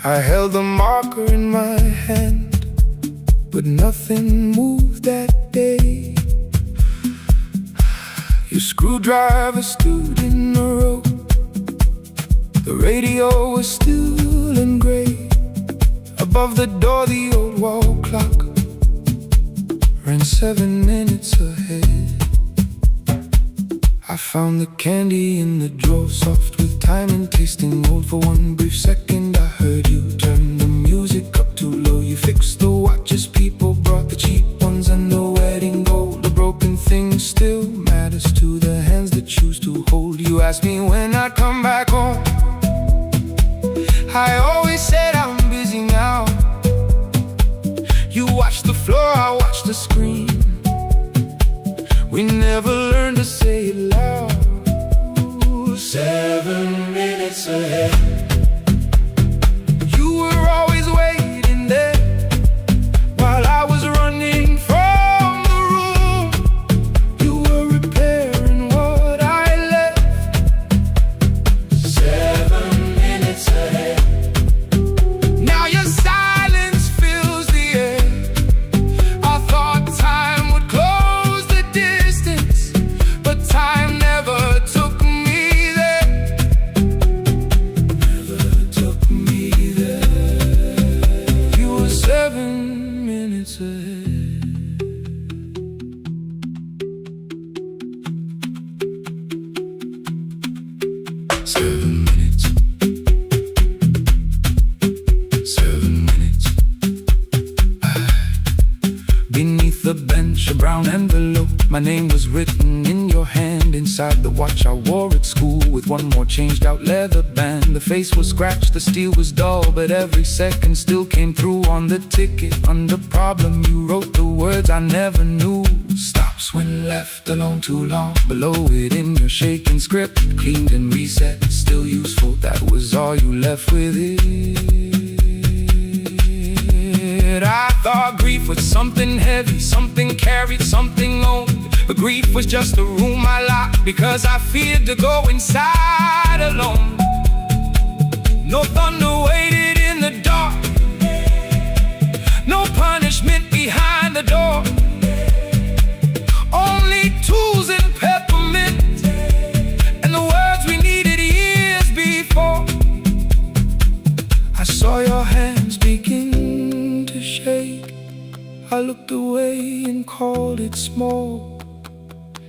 I held the marker in my hand, but nothing moved that day. Your screwdriver stood in the road. The radio was still and gray. Above the door, the old wall clock ran 7 minutes ahead. I found the candy in the drawer, soft with time and tasting old. For one brief second I heard you turn the music up too low. You fixed the watches, people brought the cheap ones and the wedding gold. The broken thing still matters to the hands that choose to hold. You asked me when I'd come back home. I always said I'm busy now. You watched the floor, I watched the screen. We never learned to say it loud. 7 minutes ahead. You were always waiting there while I was running from the room. You were repairing what I left. 7 minutes ahead. Now your silence fills the air. I thought time would close the distance, but time never took me there. Never took me there. You were 7 minutes ahead. Seven minutes. 7 minutes. Beneath the bench, a brown envelope. My name was written in your hand. Inside the watch I wore at school, with one more changed out leather band. The face was scratched, the steel was dull, but every second still came through on the ticket. Under problem you wrote the words I never knew. Stops when left alone too long. Below it in your shaking script, cleaned and reset, still useful. That was all you left with it. I thought grief was something heavy, something carried, something owned. But grief was just a room I locked because I feared to go inside alone. No thunder waited in the dark, no punishment behind the door. Only tools and peppermint, and the words we needed years before. I saw your hands begin to shake. I looked away and called it small.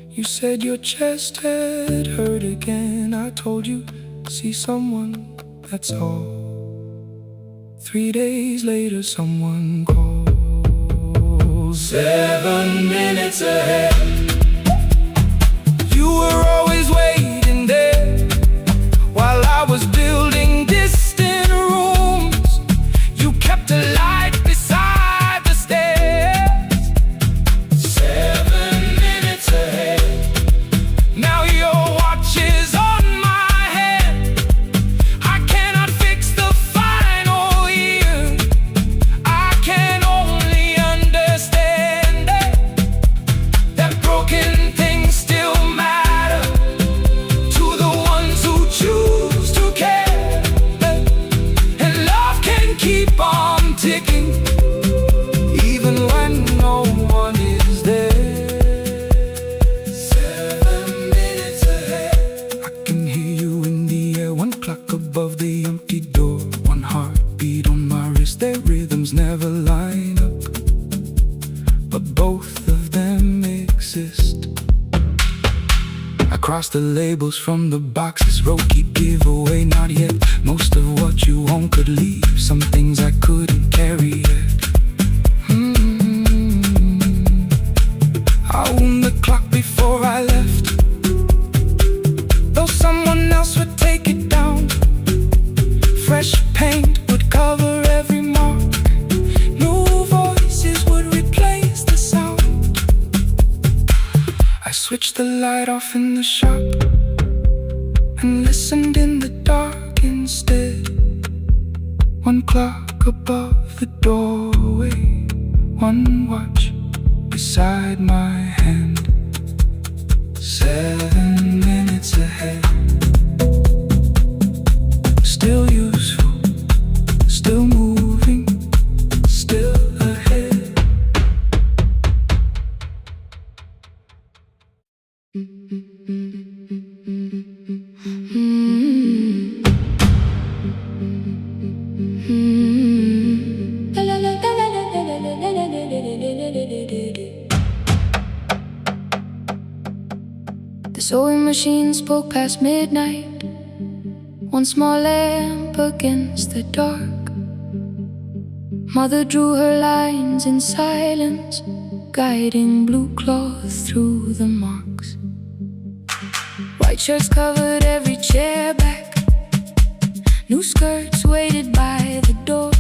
You said your chest had hurt again. I told you, see someone, that's all. 3 days later someone called. 7 minutes ahead. You were always waiting there while I was building distant rooms. You kept a light beside the stairs. 7 minutes ahead. Now your watch is on my hand. I cannot fix the final year. I can only understand that broken things still matter to the ones who choose to care. And love can keep on ticking even when no one is there. 7 minutes ahead. I can hear you in the air, one clock above the empty door, one heartbeat on my wrist. Their rhythms never line up, but both of them exist. I cross the labels from the boxes, wrote keep, give away, not yet. Most of what you own could leave, some things I couldn't carry yet. I wound the clock before I left, though someone else would take it down. Fresh paint would cover every mark, new voices would replace the sound. I switched the light off in the shop and listened in the dark instead. One clock above the doorway, one watch beside my hand. 7 minutes ahead. Still useful, still sewing machine spoke past midnight, one small lamp against the dark. Mother drew her lines in silence, guiding blue cloth through the marks. White shirts covered every chair back, new skirts waited by the door.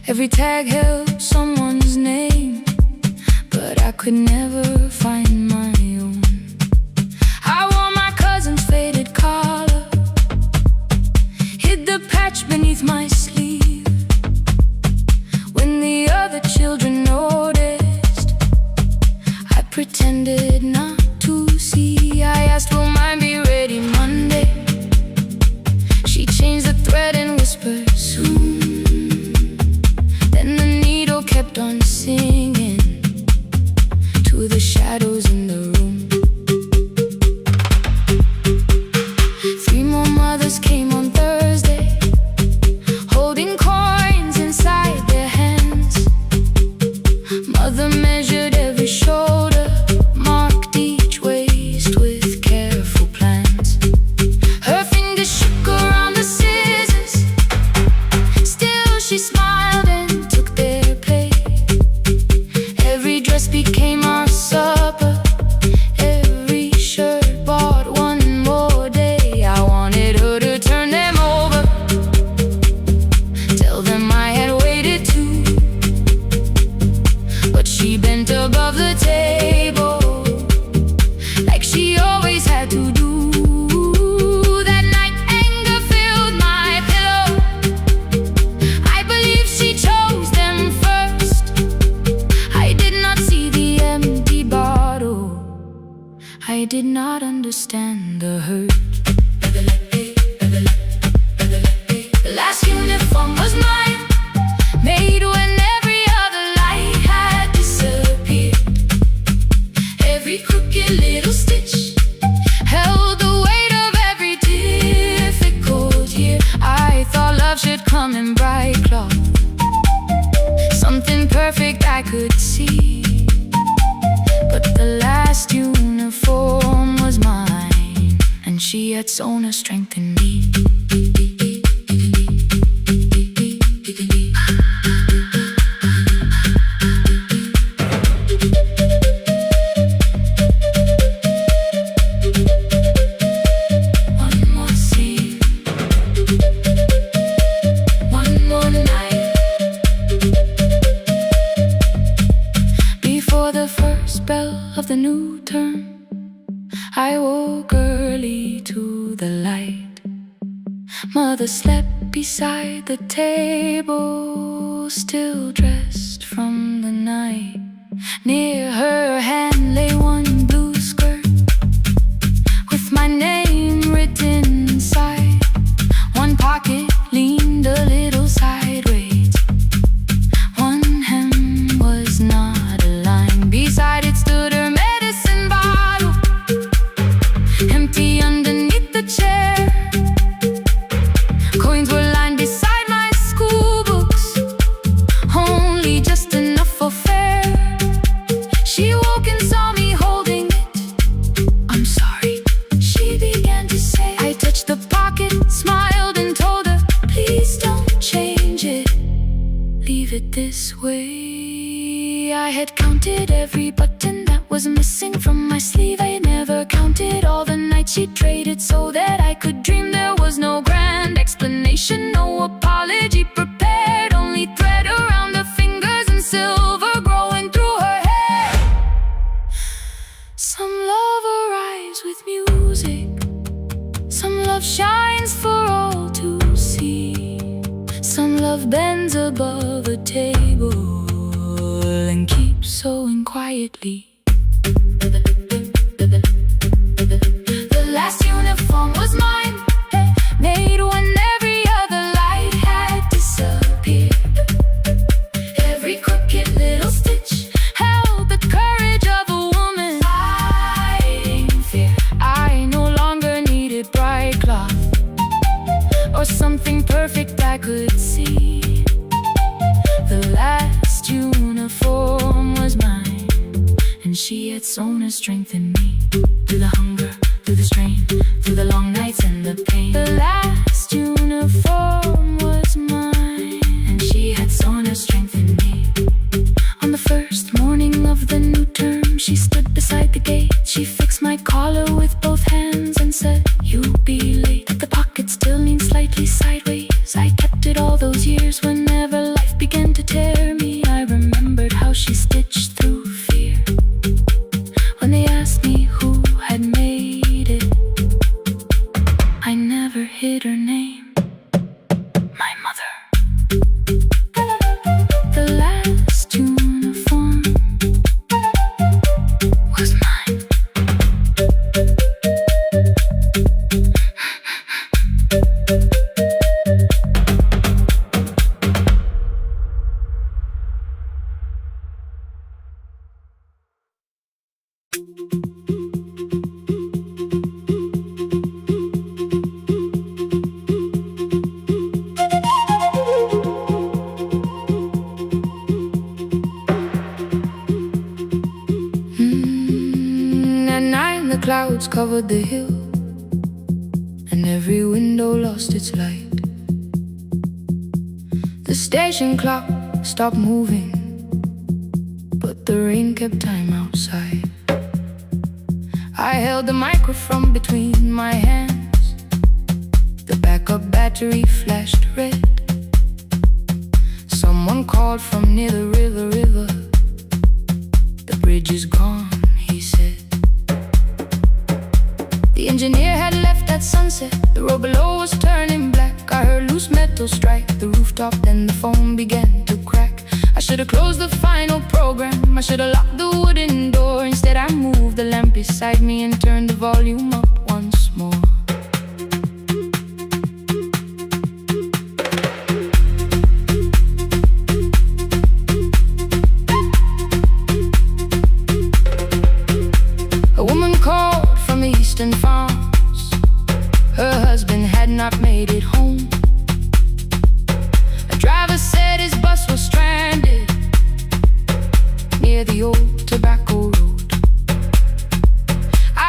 Every tag held someone's name, but I could never find my own. I wore my cousin's faded collar, hid the patch beneath my sleeve. When the other children noticed, I pretended not to see. I asked, will mine be ready Monday? She changed the thread and whispered, soon. Then the needle kept on singing to the shadows in the room. 3 more mothers came on Thursday, holding coins inside their hands. Mother measured every shoulder, marked each waist with careful plans. Her fingers shook around the scissors, still she smiled and took their pay. Every dress became our supper, every shirt bought one more day. I wanted her to turn them over, tell them I had waited too. But she bent above the table, like she always had to do. That night anger filled my pillow, I believe she chose them first. I did not see the empty bottle, I did not understand the hurt. The last uniform was mine, made when every other light had disappeared. Every crooked little stitch held the weight of every difficult year. I thought love should come in bright cloth, something perfect I could see. But the last uniform was mine, and she had sewn her strength in me. One more scene, one more night. Before the first bell of the new term, I woke early to the light. Mother slept beside the table, still dressed from the night. Near her hand lay one blue skirt with my name written inside. One pocket leaned a little sideways, one hem was not aligned. Beside it stood her medicine bottle, empty underneath the chair. Coins were lined beside my school books, only just enough for fare. She woke and saw me holding it. I'm sorry, she began to say. I touched the pocket, smiled and told her, please don't change it, leave it this way. I had counted every button that was missing from my sleeve. I had never counted all the nights she traded so that I could dream. There was no grand explanation, no apology prepared, only thread around the fingers and silver growing through her hair. Some love arrives with music, some love shines for all to see. Some love bends above a table and keeps sewing quietly. The last uniform was mine, made when every other light had disappeared. Every crooked little stitch held the courage of a woman fighting fear. I no longer needed bright cloth or something perfect I could see. The last uniform was mine, and she had sewn her strength in me. through the hunger, through the strain, through the long nights and the pain. The last uniform was mine, and she had sown her strength in me. On the first morning of the new term, she stood beside the gate. She fixed my collar with both hands and said, "You'll be late." The pocket still leaned slightly sideways. I kept it all those years. Whenever life began to tear me, I remembered how she stitched through fear. When they asked me who had made it, I never hid her name. My mother. The last uniform was mine. At night the clouds covered the hill, and every window lost its light. The station clock stopped moving, but the rain kept time outside. I held the microphone between my hands. The backup battery flashed red. Someone called from near the river. The bridge is gone, he said. The engineer had left at sunset. The road below was turning black. I heard loose metal strike the rooftop, then the phone began to crack. I should have closed the final program. I should have locked the wooden door. Instead I moved the lamp beside me and turned the volume up once more. A woman called from the eastern farms. Her husband had not made it home. A driver said his bus was stranded near the old tobacco road.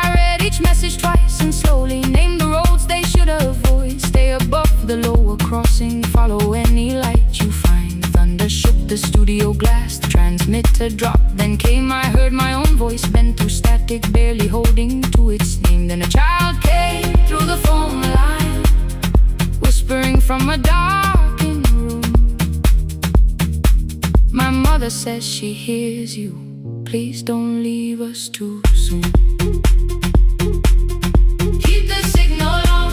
I read each message twice and slowly named the roads they should avoid. Stay above the lower crossing, follow any light you find. Thunder shook the studio glass, the transmitter dropped. Then came, I heard my own voice bent through static, barely holding to its name. Then a child came through the phone line, whispering from a darkened room. My mother says she hears you. Please don't leave us too soon. Keep the signal on.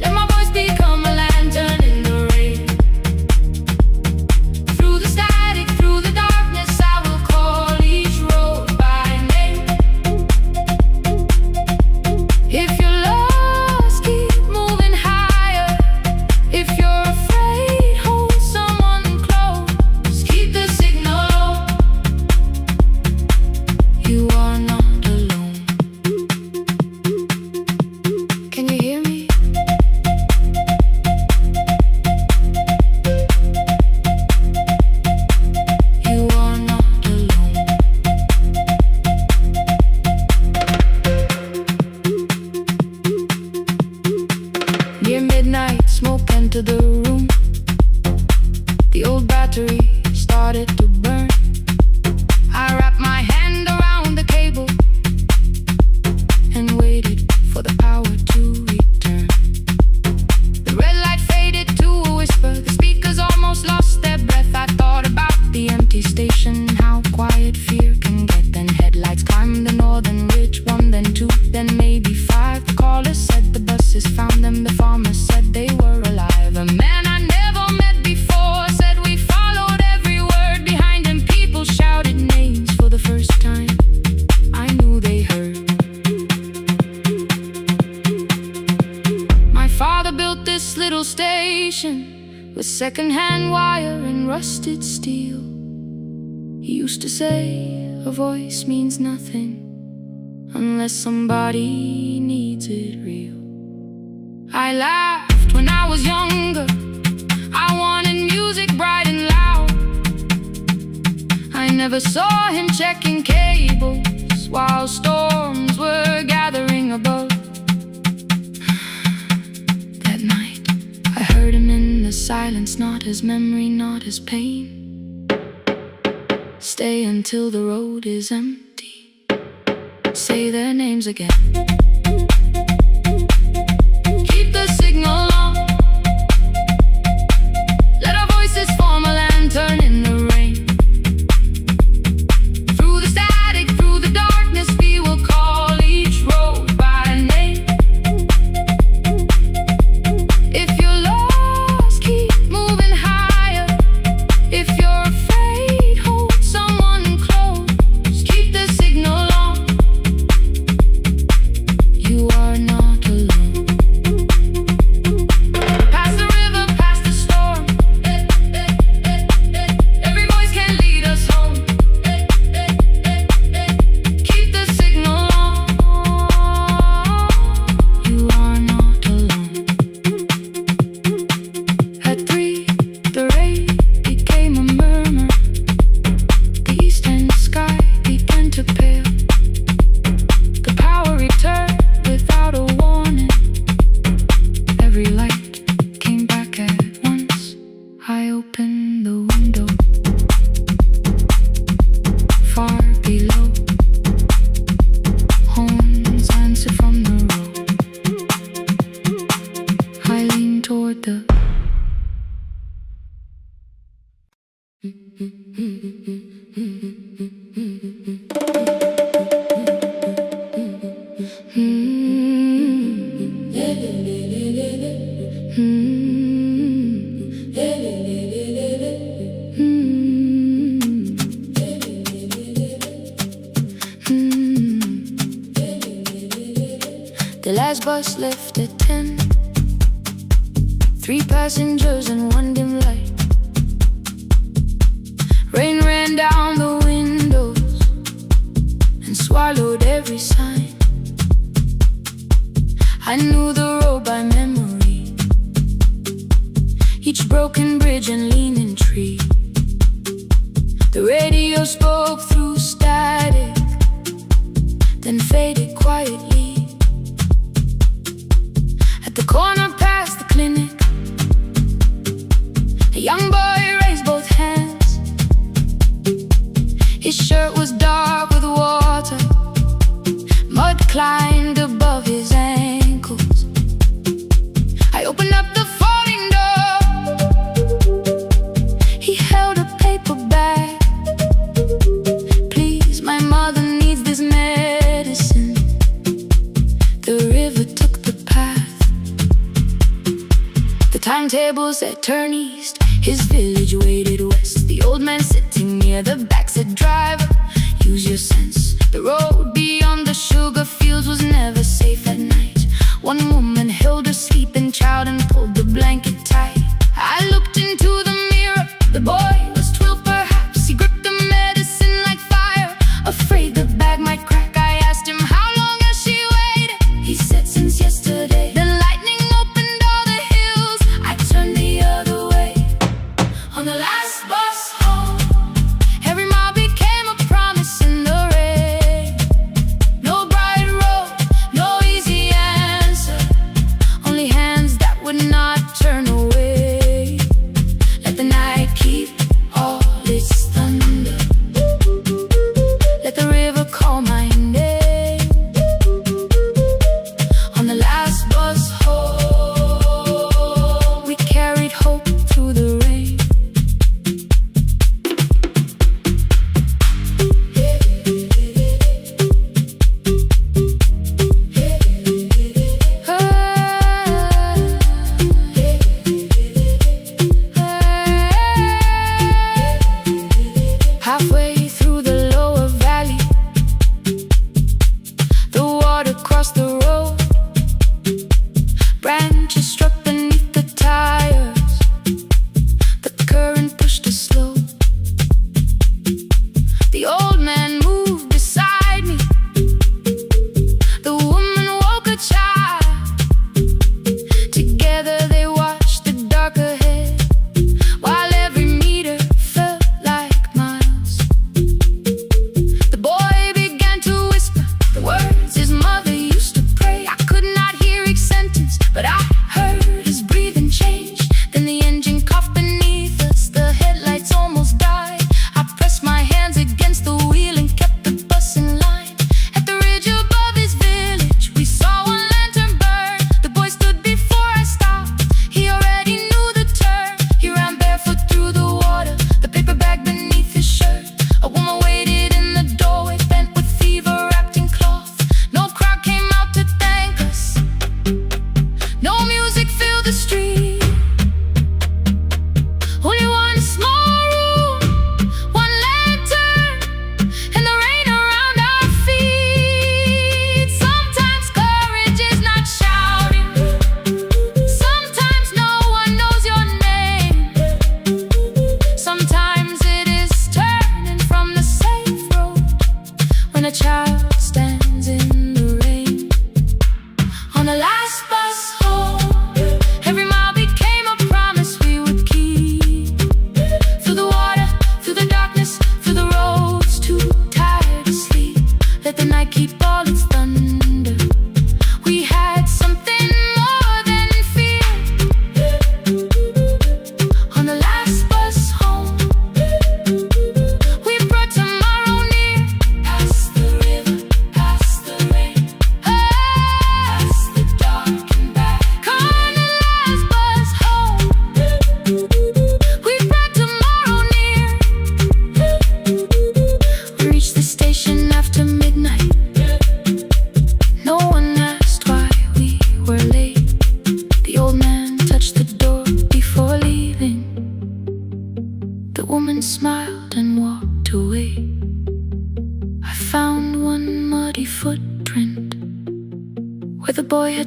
Let my voice become a lantern in the rain. Through the static, through the darkness, I will call each road by name. If you're lost, keep moving higher. If you're afraid, hold someone close. Keep the signal low. You are not alone. Can you hear me? You are not alone. Near midnight, smoke entered the room. The old battery started to burn. I wrapped my hand around the cable and waited for the power to return. The red light faded to a whisper. The speakers almost lost their breath. I thought about the empty station, how quiet fear can get. Then headlights climbed the northern ridge, one, then two, then maybe five. The caller said the buses found them. The farmer said they were alive. A man I never met before said we followed every word behind him. People shouted names for the first time. I knew they heard. My father built this little station with second-hand wire and rusted steel. He used to say, a voice means nothing unless somebody needs it real. I laughed when I was younger. I wanted music bright and loud. I never saw him checking cables while storms were gathering above. That night, I heard him in the silence, not his memory, not his pain. Stay until the road is empty. Say their names again. Keep the signal on. Let our voices form a lantern in the rain. Through the static, through the darkness, we will call each road by name. If you're lost, keep moving higher. If you're afraid, hold someone close. Keep the signal on. You are not alone. Past the river, past the storm. Every voice can lead us home. Keep the signal on. You are not alone. At 3, the rain became a murmur. The eastern sky began to pale. The power returned without a warning. Every light came back at once. I opened the window. Far below, horns answered from the road. I leaned toward the The last bus left at 10. 3 passengers and 1 dim light. Rain ran down the windows and swallowed every sign. I knew the road by memory, each broken bridge and leaning tree. The radio spoke through static, then faded quietly. At the corner past the clinic, a young boy raised both hands. His shirt was dark with water. Mud climbed above his ankles. I opened up the folding door. He held a paper bag. Please, my mother needs this medicine. The river took the path. The timetable said turn east. His village waited west. The old man sitting near the back said, driver, use your sense. The road beyond the sugar fields was never safe at night. One woman held her sleeping child and pulled the blanket tight. I looked into the mirror. The boy was 12 perhaps. He gripped the medicine like fire, afraid the bag might crack. I asked him, how long has she waited? He said, since yesterday. The lightning opened all the hills. I turned the other way. On the last bus home, every mile became a promise in the rain. No bright road, no easy answer, only hands that would not turn away. Let the night keep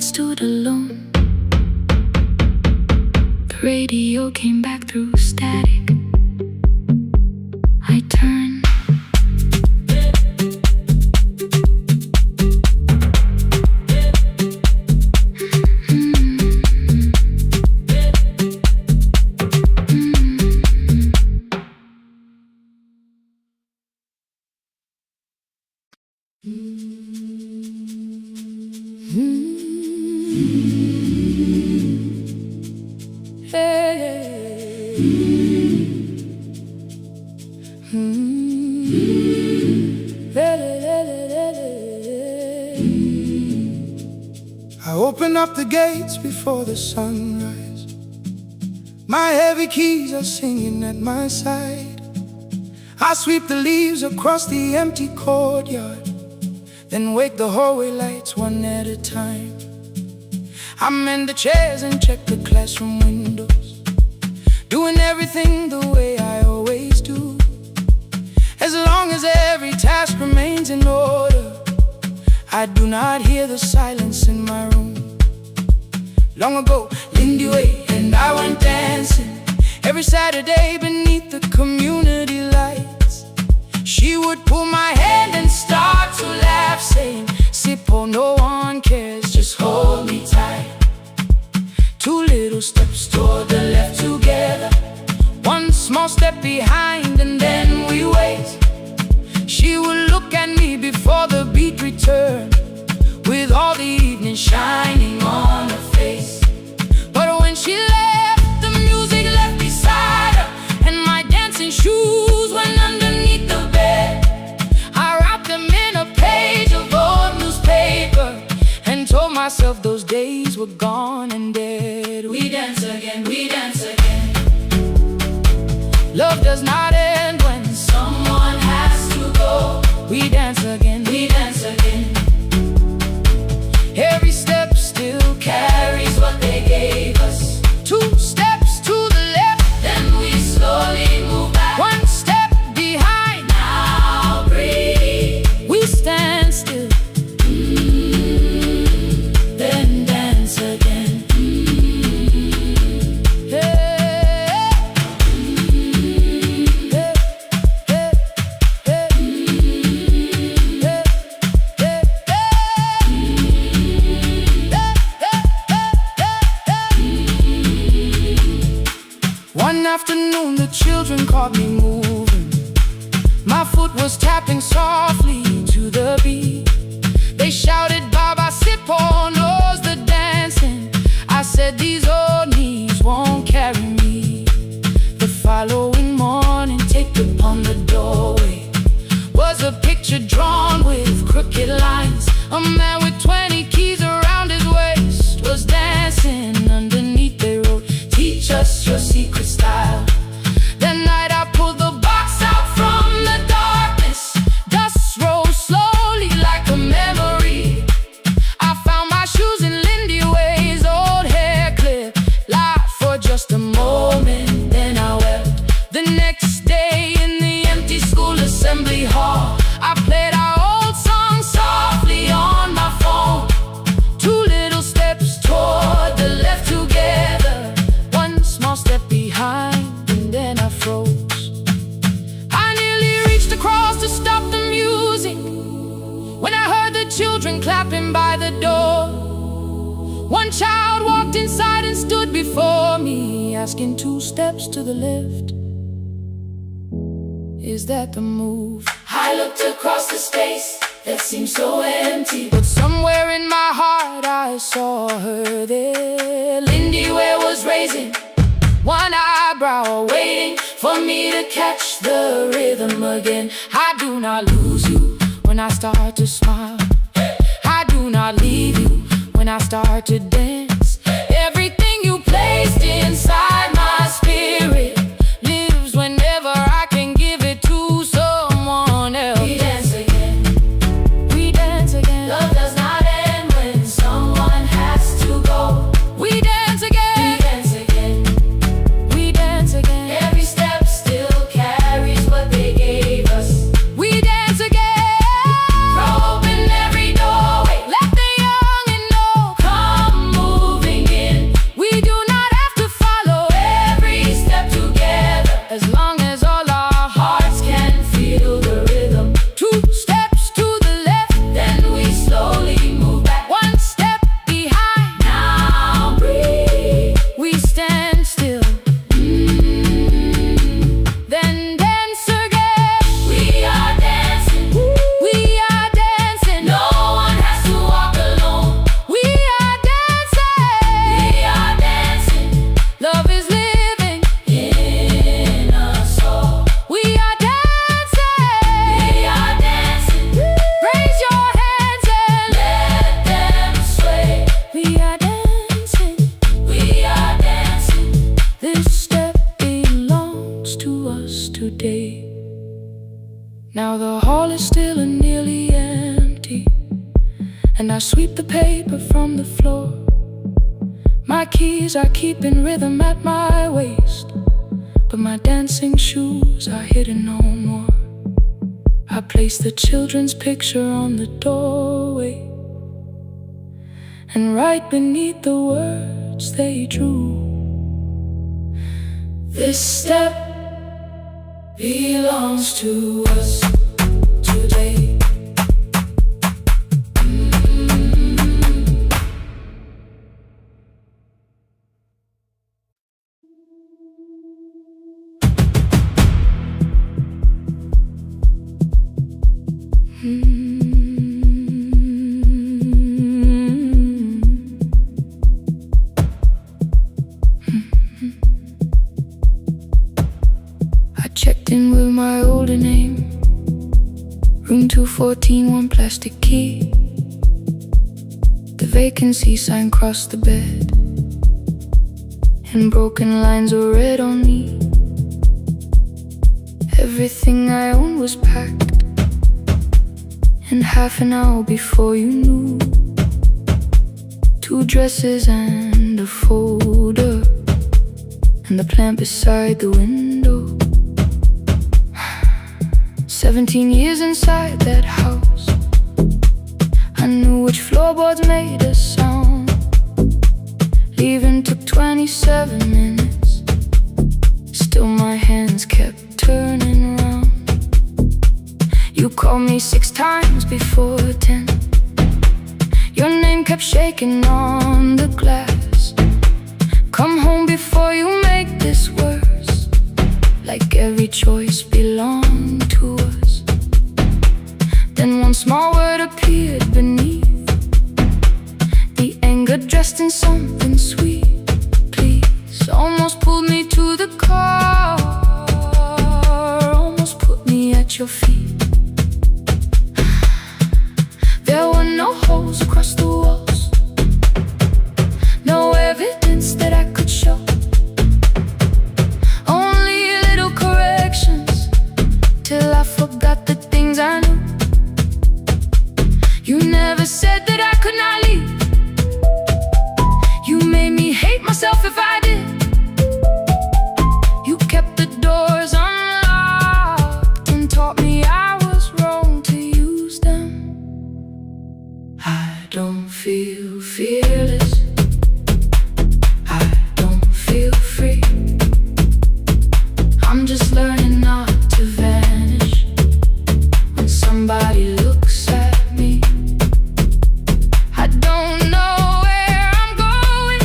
stood alone. The radio came back through static. I turned. I open up the gates before the sunrise. My heavy keys are singing at my side. I sweep the leaves across the empty courtyard, then wake the hallway lights one at a time. I mend the chairs and check the classroom windows, doing everything the way I always do. As long as every task remains in order, I do not hear the silence in my room. Long ago, Lindy Way and I went dancing every Saturday beneath the community lights. She would pull my hand and start to laugh, saying, "Sippo, no one cares, just hold me tight." Two little steps toward the left together, one small step behind, and then we wait. She would look at me before the beat returned, with all the evening shining on her face. But when she left, the music left beside her, and my dancing shoes went underneath the bed. I wrapped them in a page of old newspaper and told myself those days were gone and dead. We dance again, we dance again. Love does not end when someone has to go. We dance again, we dance again. Every step still carries what they gave us. Two steps to the left, then we slowly move back. One step behind, now breathe. We stand still, then dance again. One afternoon the children caught me moving. My foot was tapping softly to the beat. They shouted, "Baba Sippo knows the dancing." I said, "These old knees won't carry me." The following morning, taped upon the doorway was a picture drawn with crooked lines. A man with 20 keys around his waist was dancing underneath. They wrote, "Teach us your secret style." That night I pulled the box out from the darkness. Dust rose slowly like a memory. I found my shoes in Lindy Way's old hair clip. Laughed for just a moment, then I wept. The next day in the empty school assembly hall, I played our old song softly on my phone. Two little steps toward the left together, one small step behind, and then I froze. I nearly reached across to stop the music when I heard the children clapping by the door. One child walked inside and stood before me, asking, "Two steps to the left, is that the move?" I looked across the space that seemed so empty, but somewhere in my heart I saw her there. Lindy Ware was raising one eyebrow, waiting for me to catch the rhythm again. I do not lose you when I start to smile. I do not leave you when I start to dance. Everything you placed inside my spirit lives whenever I can give it to someone else. We dance again, we dance again. Love does not end when someone has to go. We dance again, we dance again. We dance again. Every step still carries what they gave us. We dance again. Throw open every doorway, let the young and old come Now the hall is still and nearly empty, and I sweep the paper from the floor. My keys are keeping rhythm at my waist, but my dancing shoes are hidden no more. I place the children's picture on the doorway, and right beneath the words they drew, this step belongs to us today. I checked in with my older name, room 214, one plastic key. The vacancy sign crossed the bed, and broken lines were read on me. Everything I owned was packed, and half an hour before you knew, 2 dresses and a folder, and the plant beside the window. 17 years inside that house, I knew which floorboards made a sound. Leaving took 27 minutes, still my hands kept turning round. You called me 6 times before 10. Your name kept shaking on the glass. Come home before you make this worse, like every choice belonged to us. Then one small word appeared beneath, the anger dressed in something sweet. Please, almost pulled me to the car, almost put me at your feet. There were no holes across the walls, no evidence that I could show, only little corrections, till I forgot the things I knew. You never said that I could not leave. You made me hate myself if I did. You kept the doors unlocked and taught me I was wrong to use them. I don't feel fearless, I don't feel free. I'm just learning not to vanish when somebody looks at me. I don't know where I'm going,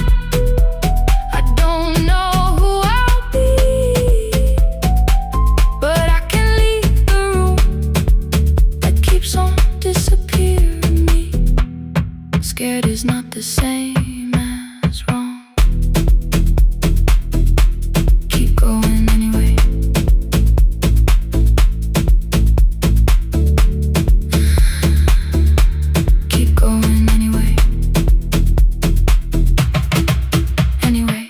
I don't know who I'll be, but I can leave the room that keeps on disappearing me. Scared is not the same as wrong. Keep going anyway. Keep going anyway. Anyway,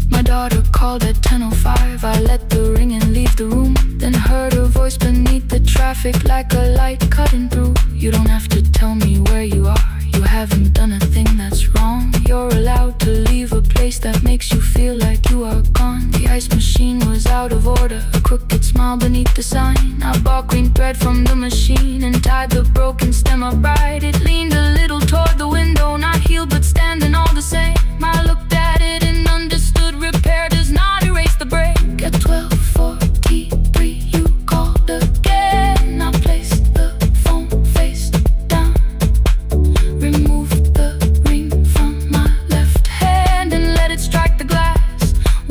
my daughter called at 10:05. I let the ring and leave the room, then heard her voice beneath the traffic like a light cutting through. You don't have to tell me where you are, you haven't done a thing that's wrong. You're allowed to leave a place that makes you feel like you are gone. The ice machine was out of order, a crooked smile beneath the sign. I bought green thread from the machine and tied the broken stem upright. It leaned a little toward the window, not healed but standing all the same. I looked at it and understood repair does not erase the break. At 12:43 you called again. I placed the phone face down, removed the ring from my left hand and let it strike the glass.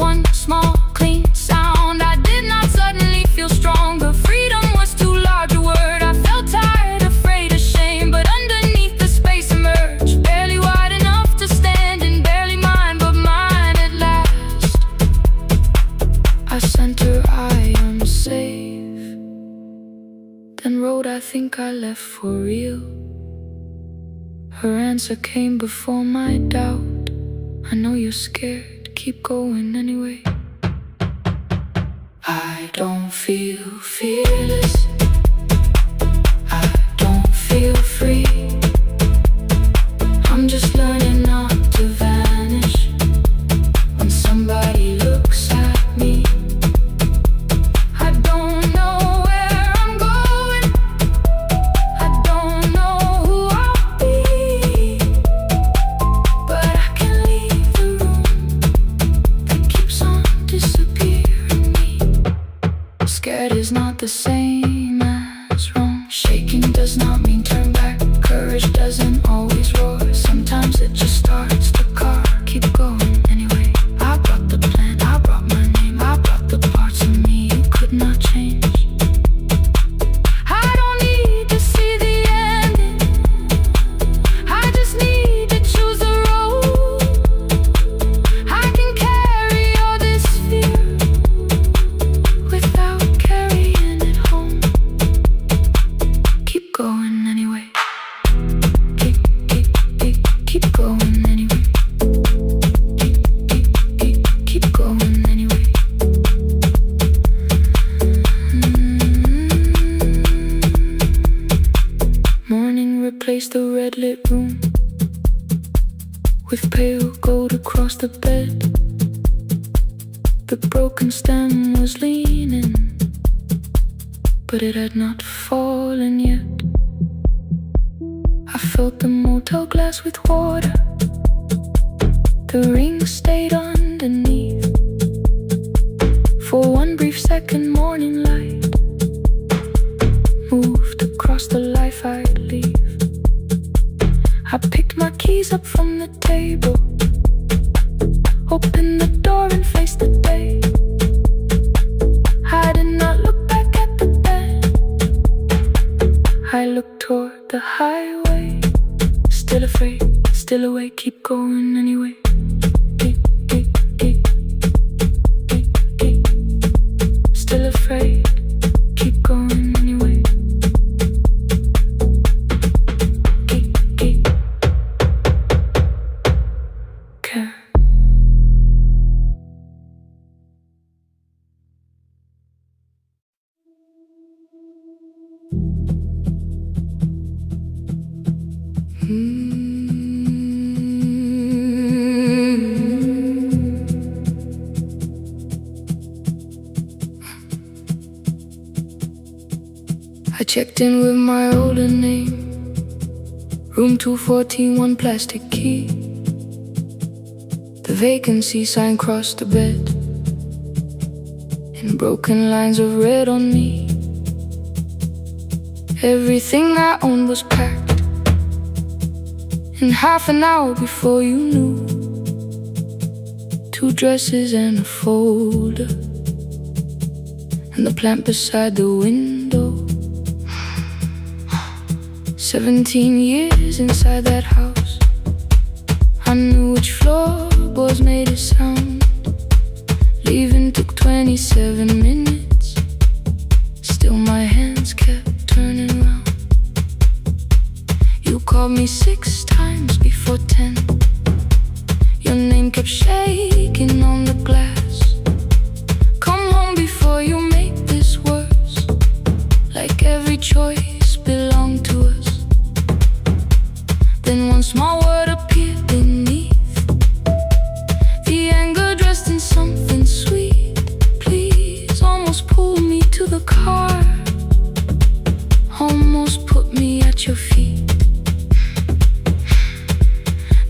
One small clean sound. I did not suddenly feel stronger. Freedom was too large a word. I felt tired, afraid, ashamed, but underneath the space emerged, barely wide enough to stand and barely mine, but mine at last. I sent her, I am safe, then wrote, I think I left for real. Her answer came before my doubt. I know you're scared, keep going anyway. I don't feel fearless, Scared is not the same as wrong. Shaking does not mean turn back. Courage doesn't always roar. Sometimes it just starts the car. Keep going anyway. I brought the plan, I brought my name, I brought the parts of me you could not change. I don't need to see the ending, I just need to choose the road. I can carry all this fear without carrying it home. Keep going anyway. Keep going anyway. Keep going anyway. Morning replaced the red lit room with pale gold across the bed. The broken stem was leaning, but it had not fallen yet. I filled the motel glass with water. The ring stayed underneath. For one brief second, morning light moved across the life I'd leave. I picked my keys up from the table, opened the door and faced the day. I did not look back at the bed, I looked toward the highway. Still afraid, still awake, keep going anyway. Still afraid, keep going anyway. Care. I checked in with my older name, room 214, one plastic key. The vacancy sign crossed the bed in broken lines of red on me. Everything I owned was packed in half an hour before you knew. 2 dresses and a folder, and the plant beside the window. 17 years inside that house, I knew which floorboards made a sound. Leaving took 27 minutes, still my hands kept turning round. You called me 6 times before 10. Your name kept shaking on the glass. Come home before you make this worse, like every choice belonged to us. Then one small word appeared beneath, the anger dressed in something sweet. Please, almost pulled me to the car, almost put me at your feet.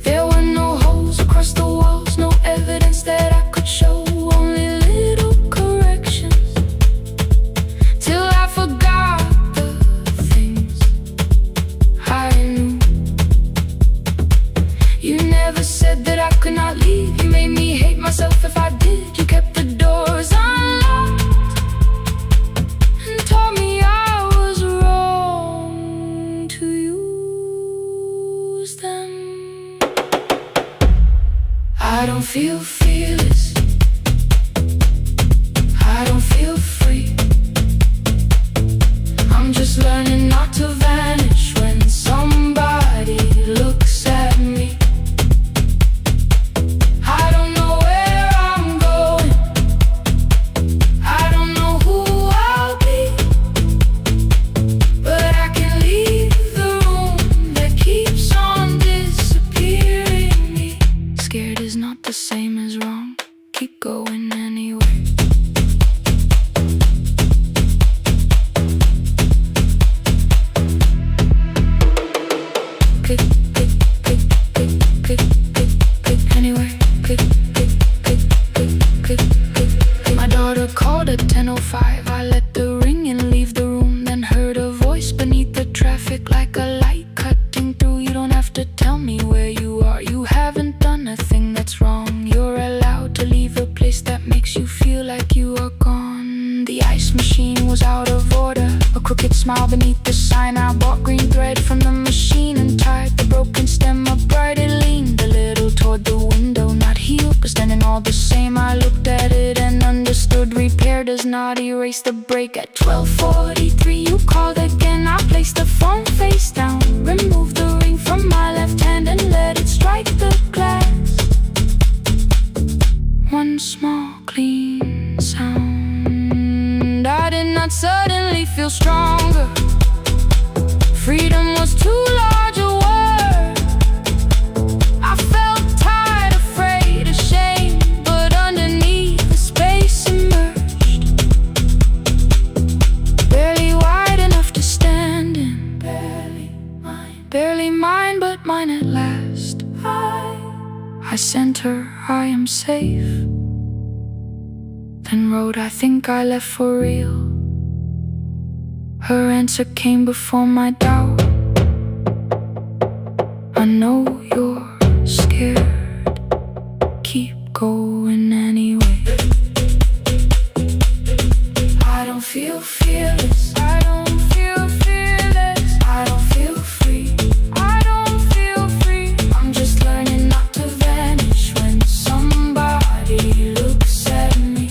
There were no holes across the walls, no evidence that I could show, only little corrections, till I forgot the things I knew. You never said that I could not leave. You made me hate myself if I did. You kept the doors unlocked and told me I was wrong to use them. I don't feel fearless, I don't feel free. I'm just learning not to vanish when somebody looks at me. I don't know where I'm going, I don't know who I'll be, but I can leave the room that keeps on disappearing me. Scared is not the same as wrong, keep going anyway. Anyway, my daughter called at 10:05. I let the crooked smile beneath the sign. I bought green thread from the machine and tied the broken stem upright. It leaned a little toward the window, not healed but standing all the same. I looked at it and understood. Repair does not erase the break. At 12:43 you called again. I placed the phone face down, removed the ring from my left hand and let it strike the glass. One small clean sound. I did not suddenly feel stronger. Freedom was too large a word. I felt tired, afraid, ashamed, but underneath the space emerged. Barely wide enough to stand in. Barely mine, but mine at last. I sent her, I am safe. Then wrote, I think I left for real. Her answer came before my doubt. I know you're scared. Keep going anyway. I don't feel fearless. I don't feel fearless. I don't feel free. I don't feel free. I'm just learning not to vanish when somebody looks at me.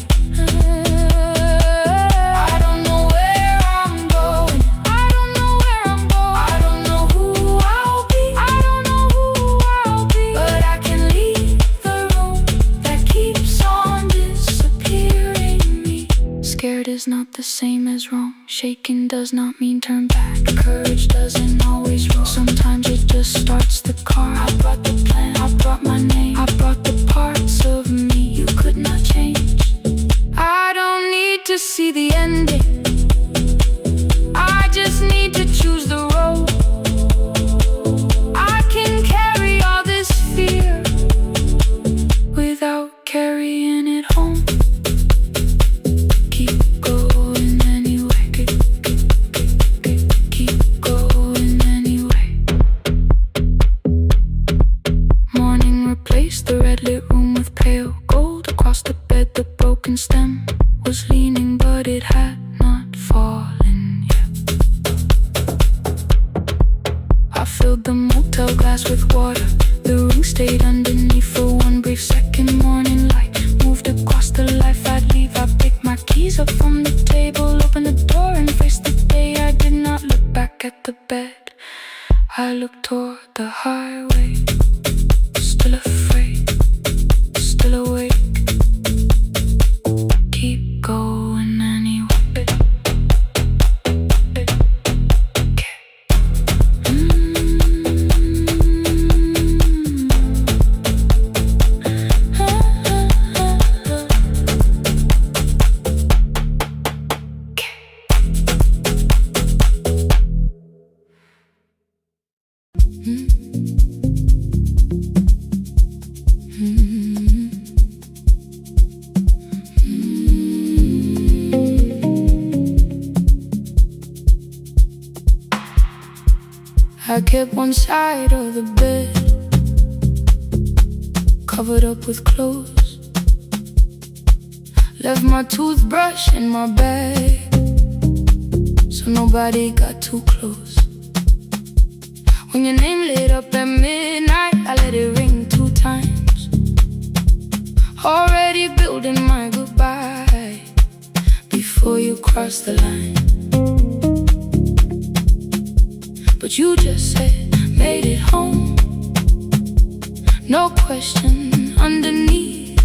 I don't know where I'm going. I don't know where I'm going. I don't know who I'll be. I don't know who I'll be. But I can leave the room that keeps on disappearing me. Scared is not the same as wrong. Shaken does not mean turn back. Courage doesn't always roll. Sometimes it just starts the car. I brought the plan, I brought my name, I brought the parts of me you could not change. I don't need to see the ending. I just need to choose the road. I can carry all this fear without carrying it home. Keep going anyway. Keep going anyway. Morning replaced the red lit room with pale gold. Across the bed the broken stem was leaning, but it had not fallen yet. I filled the motel glass with water. The ring stayed underneath for one brief second. Morning light moved across the life I'd leave. I picked my keys up from the table, opened the door and faced the day. I did not look back at the bed. I looked toward the highway. Still afraid, still awake. Keep going anyway. I kept one side of the bed covered up with clothes. Left my toothbrush in my bag so nobody got too close. When your name lit up at midnight, I let it ring 2 times. Already building my goodbye before you cross the line. But you just said, made it home. No question underneath.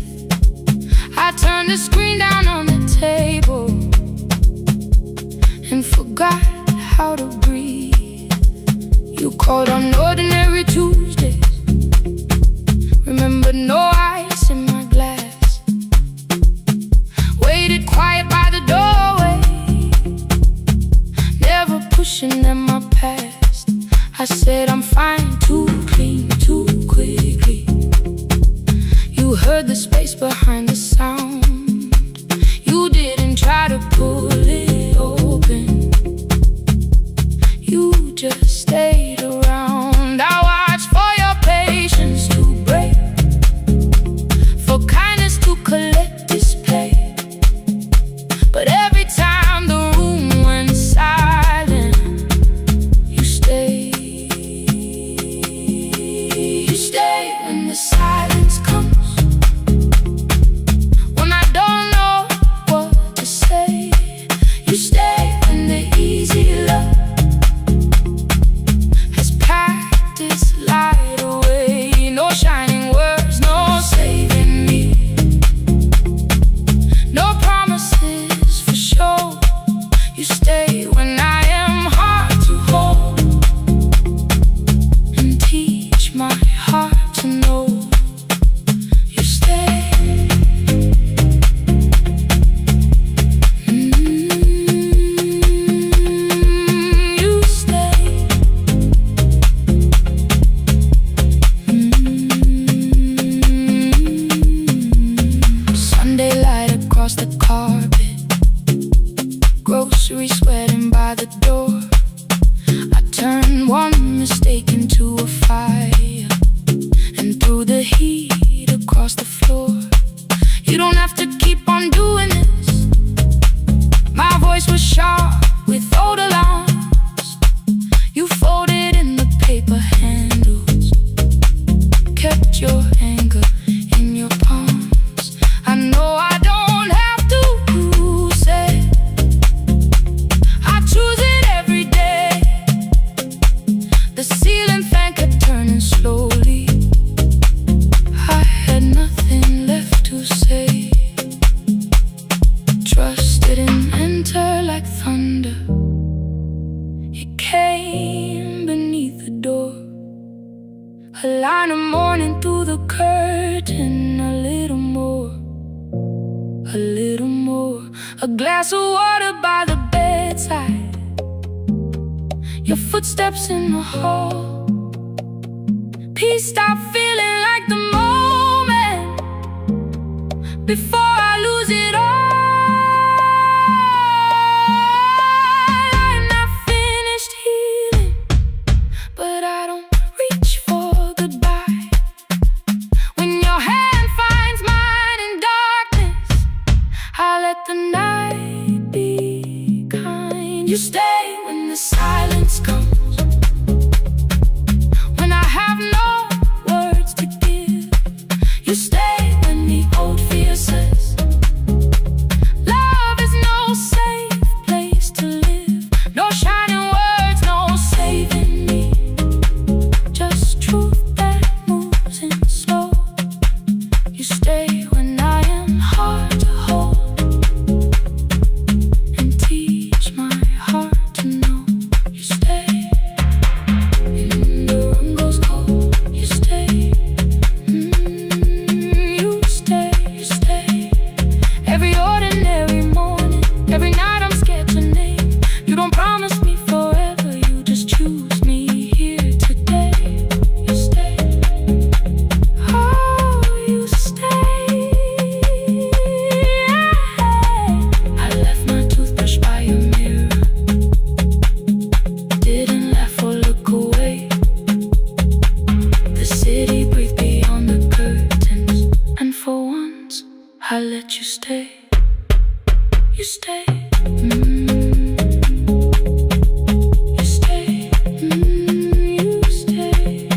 I turned the screen down on the table and forgot how to breathe. You called on ordinary Tuesdays. Remember, no ice in my glass. Waited quiet by the doorway, never pushing at my past. I said I'm fine, too clean, too quickly. You heard the space behind the sound. You didn't try to pull it open. You just stayed around. I watched for your patience to break, for kindness to collect display. But every time the room went silent, across the carpet, groceries sweating by the door. I turned one mistake into a fire and threw the heat across the floor. You don't have to keep on doing this. My voice was sharp with old alarms. You folded in the paper handles, kept your anger in your palms. I know I don't have to say I choose it every day. The ceiling fan kept turning slowly. I had nothing left to say. Trust didn't enter like thunder. It came beneath the door. A line of morning through the curtain. A little more, a little more. A glass of water by the bedside. Your footsteps in the hall. Peace stopped feeling like the moment before I lose it all. I'm not finished healing, but I don't reach for goodbye. When your hand finds mine in darkness, I let the night be kind. You stay when the silence comes, when I have no words to give. You stay when the old fear says love is no safe place to live. No shining words, no saving me. Just truth that moves in slow. You stay when I am hard to hold, and teach my heart to know. You stay when the room goes cold. You stay, you stay, you stay. Every ordinary morning, every night I'm scared to name. You don't promise me forever, you just choose me here today. You stay, oh, you stay. I left my toothbrush by your mirror, didn't laugh or look away. The city breathed beyond the curtains, and for once I let you stay. You stay, you stay, you stay.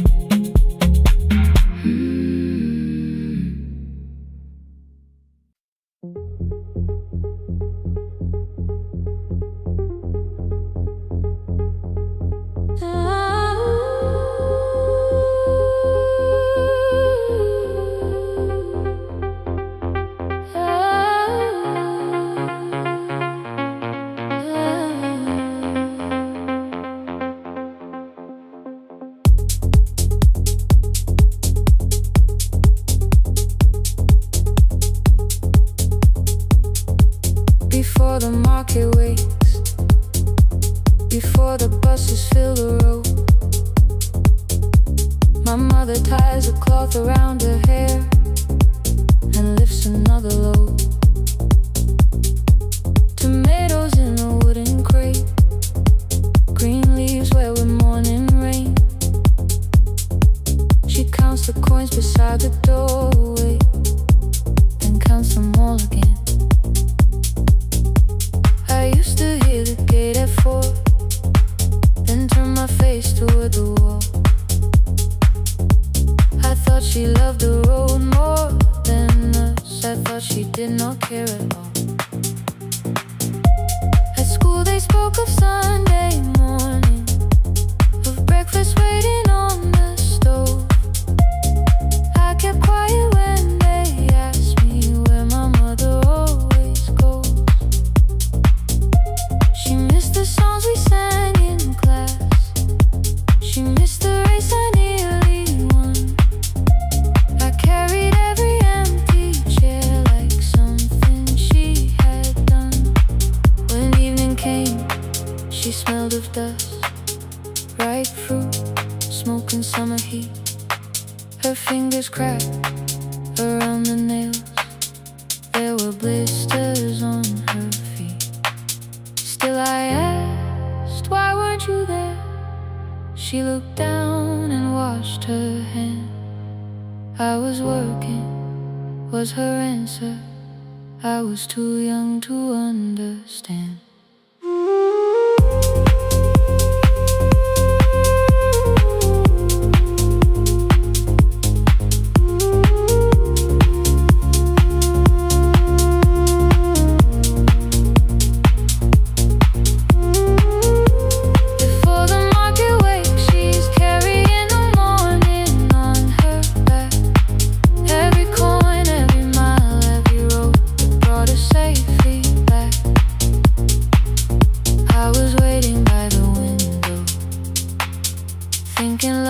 Before the market wakes, before the buses fill the road, my mother ties a cloth around her hair and lifts another load. Tomatoes in a wooden crate, green leaves wet with morning rain. She counts the coins beside the doorway, then counts them all again. I used to hear the gate at 4, then turn my face toward the wall. I thought she loved the road more than us. I thought she did not care at all. At school they spoke of Sunday morning, of breakfast waiting on the stove. I kept quiet when they asked me where my mother always goes. She missed the songs we sang in class. She missed the race I nearly won. I carried every empty chair like something she had done. When evening came, she smelled of dust, ripe fruit, smoke and summer heat. Her fingers cracked around the nails. There were blisters She looked down and washed her hand. I was working, was her answer. I was too young to understand.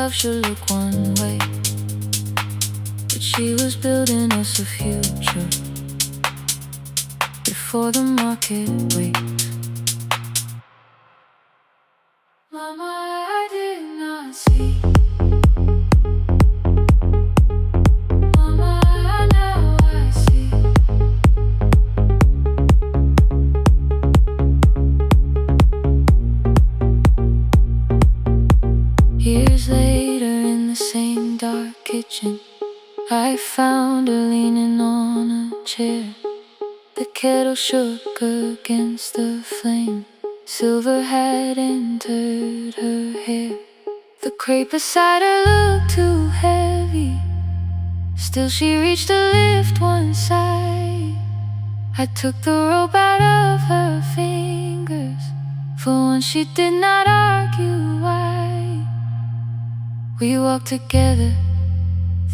Should look one way, but she was building us a future before the market waits. Mama, I did not see. Mama, now I see. Years later, in the same dark kitchen, I found her leaning on a chair. The kettle shook against the flame. Silver had entered her hair. The crepe beside her looked too heavy. Still she reached to lift one side. I took the rope out of her fingers. For once she did not argue why. We walked together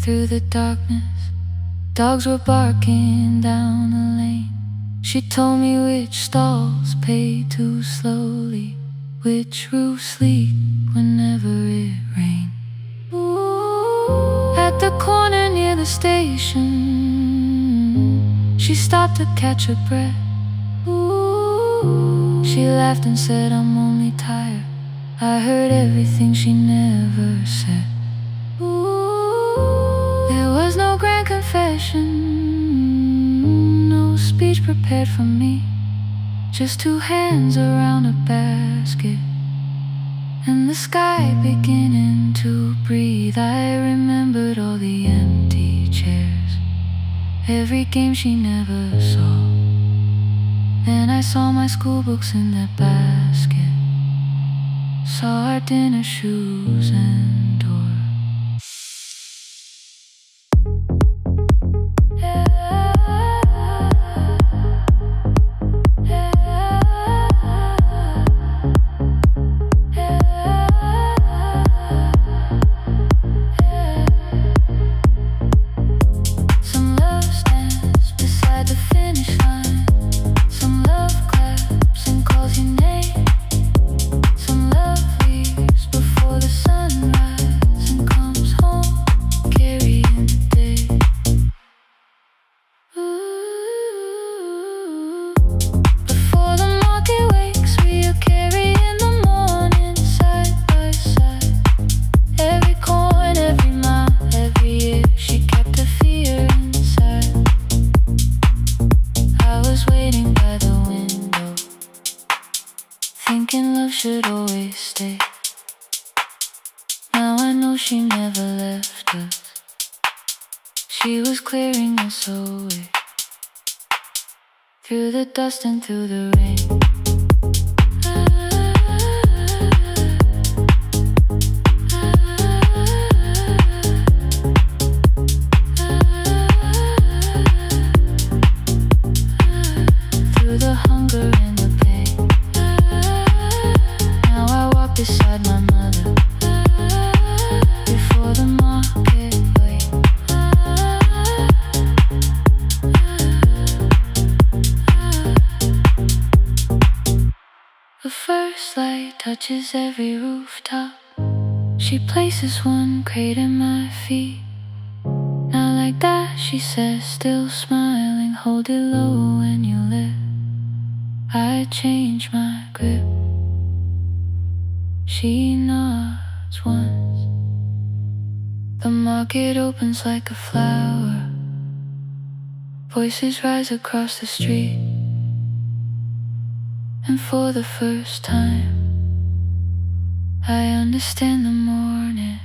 through the darkness. Dogs were barking down the lane. She told me which stalls pay too slowly, which roofs leak whenever it rained. At the corner near the station, she stopped to catch her breath. She laughed and said, I'm only tired. I heard everything she never said. There was no grand confession, no speech prepared for me. Just two hands around a basket and the sky beginning to breathe. I remembered all the empty chairs, every game she never saw. Then I saw my school books in that basket, saw our dinner shoes and door. Some love stands beside the finish line. Some love claps and calls your name. Some love leaves before the sunrise and comes home carrying the day. Ooh. Before the market wakes, we are carrying the morning side by side. Every coin, every mile, every year, she kept her fear inside. I was waiting by the window, thinking love should always stay. Now I know she never left us. She was clearing us away, through the dust and through the rain. Through the hunger and the pain. Now I walk beside my mother before the market waits. The first light touches every rooftop. She places one crate at my feet. Now like that, she says, still smiling, hold it low when you lift. I change my grip. She nods once. The market opens like a flower. Voices rise across the street. And for the first time, I understand the morning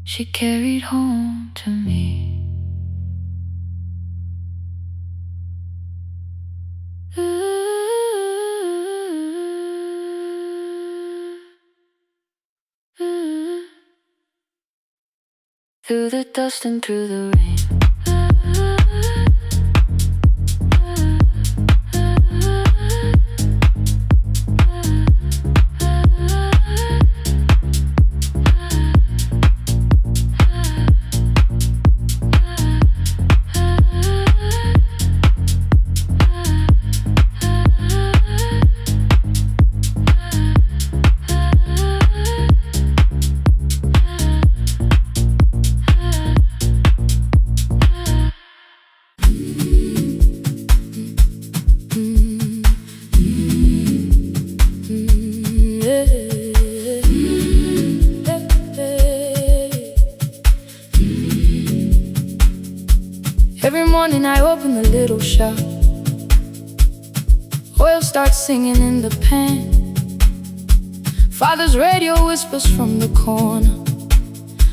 she carried home to me. Through the dust and through the rain. Every morning I open the little shop. Oil starts singing in the pan. Father's radio whispers from the corner,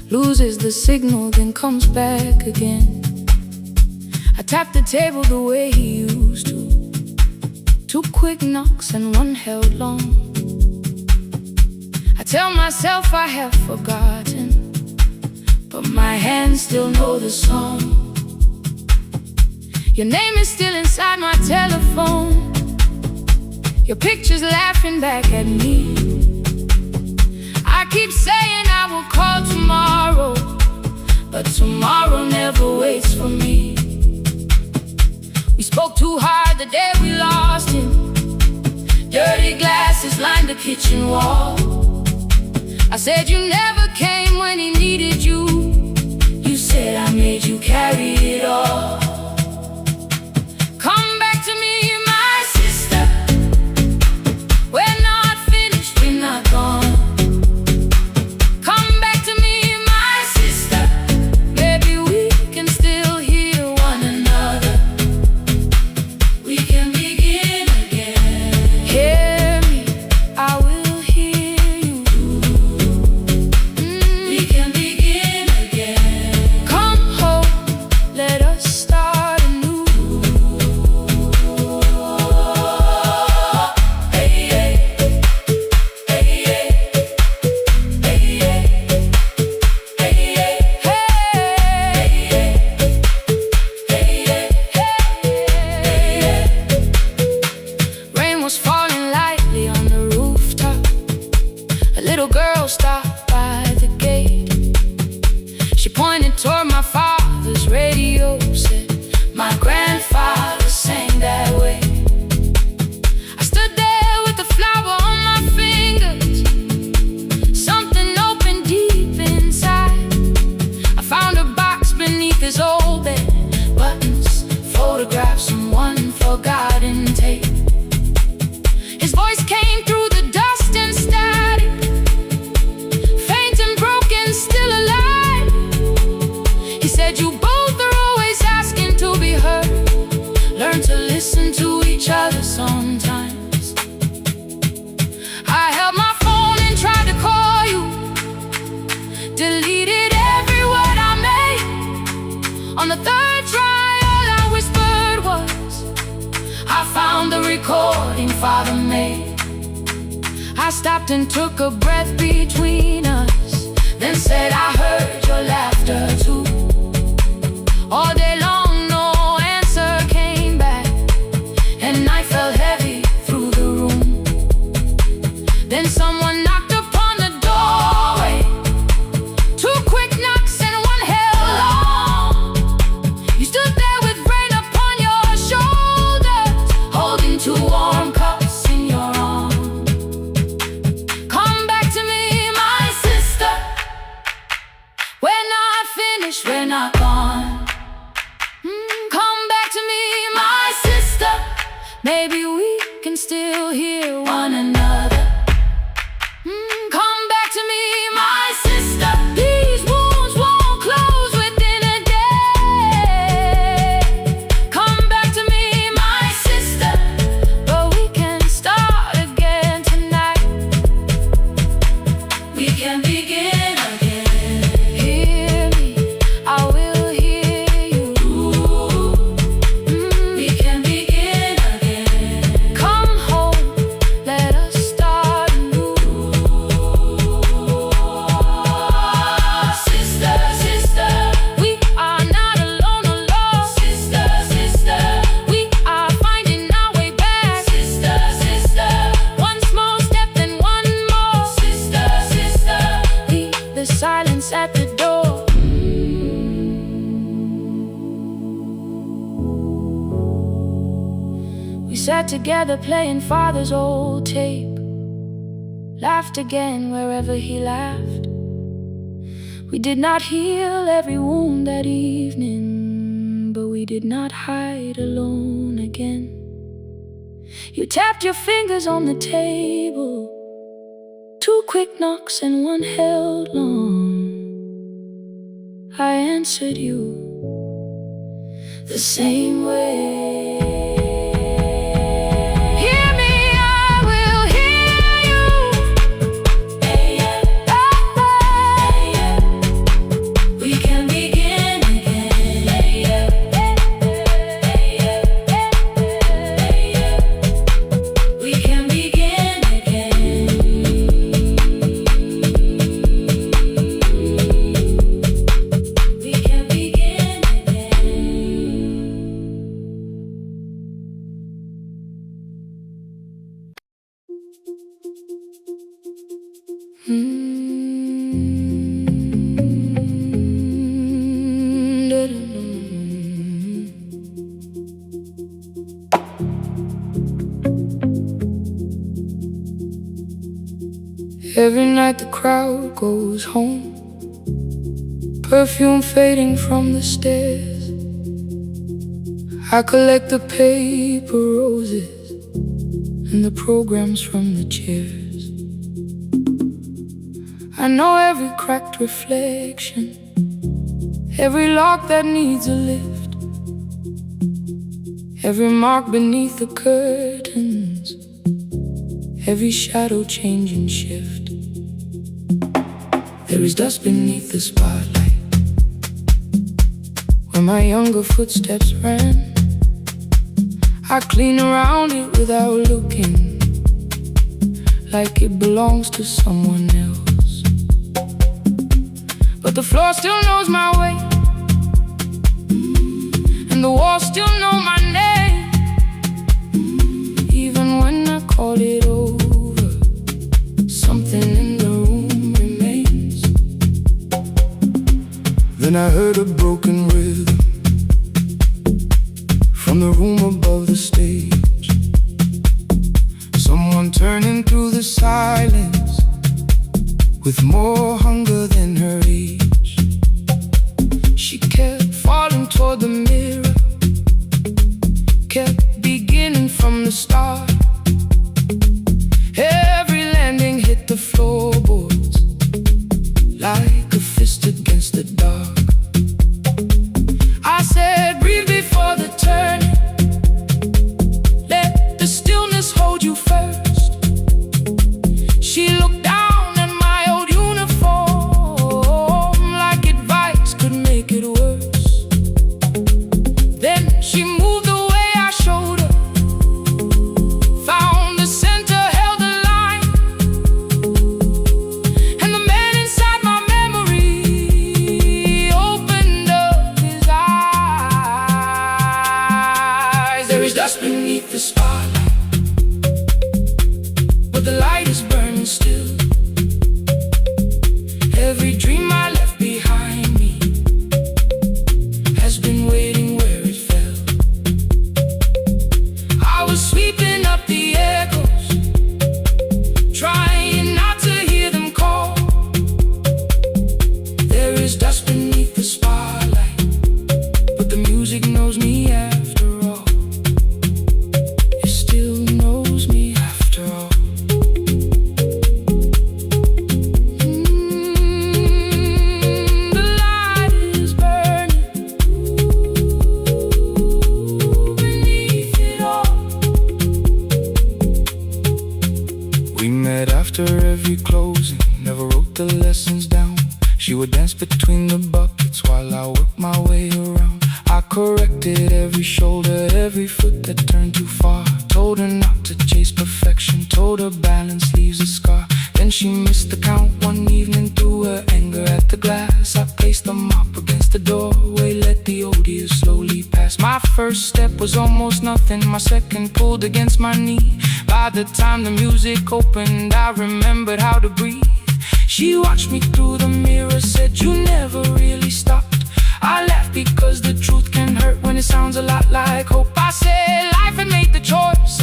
loses the signal, then comes back again. I tap the table the way he used to. 2 quick knocks and 1 held long. I tell myself I have forgotten, but my hands still know the song. Your name is still inside my telephone. Your picture's laughing back at me. I keep saying I will call tomorrow, but tomorrow never waits for me. We spoke too hard the day we lost him. Dirty glasses lined the kitchen wall. I said you never came when he needed you. You said I made you carry it all. Come back to me, my sister. We're not finished, we're not gone. Come back to me, my sister. Maybe we can still hear one another. We can begin again. Hear me, I will hear you. We can begin again. Come home, let us start anew. Rain was falling lightly on the rooftop. A little girl stopped by the gate. She pointed toward my father's radio, said my grandfather sang that way. I stood there with the flower on my fingers. Something opened deep inside. I found a box beneath his old bed. Buttons, photographs, and 1 forgotten tape. His voice came through the dust and static, faint and broken, still alive. He said you both are always asking to be heard. Learn to listen to each other sometimes. I held my phone and tried to call you, deleted every word I made. On the 3rd try, all I whispered was, I found the recording Father made. I stopped and took a breath between us, then said I heard your laughter too. All day long no answer came back, and night fell heavy through the room. Then someone knocked upon the doorway. 2 quick knocks and 1 held long. You stood there with rain upon your shoulders, holding 2 warm cups in your arms. Come back to me, my sister. We're not finished, we're not gone. Come back to me, my sister. Maybe we can still hear one another. Come back to me, my sister. These wounds won't close within a day. Come back to me, my sister. But we can start again tonight. We sat together playing father's old tape, laughed again wherever he laughed. We did not heal every wound that evening, but we did not hide alone again. You tapped your fingers on the table, 2 quick knocks and 1 held long. I answered you the same way. Every night the crowd goes home, perfume fading from the stairs. I collect the paper roses and the programs from the chairs. I know every cracked reflection, every lock that needs a lift, every mark beneath the curtains, every shadow change and shift. There is dust beneath the spotlight where my younger footsteps ran. I clean around it without looking, like it belongs to someone else. But the floor still knows my way, and the walls still know my name. Even when I call it over, something in the room remains. Then I heard a broken rhythm from the room above the stage. Someone turning through the silence with more hunger than her age. She kept falling toward the mirror, kept beginning from the start. Every landing hit the floorboards like a fist against the dark. I said, breathe before the turning, let the stillness hold you first. She looked down at my old uniform like advice could make it worse. Then she moved the way I showed her, found the center, held the line, and the man inside my memory opened up his eyes. There is dust beneath the spotlight, but the light is burning still. Every dream I left behind me has been waiting where it fell. I was sweeping up the echoes, trying not to hear them call. There is dust beneath the spotlight, but the music knows me after all. It still knows me after all. The light is burning beneath it all. We met after every closing, never wrote the lessons down. She would dance between the buckets while I worked my way around. I corrected every shoulder, every foot that turned too far. Told her not to chase perfection, told her balance leaves a scar. Then she missed the count one evening, threw her anger at the glass. I placed the mop against the doorway, let the old years slowly pass. My first step was almost nothing, my second pulled against my knee. By the time the music opened, I remembered how to breathe. She watched me through the mirror, said, you never really stopped. I laughed because the truth can hurt when it sounds a lot like hope. I said life had made the choice,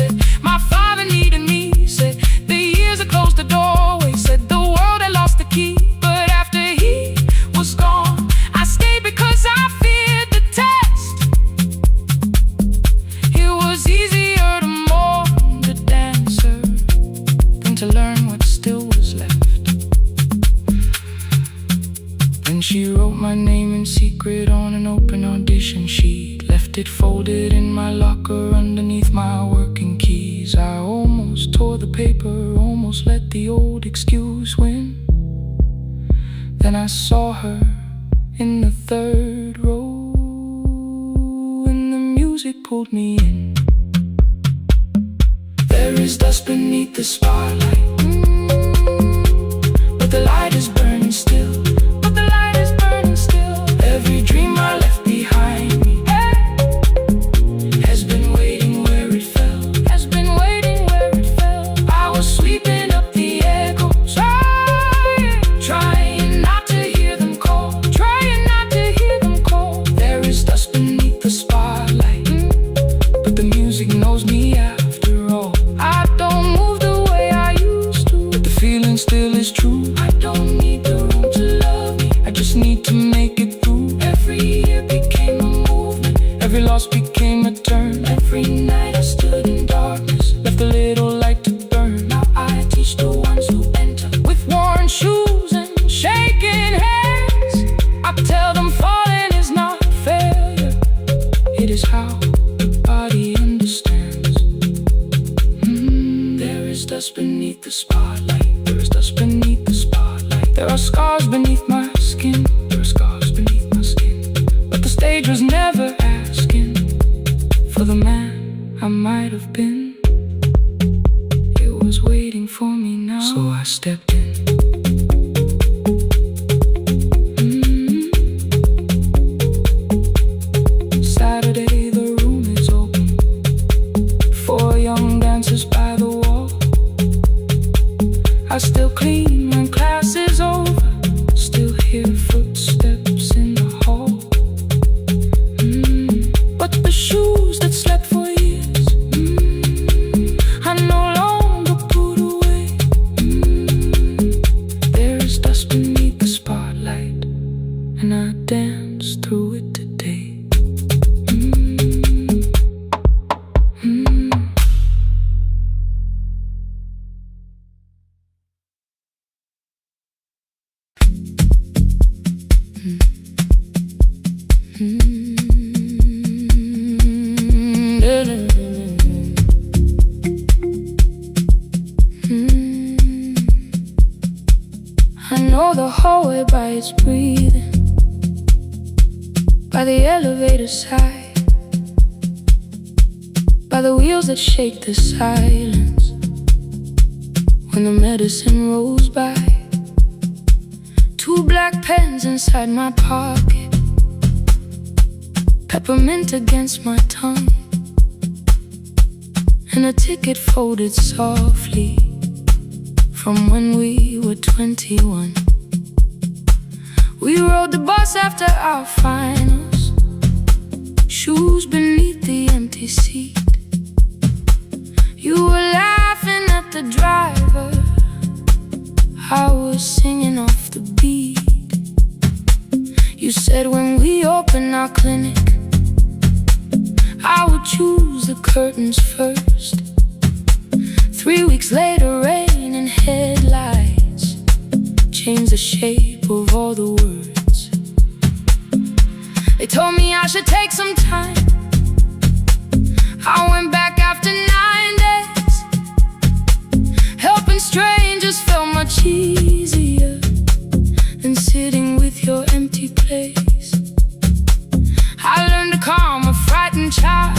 left it folded in my locker underneath my working keys. I almost tore the paper, almost let the old excuse win. Then I saw her in the third row, and the music pulled me in. There is dust beneath the spotlight, but the light is burning still. But the light is burning still. Every dream I left behind me has been waiting where it fell. Has been waiting where it fell. I was sweeping up the echoes, trying not to hear them call, trying not to hear them call. There is dust beneath the spotlight, but the music knows me after all. I don't move the way I used to, but the feeling still is true. I don't need the room to love me, I just need to make it through. Every year became a movement, every loss became a turn. Every night I stood in darkness, left a little light to burn. Now I teach the ones who enter with worn shoes and shaking hands. I tell them falling is not failure, it is how the body understands. There is dust beneath the spotlight. There is dust beneath the spotlight. There are scars beneath my skin. There are scars beneath my skin. But the stage was never asking for the man I might have been. It was waiting for me now, so I stepped in. Saturday, the room is open. 4 young dancers by the wall. I still clean when class is over, still hear footsteps in the hall. But the shoes that slept for years, I no longer put away. There is dust beneath the spotlight, and I dance through it today. I know the hallway by its breathing, by the elevator side, by the wheels that shake the silence when the medicine rolls by. 2 black pens inside my pocket, peppermint against my tongue, and a ticket folded softly from when we were 21. We rode the bus after our finals, shoes beneath the empty seat. You were laughing at the driver, I was singing off the beat. You said when we open our clinic, I would choose the curtains first. 3 weeks later, rain and headlights changed the shape of all the words. They told me I should take some time. I went back after 9 days. Helping strangers felt much easier than sitting with your empty place. I learned to calm a frightened child,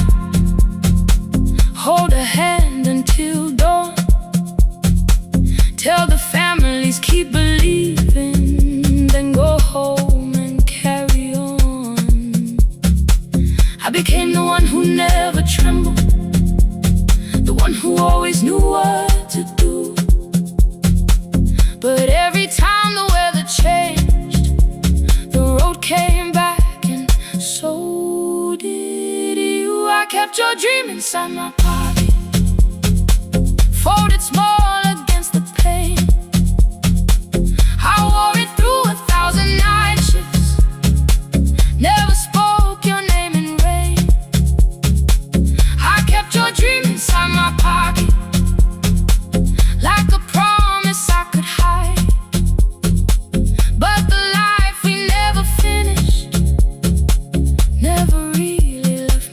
hold a hand until dawn, tell the families keep believing, then go home and carry on. I became the one who never trembled, the one who always knew what to do. But every time the weather changed, the road came back, and so did you. I kept your dream inside my pocket, folded small against the pain. I wore it through 1,000 night shifts, never spoke your name in rain. I kept your dream inside my pocket, like a promise I could hide. But the life we never finished never really left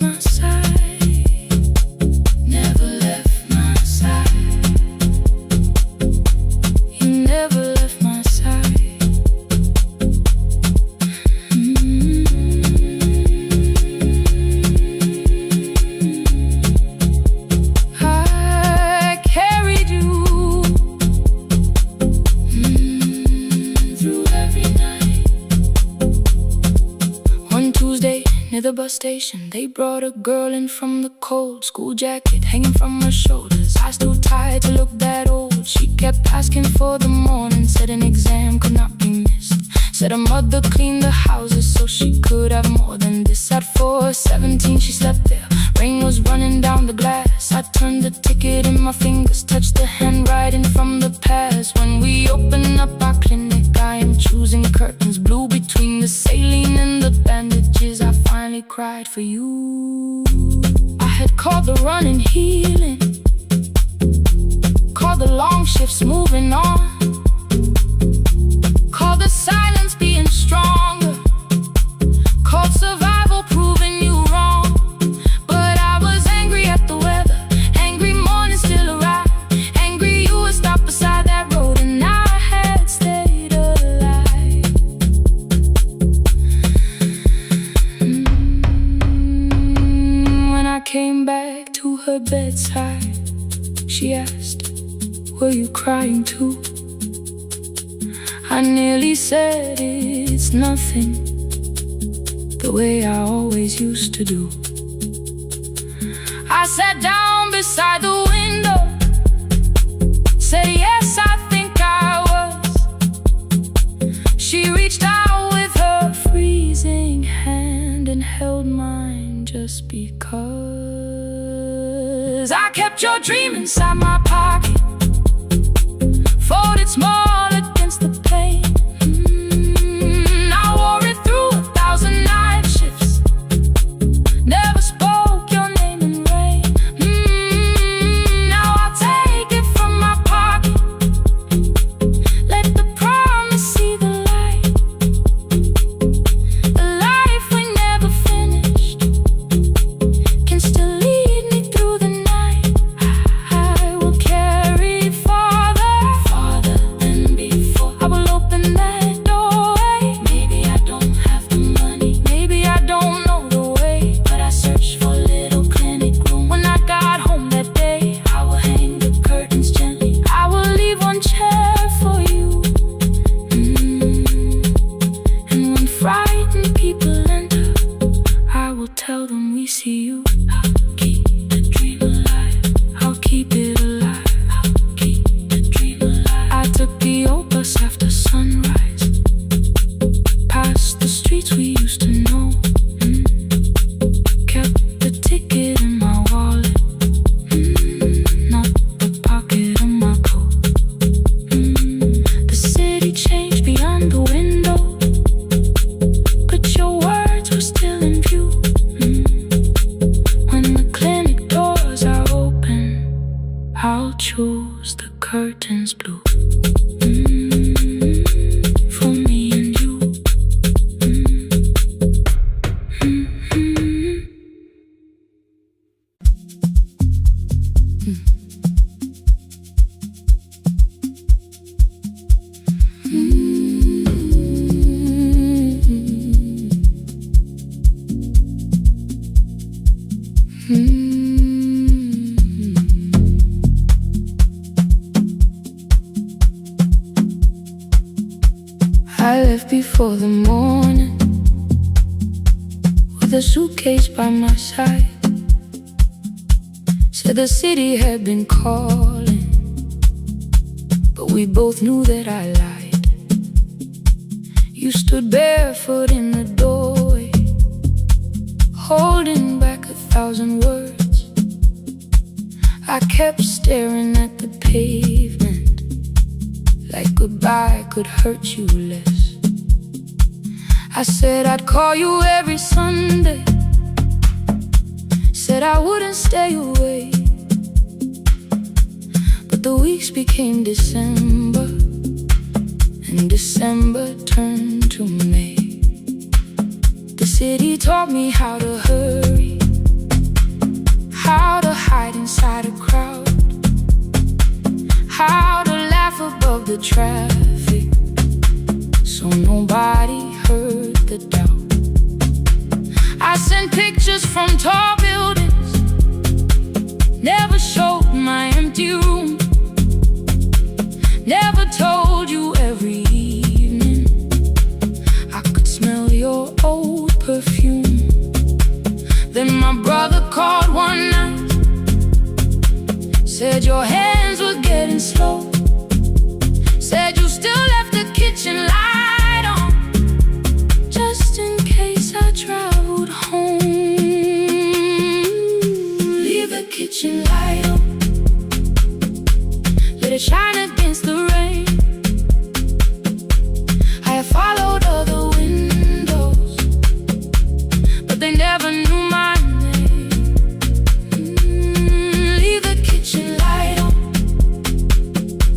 the bus station, they brought a girl in from the cold. School jacket hanging from her shoulders, eyes too tired to look that old. She kept asking for the morning, said an exam could not be missed. Said her mother cleaned the houses so she could have more than this. At 4:17 she slept there, rain was running down the glass. I turned the ticket in my fingers, touched the handwriting from the past. When we open up our clinic, I am choosing curtains blue between the saline and the bandages. I finally cried for you. I had called the running healing, called the long shifts moving on, called the silence being stronger, called survival proving you wrong. But I was angry at the weather, angry morning still arrived, angry you were stopped beside that road and I had stayed alive. When I came back to her bedside, she asked, were you crying too? I nearly said it's nothing, the way I always used to do. I sat down beside the window, said yes, I think I was. She reached out with her freezing hand and held mine just because. I kept your dream inside my pocket, folded small against the pain. I wore it through 1,000 night shifts, never spoke your name in rain. Now I'll take it from my pocket, let the promise see the light. The life we never finished can still lead me through the night. I will carry farther than before. I will open that doorway. Maybe I don't have the money, maybe I don't know the way, but I searched for a little clinic room. When I got home that day, I will hang the curtains gently, I will leave one chair for you. And when frightened people enter, I will tell them we see you. I'll keep the dream alive, I'll keep it alive, I'll keep the dream alive. I took the old bus after sunrise, past the streets we used to know. Kept the ticket in my wallet, not the pocket of my coat. The city changed beyond the window, but your words were still in view. When the clinic doors are open, I'll choose the curtains blue. For me and you. I left before the morning, with a suitcase by my side. Said the city had been calling, but we both knew that I lied. You stood barefoot in the doorway, holding back 1,000 words. I kept staring at the pavement, like goodbye could hurt you less. I said I'd call you every Sunday, said I wouldn't stay away. But the weeks became December, and December turned to May. The city taught me how to hurry, how to hide inside a crowd, how to laugh above the traffic, so nobody heard the doubt. I sent pictures from tall buildings, never showed my empty room, never told you every evening I could smell your old perfume. Said your hands were getting slow. Said you still left the kitchen light on, just in case I traveled home. Leave the kitchen light on, let it shine against the rain. I have followed other windows, but they never knew my name. Leave the kitchen light on,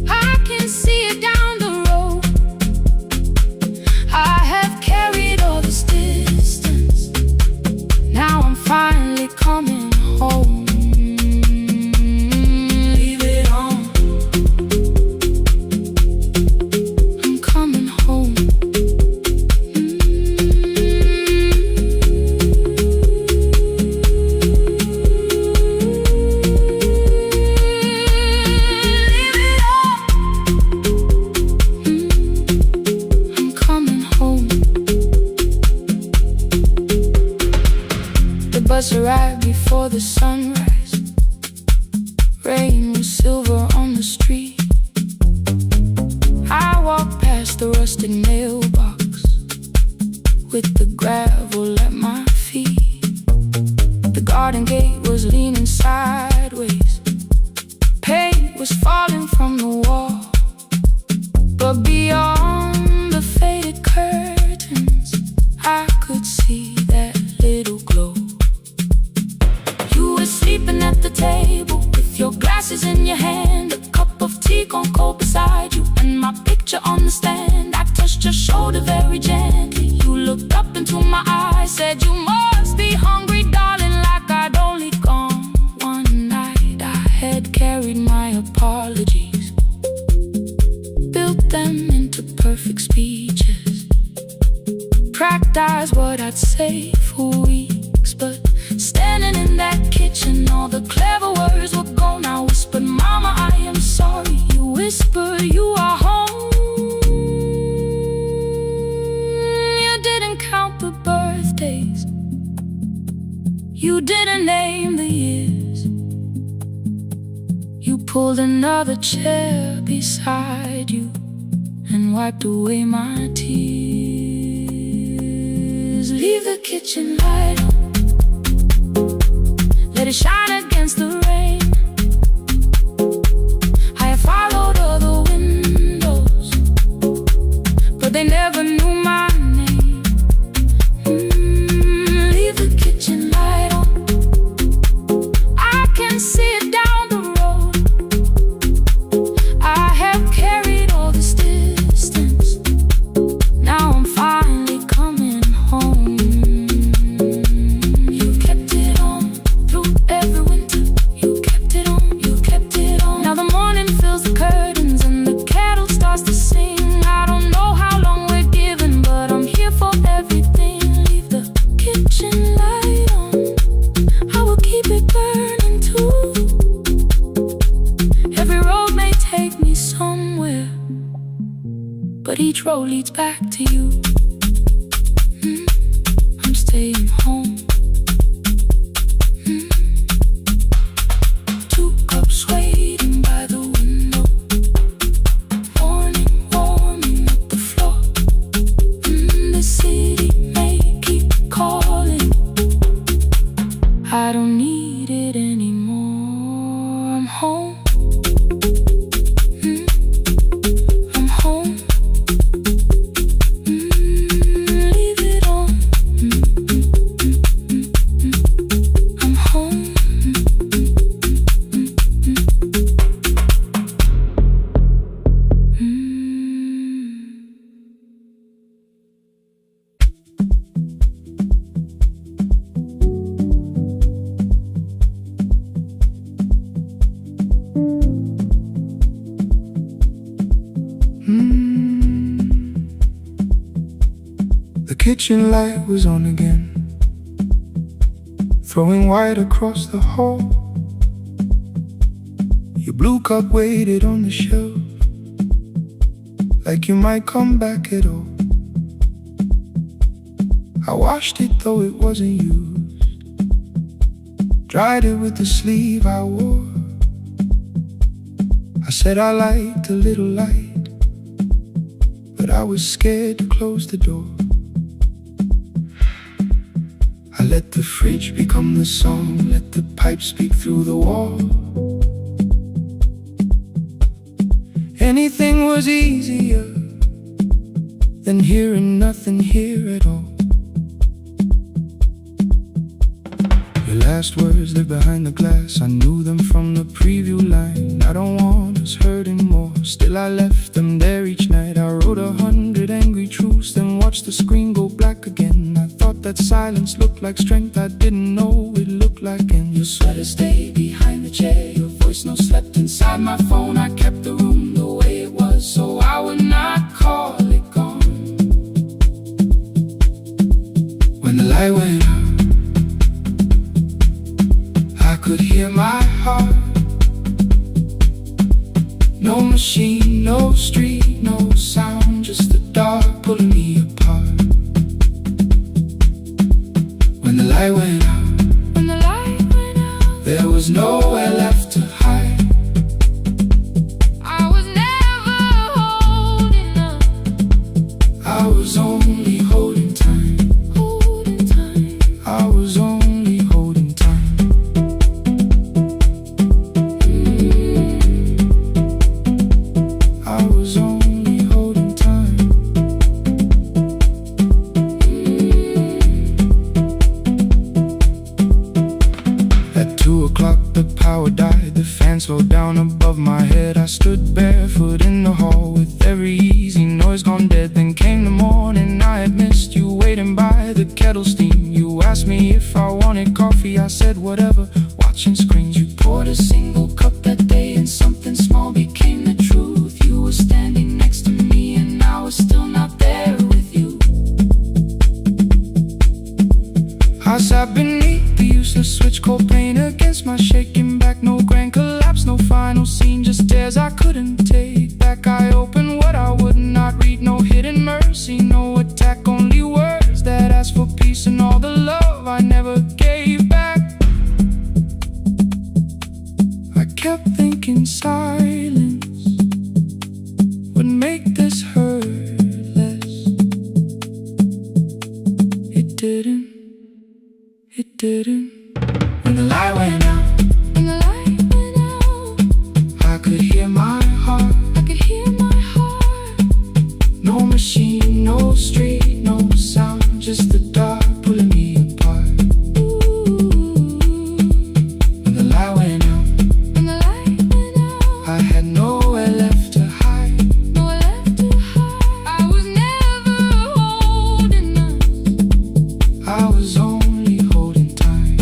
I can see it down the road. I have carried all this distance, now I'm finally coming home. Leave it on, I'm coming home. Leave it on, I'm coming home. The bus arrived before the sunrise. Rain was silver on the street. I walked past the rustic mailbox with the gravel at my feet. The garden gate was leaning sideways. Paint was falling from the wall, but beyond the faded curtains, I could see that little glow. You were sleeping at the table with your glasses in your hand, a cup of tea gone cold beside you, and my picture on the stand. I touched your shoulder very gently. You looked up into my eyes, said you must be hungry, darling, like I'd only gone one night. I had carried my apologies, built them into perfect speeches, practiced what I'd say for weeks. But standing in that kitchen, all the clever words were gone. I whispered, Mama, I am sorry. You whispered, you are home. You didn't count the birthdays, you didn't name the years. You pulled another chair beside you and wiped away my tears. Leave the kitchen light on, let it shine against the rain. I have followed other windows, but they never knew my name. Leave the kitchen light on, I can see it down the road. I have carried all this distance, now I'm finally coming home. You kept it on through every winter. You kept it on, you kept it on. Now the morning fills the curtains and the kettle starts to sing. I don't know how long we're given, but I'm here for everything. Leave the kitchen light on, I will keep it burning too. Every road may take me somewhere, but each road leads back to you. I'm staying home. 2 cups waiting by the window, morning warming up the floor. The city may keep calling, I don't need it anymore. I'm home. I'm home. Leave it on. I'm home. The kitchen light was on again, throwing white across the hall. Your blue cup waited on the shelf, like you might come back at all. I washed it though it wasn't used, dried it with the sleeve I wore. said I liked a little light, but I was scared to close the door. I let the fridge become the song, let the pipe speak through the wall. Anything was easier than hearing nothing here at all. Your last words live behind the glass, I knew them from the preview line. I don't want us hurting more, still I left them there each night. I wrote 100 angry truths, then watched the screen go black again. I thought that silence looked like strength, I didn't know it looked like end. Your sweater stayed behind the chair, your voice no slept inside my phone. I kept the room the way it was, so I would not call it gone. When the light went out, I could hear my heart. No machine, no street, no sound, just the dark pulling me apart. When the light went out, there was nowhere left to hide. I was never holding up, I was only holding time. I was only holding time. I was only holding time. At 2 o'clock the power died, the fan slowed down above my head. I stood barefoot in the hall with every easy noise gone dead. Then came the morning, I had missed you waiting by the kettle steam. You asked me if I wanted coffee, I said whatever, watching screens. You poured a single cup that day and something small became the truth. You were standing next to me and I was still not there with you. I sat beneath the useless switch, cold pain against my shaking back. No grand collapse, no final scene, just tears I couldn't take back. I opened what I would not read, no hidden mercy, no attack, only words that asked for peace and all the love I never gave back. I kept thinking silence would make this hurt less. It didn't. When the light went out, I could hear my heart. No machine, no street, no sound, just the dark pulling me apart. When the light went out, I had nowhere left to hide. I was never holding up, I was only holding time.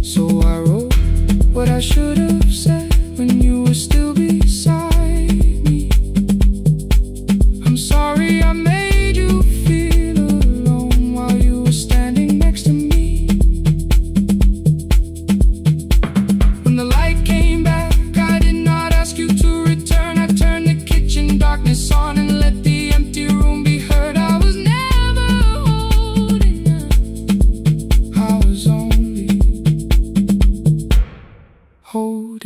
So I wrote what I should have said when you were still beside me. I'm sorry I made you feel alone while you were standing next to me. When the light came back, I did not ask you to return. I turned the kitchen darkness on and let the empty room be heard. I was never holding up, I was only holding.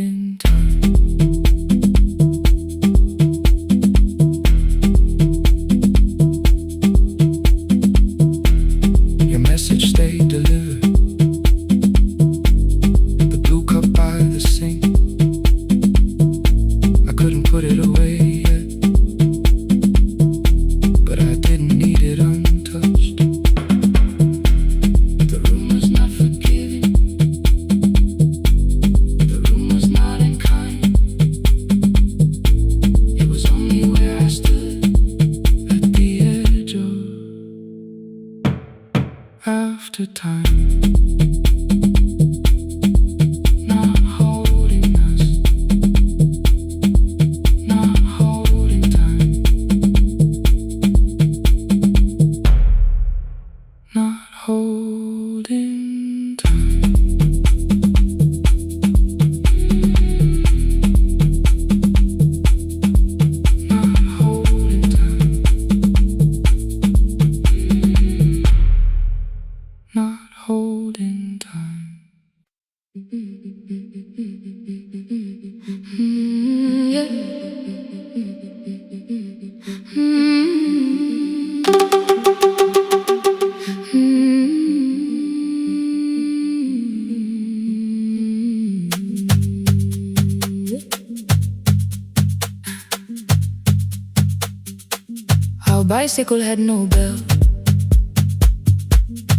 bicycle had no bell,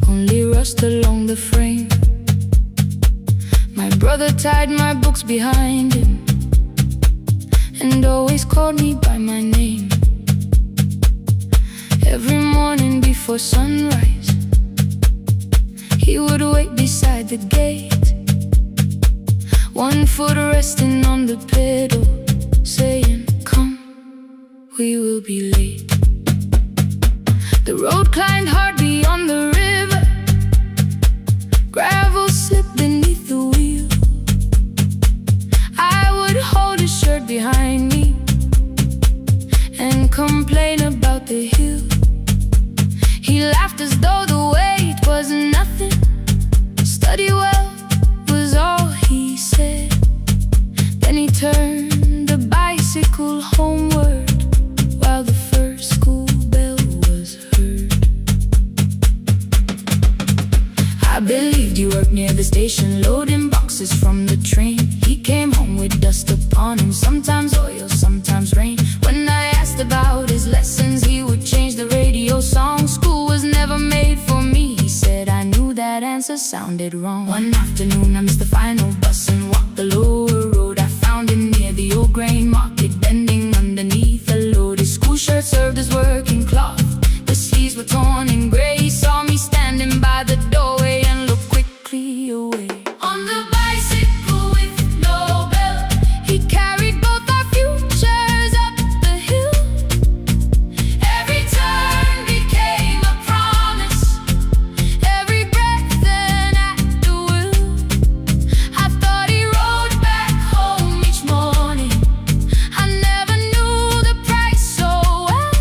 only rust along the frame. My brother tied my books behind him and always called me by my name. Every morning before sunrise, he would wait beside the gate, one foot resting on the pedal, saying, "Come, we will be late." The road climbed hard beyond the river, gravel slipped beneath the wheel. I would hold his shirt behind me and complain about the hill. He laughed as though the weight was nothing. Study well was all he said. Then he turned the bicycle homeward while the first school bell was heard. I believed he worked near the station, loading boxes from the train. He came home with dust upon him, sometimes oil, sometimes rain. When I asked about his lessons, he would change the radio song. School was never made for me, he said. I knew that answer sounded wrong. One afternoon I missed the final bus and walked the lower road. I found him near the old grain market, bending underneath a load. His school shirt served as working cloth, the sleeves were torn and gray. He saw me standing by the doorway and looked quickly away. On the bicycle with no bell, he carried both our futures up the hill. Every turn became a promise, every breath an act of will. I thought he rode back home each morning, I never knew the price so well.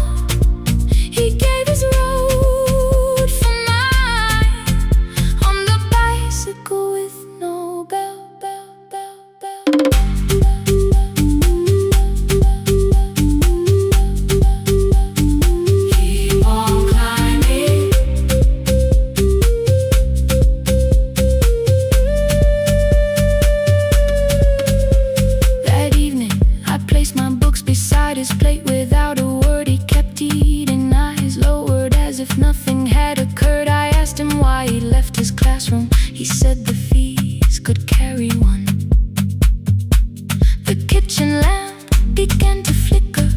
He gave his road for mine, on the bicycle with no bell, bell, bell, bell. Keep on climbing. That evening, I placed my books beside his plate without a word. He kept eating, eyes lowered as if nothing had occurred. I asked him why he left his classroom. He said the fees could carry one. The kitchen lamp began to flicker.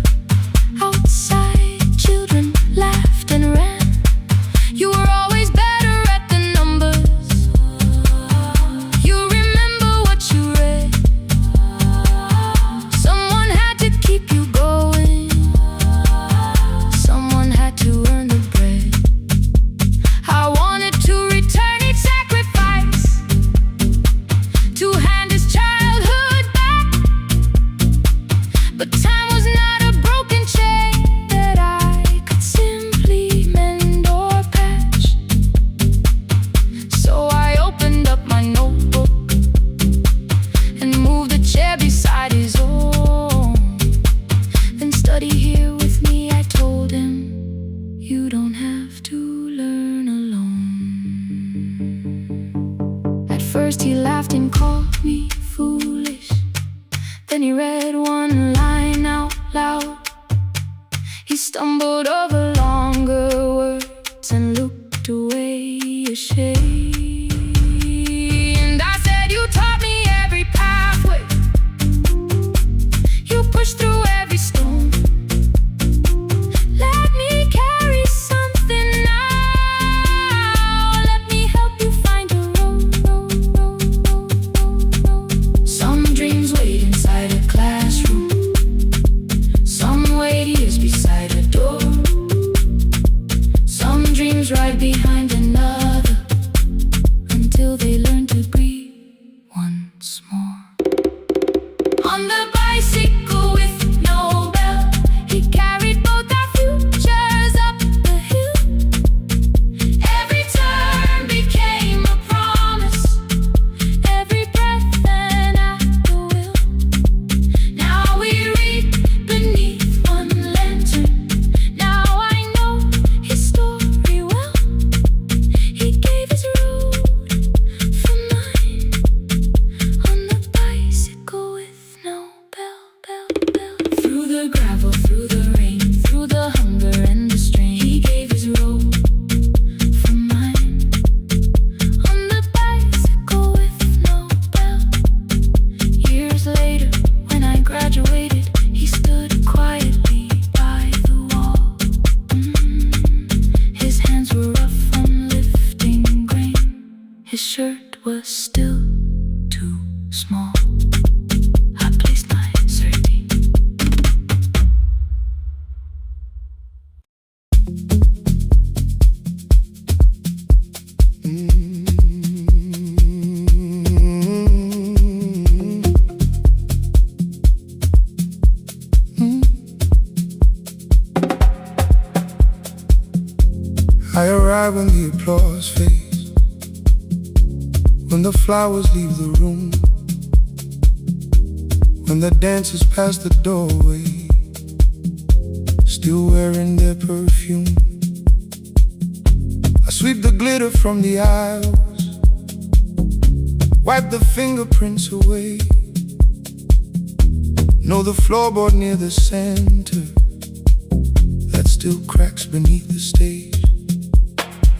Outside, children laughed and ran. You were always better at the numbers. You remember what you read. Someone had to keep you going, someone had to earn the bread. I wanted to return each sacrifice, to hand his childhood back. But time was not a broken chain that I could simply mend or patch. So I opened up my notebook and moved the chair beside his own. Then study here with me, I told him. You don't have to learn alone. At first he laughed and called me foolish. Then he read one line out loud. He stumbled over longer words and looked away ashamed. I said, you taught me every pathway, you pushed through every stone. Let me carry something now, let me help you find a road. Some dreams wait inside a classroom, some wait years beside a door. Some dreams right behind another, still too small. I placed my certainty. I arrive when the applause fades, when the flowers leave the room, when the dancers pass the doorway, still wearing their perfume. I sweep the glitter from the aisles, wipe the fingerprints away. Know the floorboard near the center that still cracks beneath the stage.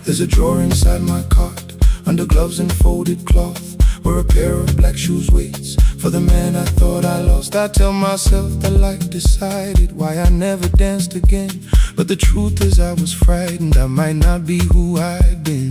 There's a drawer inside my cart, under gloves and folded cloth, where a pair of black shoes waits for the man I thought I lost. I tell myself that life decided why I never danced again, but the truth is I was frightened I might not be who I'd been.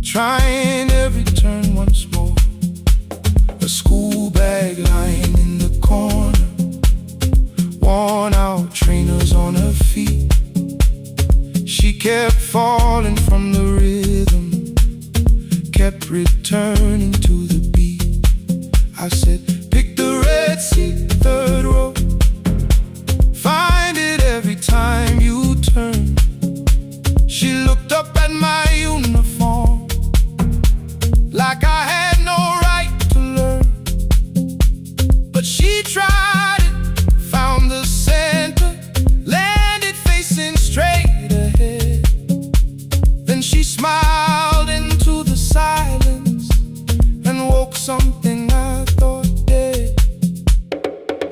Trying every turn once more. A school bag lying in the corner, worn out trainers on her feet. She kept falling from the rhythm, kept returning to the beat. I said, pick the red seat, third row. Find it every time you turn. She looked up at my uniform like I had no right to learn, but she tried it, found the center, landed facing straight ahead. Then she smiled into the silence and woke something I thought dead.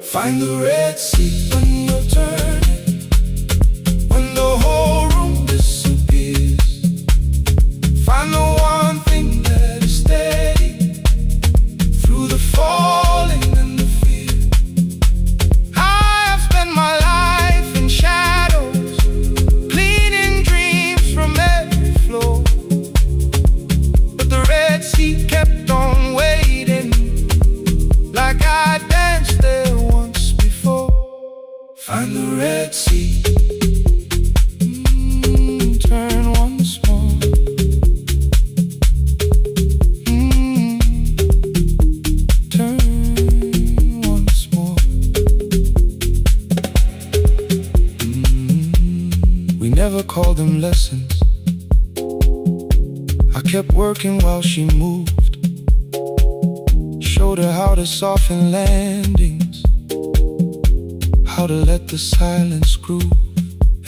Find the red seat when you're turning, when the whole room disappears. Find the one thing that is steady through the falling and the fear. I have spent my life in shadows, cleaning dreams from every floor, but the red seat kept on waiting, like I danced there once before. Find the red seat, turn once more. Never called them lessons. I kept working while she moved, showed her how to soften landings, how to let the silence groove.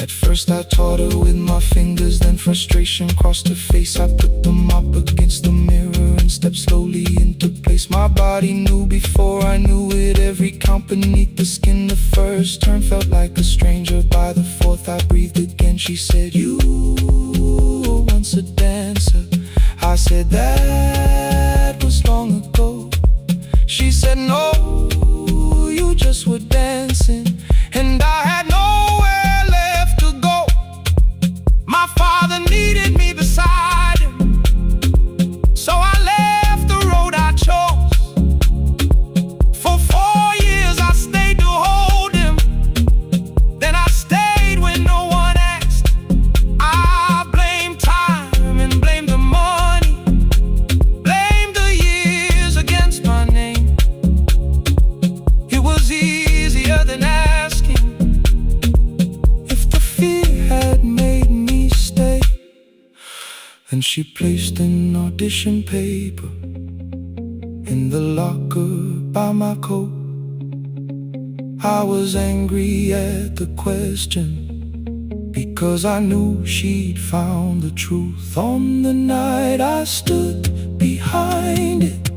At first I taught her with my fingers, then frustration crossed her face. I put them up against the mirror and stepped slowly into place. My body knew before I knew it, every count beneath the skin. The first turn felt like a stranger, by the fourth I breathed again. She said, you were once a dancer. I said, that was long ago. She said, no, you just were dancing, and I had nowhere left to go. My father needed me beside him, so I left the road I chose. For 4 years I stayed to hold him, then I stayed when no one asked. I blamed time and blamed the money, blamed the years against my name. It was easier than asking if the fear had made me stay. Then she placed an audition paper in the locker by my coat. I was angry at the question, because I knew she'd found the truth. On the night I stood behind it,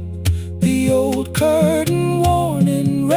the old curtain worn in red.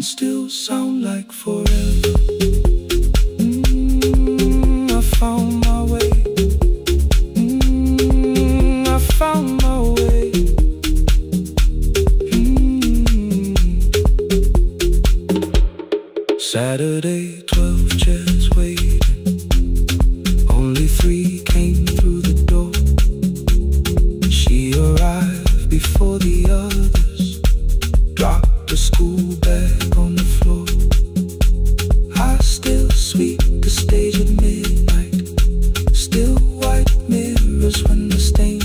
still sound like forever. I found my way. I found my way. Saturday, 12 chairs waiting. Only 3 came through the door. She arrived before the others. Dropped the school bag on the floor. I still sweep the stage at midnight. Still white mirrors when the stain.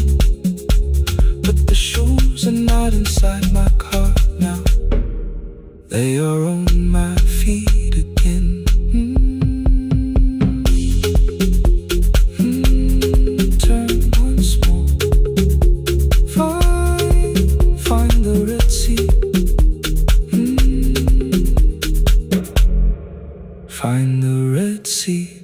But the shoes are not inside my car now. They are on my feet again. Turn once more. Find the Red Sea. Find the Red Sea.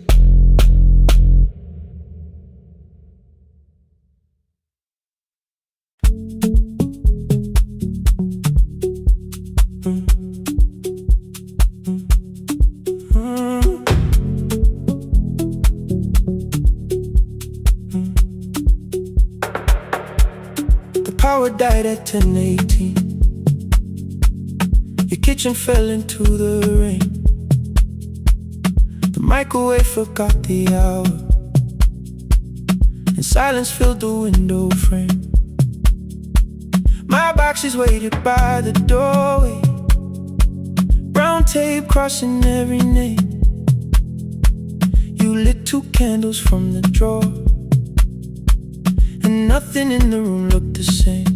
The power died at 10:18. Your kitchen fell into the rain. The microwave forgot the hour, and silence filled the window frame. My boxes waited by the doorway, brown tape crossing every name. You lit 2 candles from the drawer, and nothing in the room looked the same.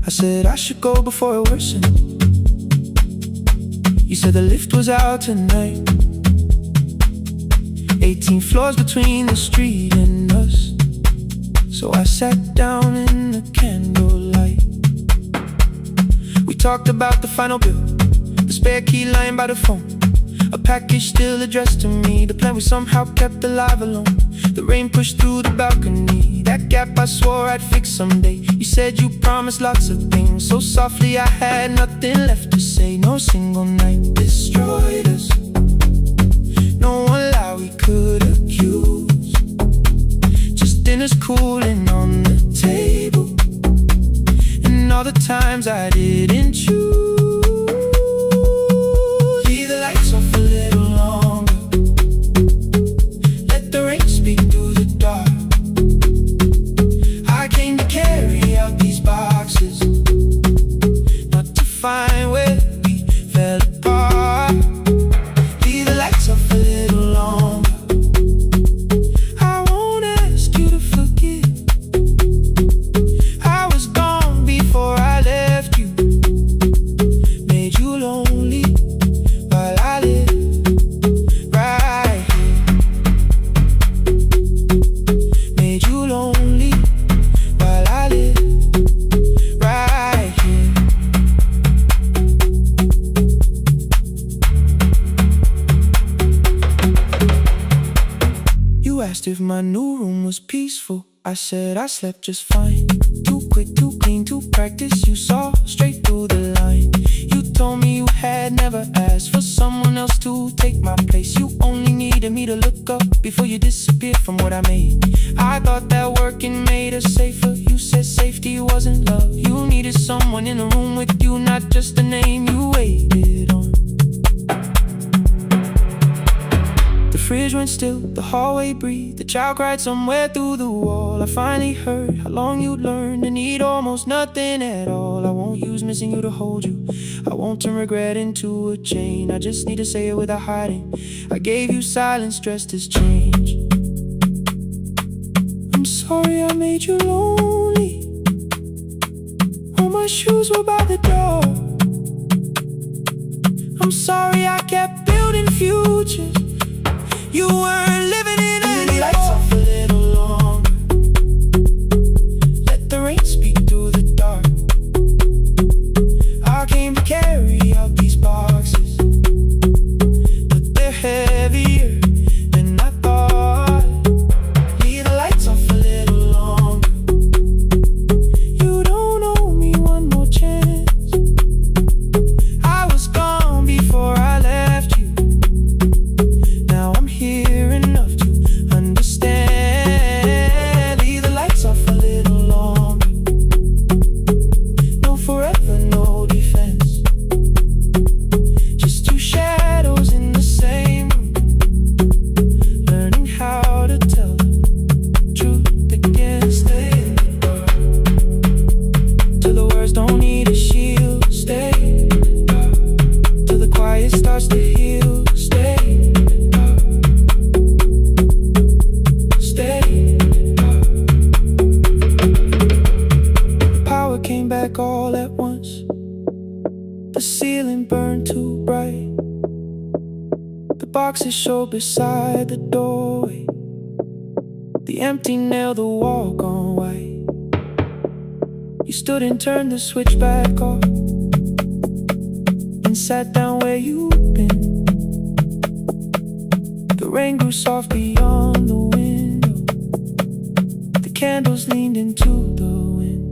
I said I should go before it worsened. You said the lift was out tonight. 18 floors between the street and us. So I sat down in the candlelight. We talked about the final bill, the spare key lying by the phone, a package still addressed to me, the plan we somehow kept alive alone. The rain pushed through the balcony, that gap I swore I'd fix someday. You said you promised lots of things, so softly I had nothing left to say. No single night destroyed us, no one lie we could accuse. Just dinners cooling on the table, and all the times I didn't choose. Leave the lights off a little longer, let the rain speak through the dark. I came to carry out these boxes, not to find where we fell apart. Leave the lights off a little longer. I won't ask you to forget. I was gone before I left you, made you lonely while I live right here. Made you lonely while I live right here. You asked if my new room was peaceful. I said I slept just fine. Too quick, too clean, too practiced. You saw straight through the line. You told me you had never asked for someone else to take my place. You only needed me to look up before you disappeared from what I made. I thought that working made us safer. You said safety wasn't love. You needed someone in the room with you, not just the name you waited on. The fridge went still, the hallway breathed, the child cried somewhere through the wall. I finally heard how long you'd learned to need almost nothing at all. I won't use missing you to hold you, I won't turn regret into a chain. I just need to say it without hiding. I gave you silence dressed as change. I'm sorry I made you lonely. All my shoes were by the door. I'm sorry I kept building futures you weren't living in anymore. Leave the lights off a little longer, let the rain speak through the dark. I came to carry out these boxes, but they're heavier than I thought. Leave the lights off a little longer. You don't owe me one more chance. I The boxes show beside the doorway, the empty nail, the wall gone white. You stood and turned the switch back off and sat down where you'd been. The rain grew soft beyond the window, the candles leaned into the wind.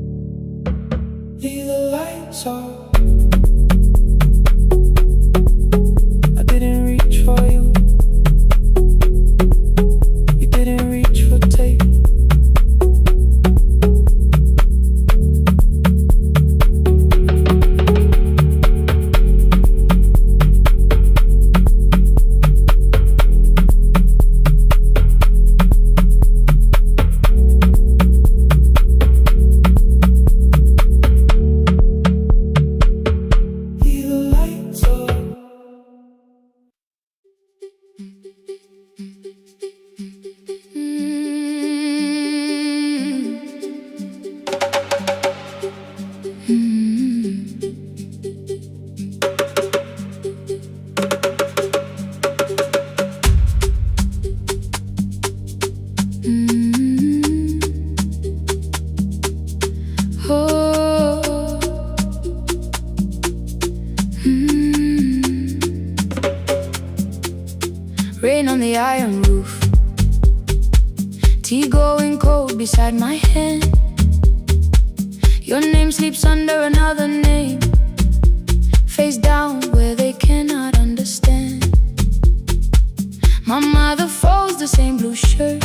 Leave the lights off. I didn't reach for you. You didn't reach for tape. Rain on the iron roof, tea going cold beside my hand. Your name sleeps under another name, face down where they cannot understand. My mother folds the same blue shirt,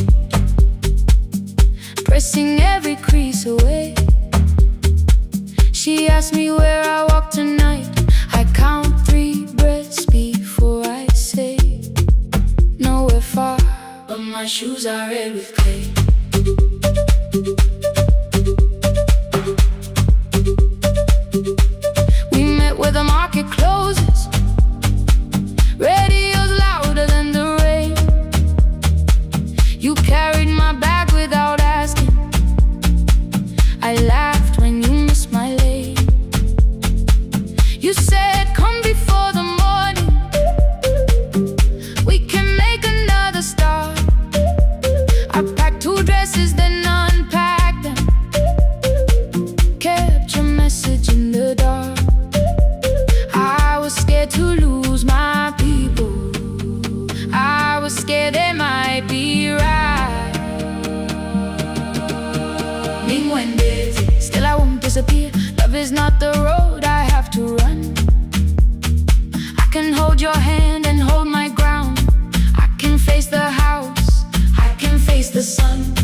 pressing every crease away. She asked me where I walk tonight. I count 3 breaths before I say nowhere far, but my shoes are red with clay. We met where the market closes, radio's louder than the rain. You carried my bag without asking. I laughed when you missed my lane. You said come before the morning, we can make another start. I packed 2 dresses, then unpacked them, kept your message in the dark. I was scared to lose my people, I was scared they might be right. Still I won't disappear. Love is not the road I have to run. I can hold your hand and hold my ground. I can face the house, I can face the sun.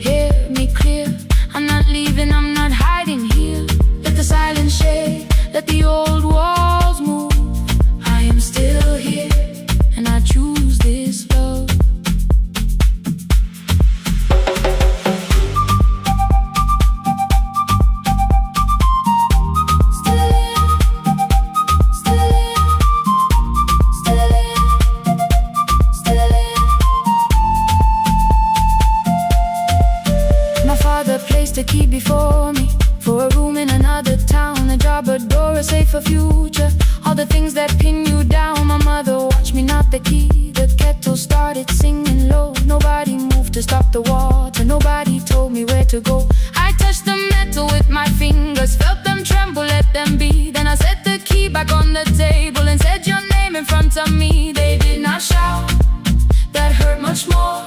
Hear me clear, I'm not leaving, I'm not hiding here. Let the silence shake, let the old walls move. I am still here, and I choose this love. Placed a key before me for a room in another town, a job, a door, a safer future. All the things that pin you down. My mother watched me knock the key. The kettle started singing low. Nobody moved to stop the water. Nobody told me where to go. I touched the metal with my fingers, felt them tremble, let them be. Then I set the key back on the table and said your name in front of me. They did not shout, that hurt much more.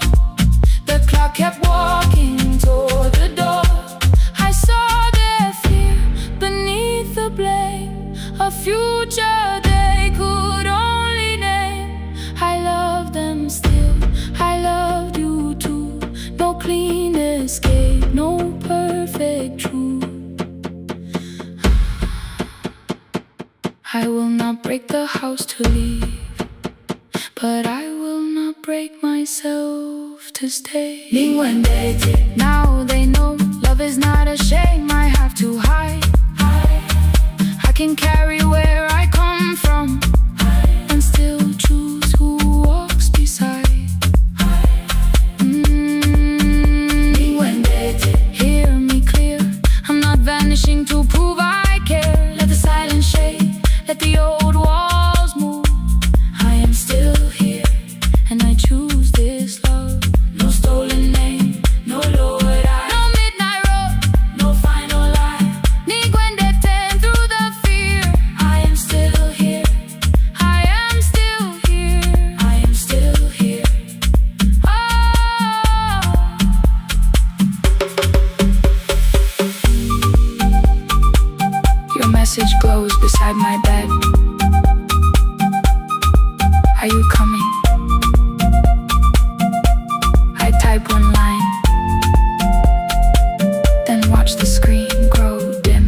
The clock kept walking toward the door. I saw their fear beneath the blame, a future they could only name. I love them still, I loved you too. No clean escape, no perfect truth. I will not break the house to leave, but I will not break myself to stay. Now they know love is not a shame I have to hide. I can carry where I come from and still choose who walks beside. Hear me clear, I'm not vanishing to prove I care. Let the silence shade, let the old walls move. I am still here, and I choose this love. No stolen name, no lowered eye, no midnight road, no final lie. Ni gwende ten through the fear. I am still here, I am still here, I am still here. Your message glows beside my bed. Are you coming? I type one line, then watch the screen grow dim.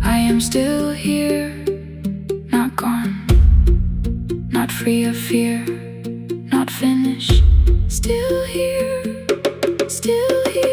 I am still here, not gone, not free of fear, not finished. Still here, still here.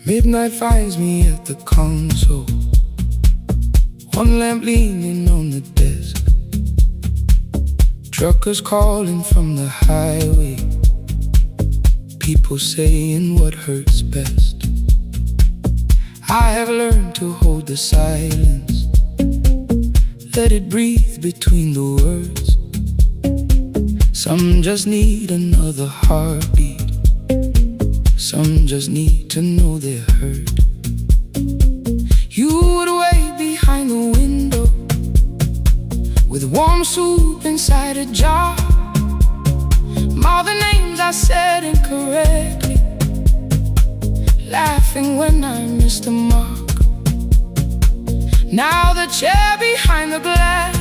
Midnight finds me at the console, one lamp leaning on the desk. Truckers calling from the highway, people saying what hurts best. I have learned to hold the silence, let it breathe between the words. Some just need another heartbeat, some just need to know they're heard. You would wait behind the window with warm soup inside a jar. All the names I said incorrectly, laughing when I missed the mark. Now the chair behind the glass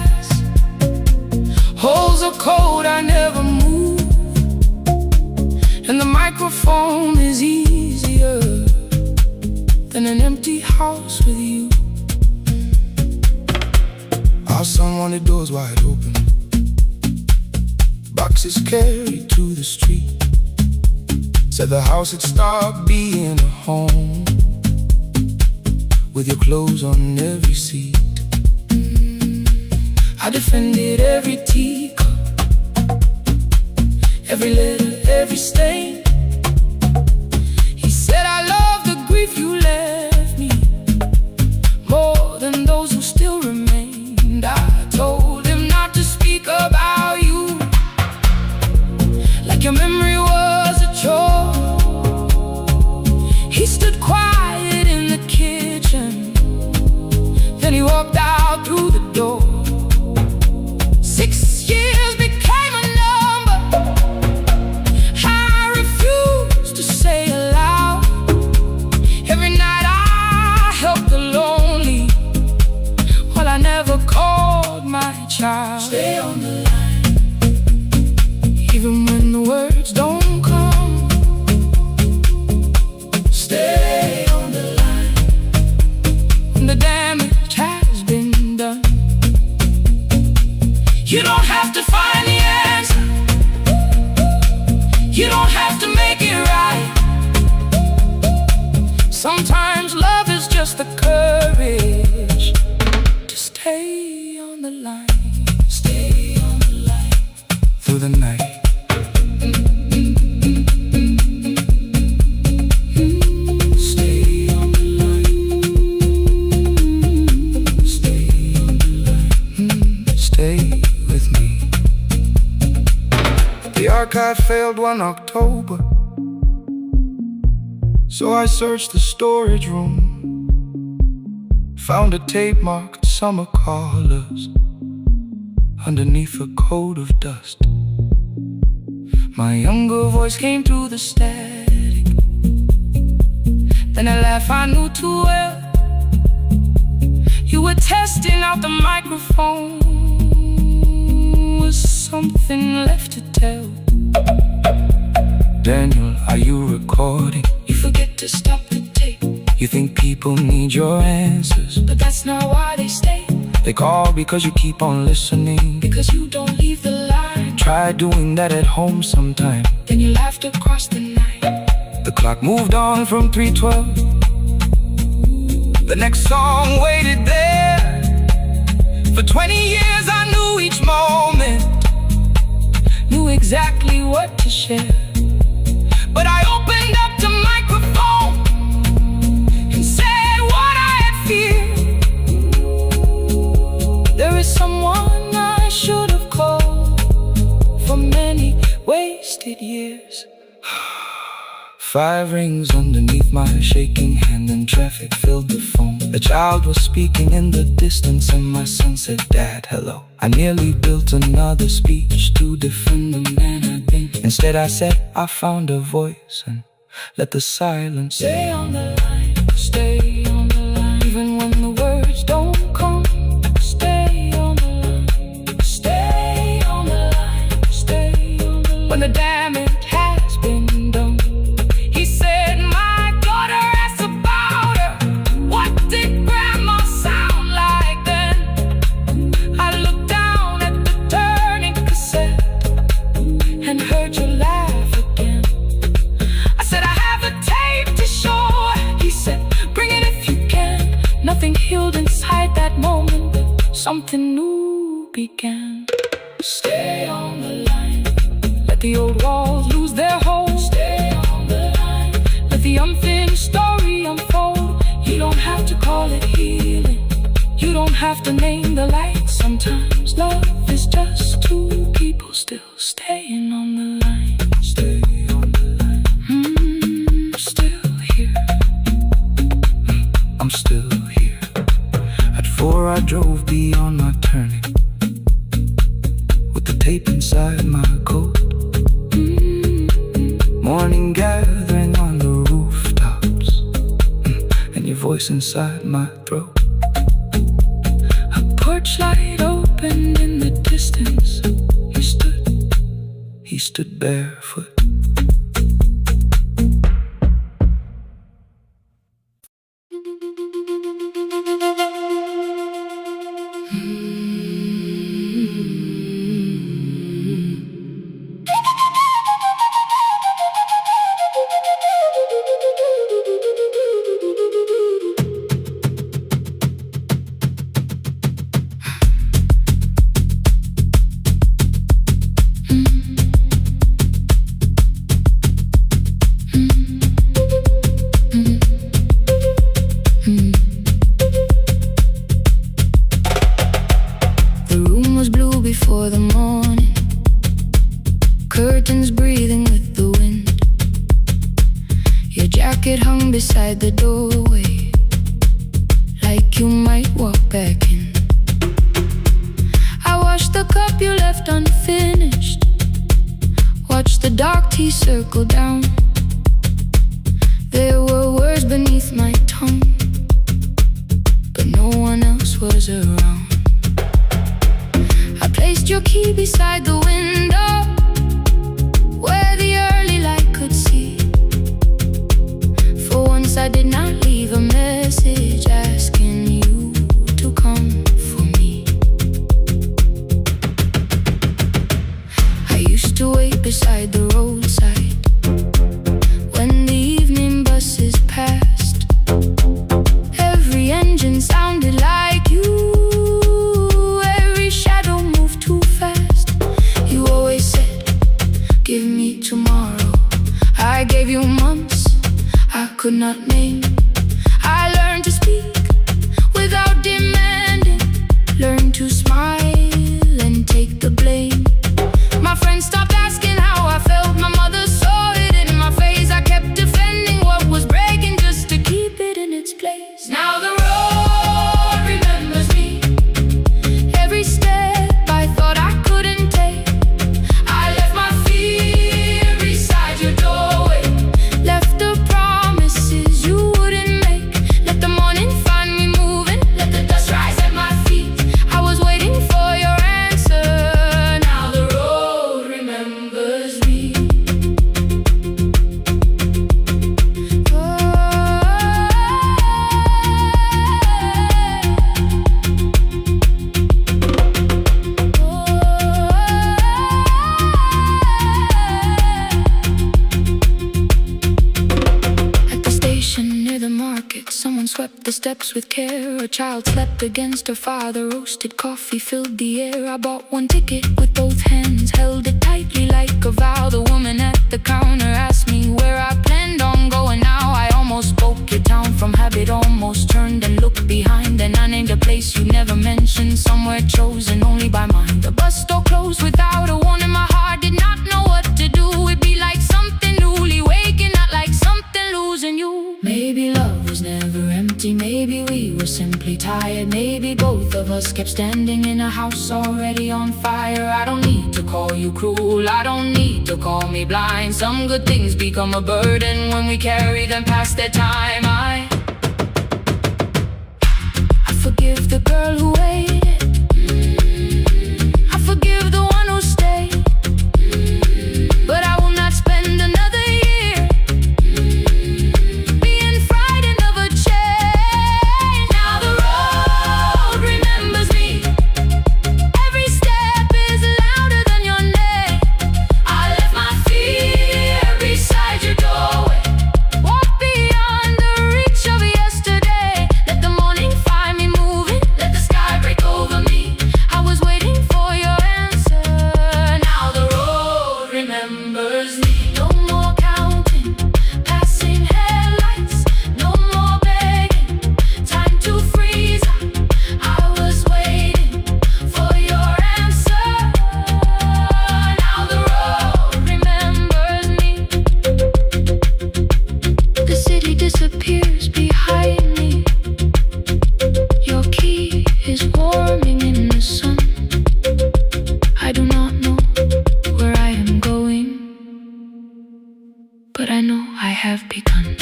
holds a code I never moved, and the microphone is easier than an empty house with you. Our son wanted doors wide open, boxes carried to the street. Said the house had stopped being a home, with your clothes on every seat. I defended every teacup, every letter, every stain. He said I love the grief you left me more than those who still remained. I told him not to speak about you like your memory was a chore. He stood quiet in the kitchen, then he walked out through the door. 6 years became a number I refused to say aloud. Every night I helped the lonely, while I never called my child. Stay on the line, even when the words don't come. Stay on the line, when the damage has been done. You don't have to find the answer, you don't have to make it right. Sometimes love is just the courage to stay on the line. Stay on the line through the night. Stay on the line. Stay on the line. Stay with me. The archive failed one October, so I searched the storage room, found a tape marked summer callers underneath a coat of dust. My younger voice came through the static, Then a laugh I knew too well. You were testing out the microphone. Was something left to tell? Daniel, are you recording? You forget to stop the tape. You think people need your answers, but that's not why they stay. They call because you keep on listening, because you don't leave the line. Try doing that at home sometime. Then you laughed across the night. The clock moved on from 3:12. The next song waited there. For 20 years I knew each moment, knew exactly what to share. But I opened up the microphone and said what I had feared. There is someone I should have called for many wasted years. 5 rings underneath my shaking hand, and traffic filled the phone. A child was speaking in the distance, and my son said, "Dad, hello." I nearly built another speech to defend the man I'd been. Instead I said, I found a voice, and let the silence stay on the line, stay on the line. Even when the words don't come, stay on the line, stay on the line, stay on the line. When the damage has been done, he said, "My daughter asked about her. What did grandma sound like then?" I looked down at the turning cassette and heard you laugh again. I said, "I have a tape to show." He said, "Bring it if you can." Nothing healed inside that moment, but something new began. Stay on the line. Let the old walls lose their hold. Stay on the line. Let the unfinished story unfold. You don't have to call it healing. You don't have to name the light. Sometimes love is just two people still staying on the line. Stay on the line. Still here. I'm still here. At 4 I drove beyond my turning, with the tape inside my coat. Morning gathering on the rooftops, and your voice inside my throat. A porch light opened in the distance. He stood barefoot. Before the morning, curtains breathing with the wind. Your jacket hung beside the doorway, like you might walk back in. I washed the cup you left unfinished, watched the dark tea circle down. There were words beneath my tongue, but no one else was around. Placed your key beside the window, where the early light could see. For once I did not leave a message asking you to come for me. I used to wait beside the roadside when the evening buses passed. Every engine sounded like you. Give me tomorrow. I gave you months I could not name. I learned to speak without demanding. Learned to smile and take the blame. My friends stopped asking how I felt. My mother saw it in my face. I kept defending what was breaking just to keep it in its place. Now the road remembers me. Every step I thought I couldn't take. I left my fear beside your doorway. Left the promises you wouldn't swept the steps with care. A child slept against her father. Roasted coffee filled the air. I bought one ticket with both hands, held it tightly like a vow. The woman at the counter asked me where I planned on going. Now I almost spoke your town from habit, almost turned and looked behind. And I named a place you never mentioned, somewhere chosen only by mine. The bus door closed without a warning. My heart did not know what to do. It'd be like something newly waking, not like something losing you. Maybe love was never empty, maybe we were simply tired. Maybe both of us kept standing in a house already on fire. I don't need to call you cruel, I don't need to call me blind. Some good things become a burden when we carry them past their time. I forgive the girl who waited, I forgive the one who stayed, but I will not spend another year being frightened of a change. Now the road remembers me, every step is louder than your name. I left my fear beside your doorway, walk beyond the reach of yesterday. Let the morning find me moving, let the sky break over me. I was waiting for your answer. Now the road remembers me. No more counting, passing headlights, no more begging, time to freeze up. I was waiting for your answer. Now the road remembers me. The city disappears behind me. Your key is warming in the sun. I do not know where I am going, but I know I have begun.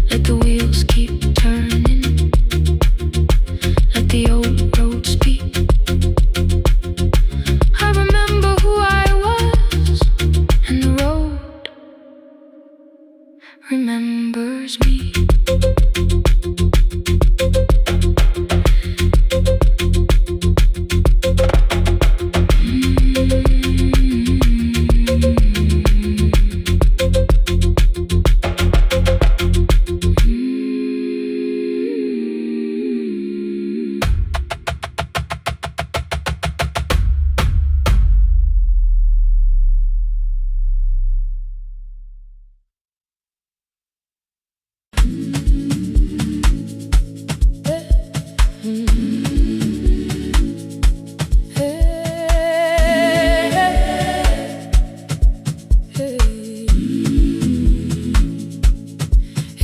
Let the wheels keep turning, let the old road speak. I remember who I was, and the road remembers me.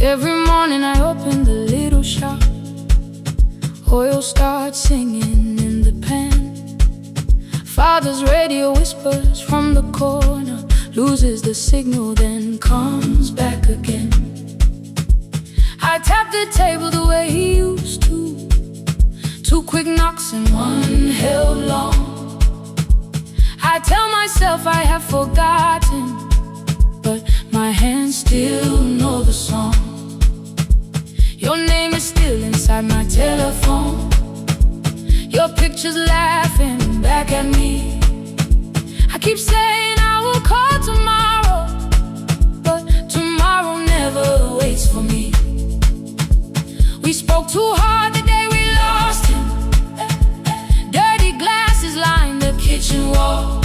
Every morning I open the little shop, oil starts singing in the pan. Father's radio whispers from the corner, loses the signal then comes back again. I tap the table the way he used to, 2 quick knocks and 1 held long. I tell myself I have forgotten, but my hands still know the song. Your name is still inside my telephone, your picture's laughing back at me. I keep saying I will call tomorrow, but tomorrow never waits for me. We spoke too hard the day we lost him. Dirty glasses lined the kitchen wall.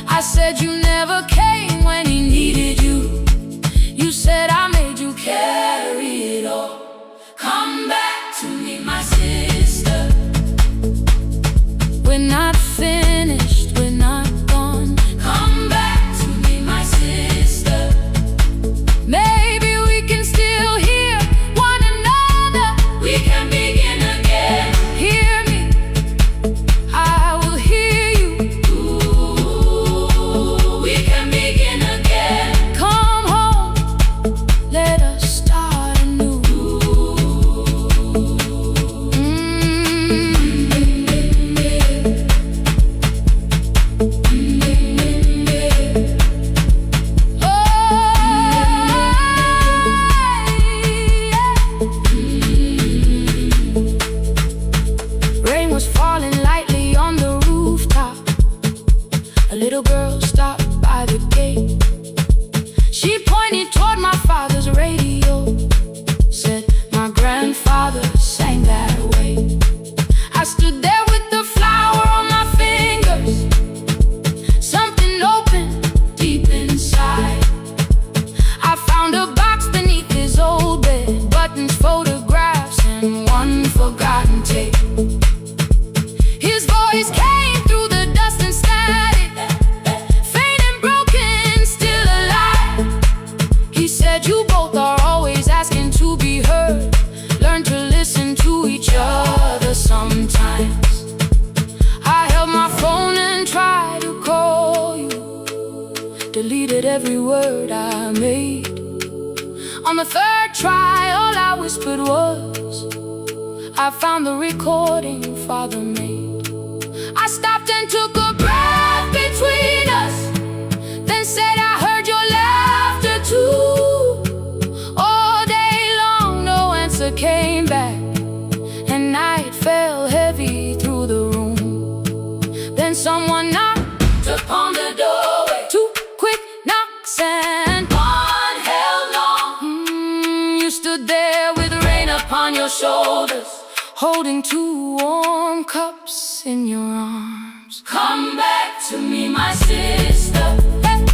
I said you never came when he needed you. You said I made you carry it all. Come back to me, my sister. We're not finished, we're not gone. Come back to me, my sister. Maybe we can still hear one another. We can begin again. Hear me, I will hear you. Ooh, we can begin again. Come home, both are always asking to be heard. Learn to listen to each other sometimes. I held my phone and tried to call you, deleted every word I made. On the third try, all I whispered was, I found the recording Father made. I stopped and took a breath between us, then said I heard your laughter too. All day long no answer came back, and night fell heavy through the room. Then someone knocked upon the doorway. Two quick knocks and one held long. You stood there with rain upon your shoulders, holding two warm cups in your arms. Come back to me, my sister. Hey.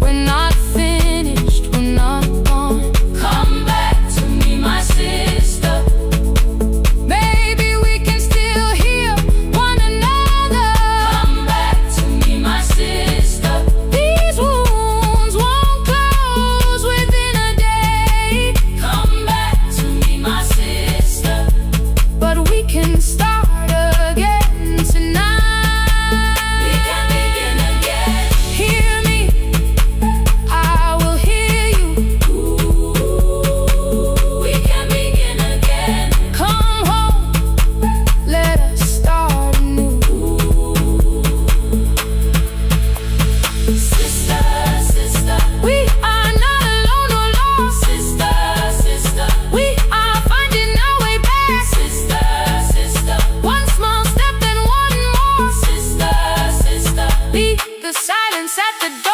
We're not finished, we're not gone. Come back to me, my sister. Maybe we can still hear one another. Come back to me, my sister. These wounds won't close within a day. Come back to me, my sister. But we can start again tonight. We can begin again. Hear me, I will hear you. We can begin again. Come home, let us start anew. Sister, sister, we are not alone or lost. Sister, sister, we are finding our way back. Sister, sister, one small step and one more. Sister, sister, leave the silence at the door.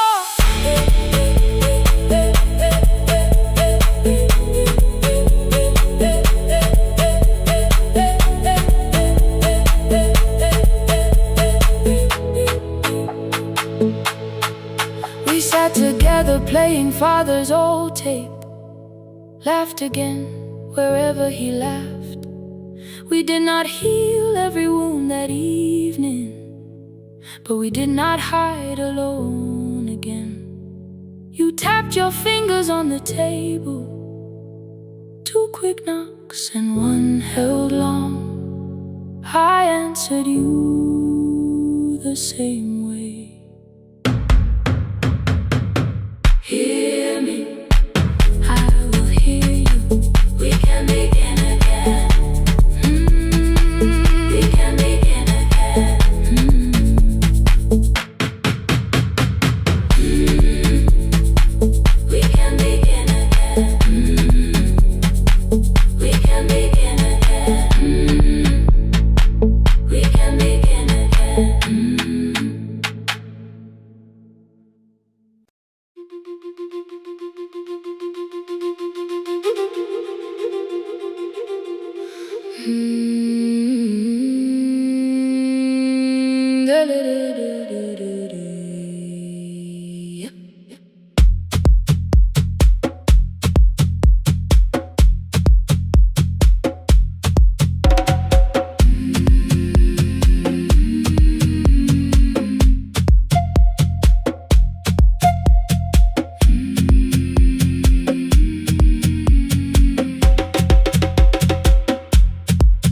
We sat together playing Father's old tape, laughed again wherever he laughed. We did not heal every wound that evening, but we did not hide alone again. You tapped your fingers on the table, two quick knocks and one held long. I answered you the same way. Hear me, I will hear you. We can begin again. We can begin again. We can begin again. We can begin again. We can begin again.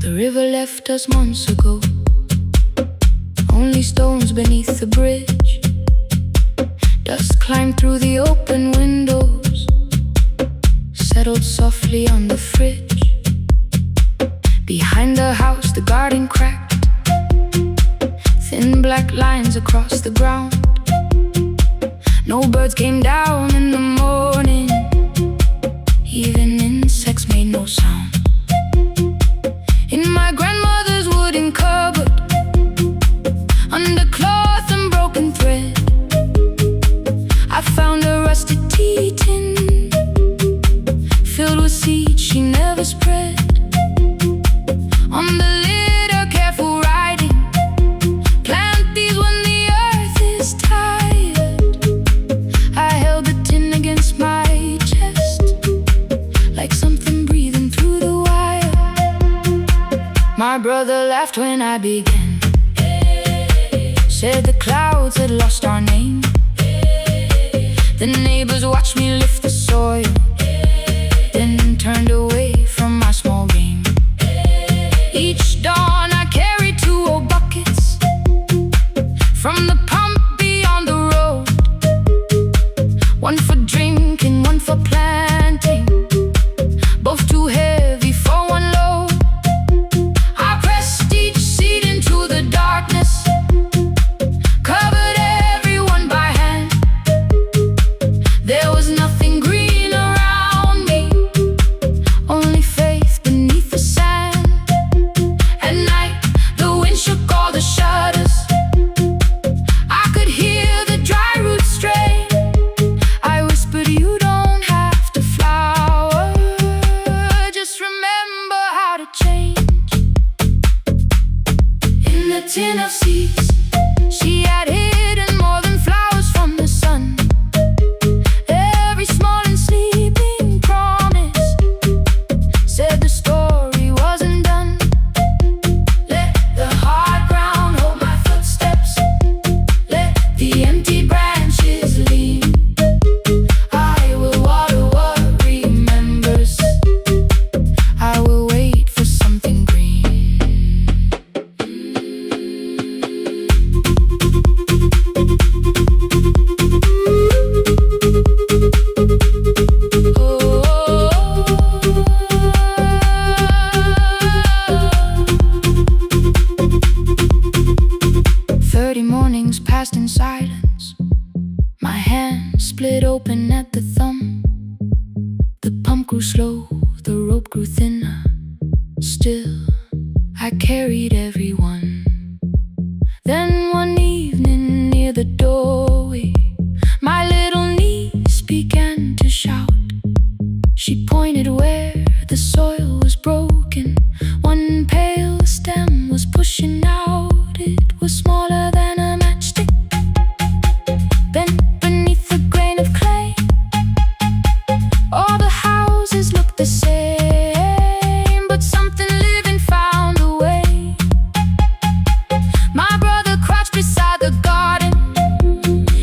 The river left us months ago, only stones beneath the bridge. Dust climbed through the open windows, settled softly on the fridge. Behind the house the garden cracked, thin black lines across the ground. No birds came down in the morning, even insects made no sound. In my grandmother's wooden cupboard, under cloth and broken thread, I found a rusted tea tin filled with seeds she never spread. On the lid a careful writing, plant these when the earth is tired. I held the tin against my chest, like something breathing through the wire. My brother laughed when I began, said the clouds had lost our name. The neighbors watched me lift the soil, then turned away from my small game. Each dawn I carried 2 old buckets from the pump beyond the road. One for drinking, one for planting, both too heavy for one load. I pressed each seed into the darkness, covered everyone by hand. There was nothing green around me, only faith beneath the sand. At night, the wind shook all the shutters. I could hear the dry roots stray. I whispered, you don't have to flower, just remember how to change. In the tin of seeds, she had hidden more than flowers from the sun. Every small and sleeping promise said the story wasn't done. Let the hard ground hold my footsteps, let the empty branches lean. I will water what remembers, I will wait for something green. Oh. 30 mornings passed in silence. My hand split open at the thumb. The pump grew slow, the rope grew thinner. Still, I carried everyone. Then one evening near the doorway, my little niece began to shout. She pointed where the soil was broken. One pale stem was pushing out. It was smaller than a matchstick, bent beneath a grain of clay. All the houses looked the same, but something living found a way. My brother crouched beside the garden.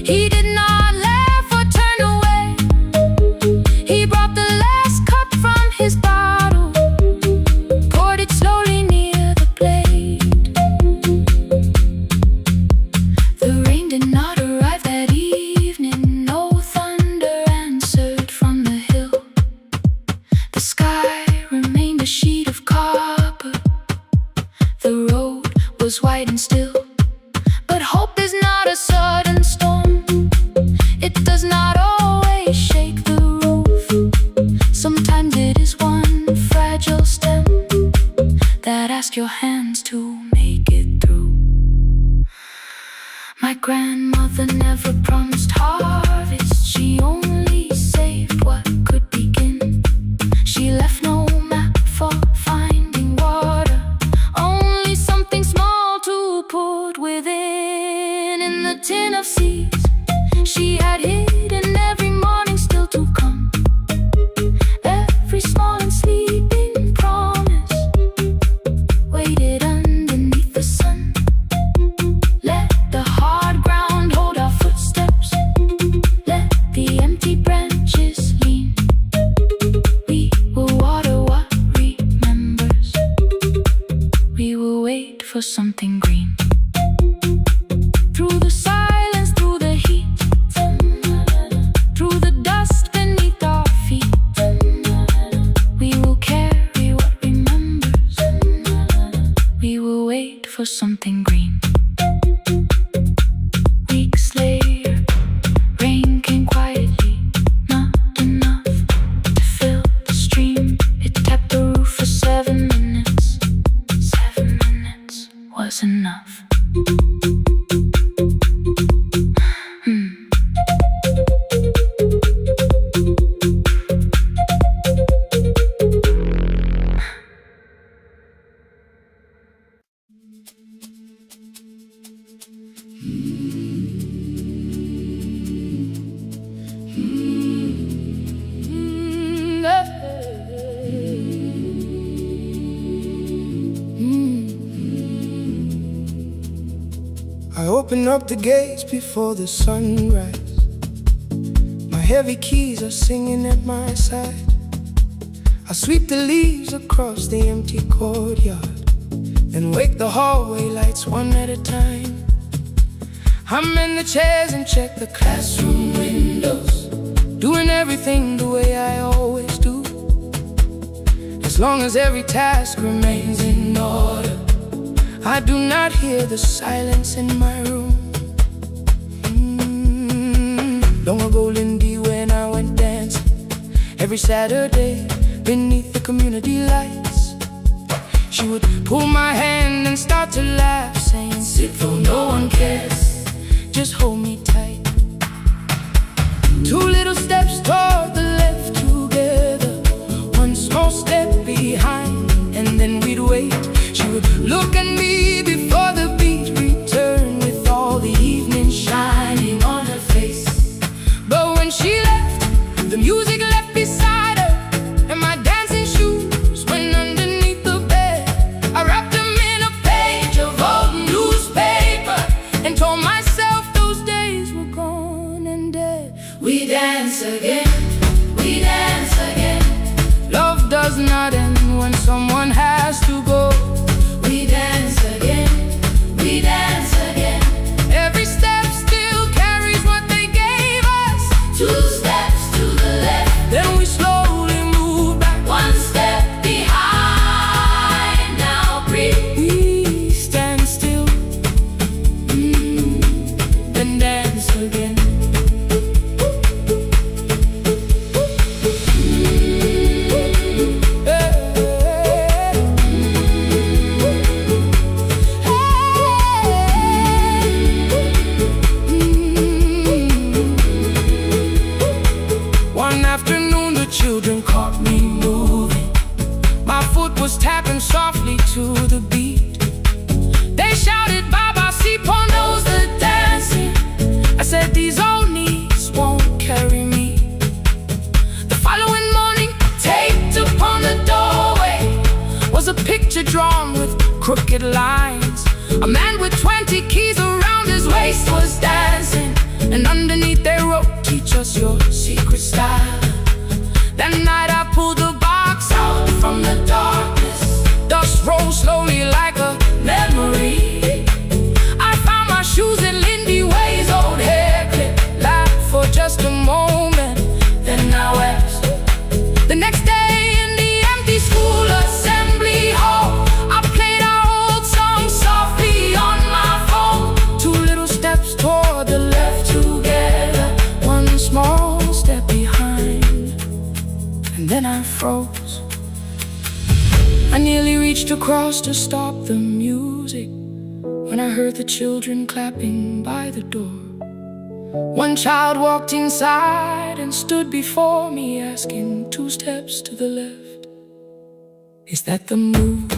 He did not laugh or turn away. He brought the last cup from his bottle, poured it slowly near the blade. The rain did not arrive that evening. No thunder answered from the hill. The sky remained a sheet of copper. The road was white and still. But hope is not a sudden storm. It does not always shake the roof. Sometimes it is one fragile stem that asks your hands to make it through. My grandmother never promised harvest. She only saved what could begin. She left no map for finding water, only something small to put within. In the tin of seeds, she had hidden every morning still to come. Every small and sleeping promise waited underneath the sun. Let the hard ground hold our footsteps, let the empty branches lean. We will water what remembers, we will wait for something green. Through the silence, through the heat, through the dust beneath our feet, we will carry what remembers, we will wait for something green. Weeks later, rain came quietly, not enough to fill the stream. It tapped the roof for 7 minutes. 7 minutes was enough. I open up the gates before the sunrise. heavy keys are singing at my side. I sweep the leaves across the empty courtyard, then wake the hallway lights one at a time. I'm in the chairs and check the classroom windows, doing everything the way I always do. As long as every task remains in order, I do not hear the silence in my room. Long ago, Lindy, when I went dancing every Saturday beneath the community lights, she would pull my hand and start to laugh, saying, "Sit though no one cares, just hold me tight." Two little steps toward the left together, one small step behind, and then we'd wait. She would look at me before the beat returned, with all the evening shining on her face. But when she left, the music left beside her, and my dancing shoes went underneath the bed. I wrapped them in a page of old newspaper and told myself those days were gone and dead. We dance again, we dance again. Love does not end when someone has to go. We dance again, we dance again. Every step still carries what they gave us. Two steps to the left, then we slowly move back. One step behind, now breathe. We stand still, then dance again. One afternoon the children caught me moving. My foot was tapping softly to the beat. They shouted, "Baba, si knows the dancing." I said, "These old knees won't carry me." The following morning, taped upon the doorway was a picture drawn with crooked lines. A man with 20 keys around his waist was dancing, and underneath they wrote, "Teach us your secret style." That night I pulled the box out from the darkness. Dust rolled slowly like a memory. I found my shoes in Lindy Way's old hair clip. Laughed for just a moment, then I wept. The next day in the empty school assembly hall, I played our old song softly on my phone. Two little steps toward the left together, one small step behind, and then I froze. I nearly reached across to stop the music when I heard the children clapping by the door. One child walked inside and stood before me, asking, "Two steps to the left, is that the move?"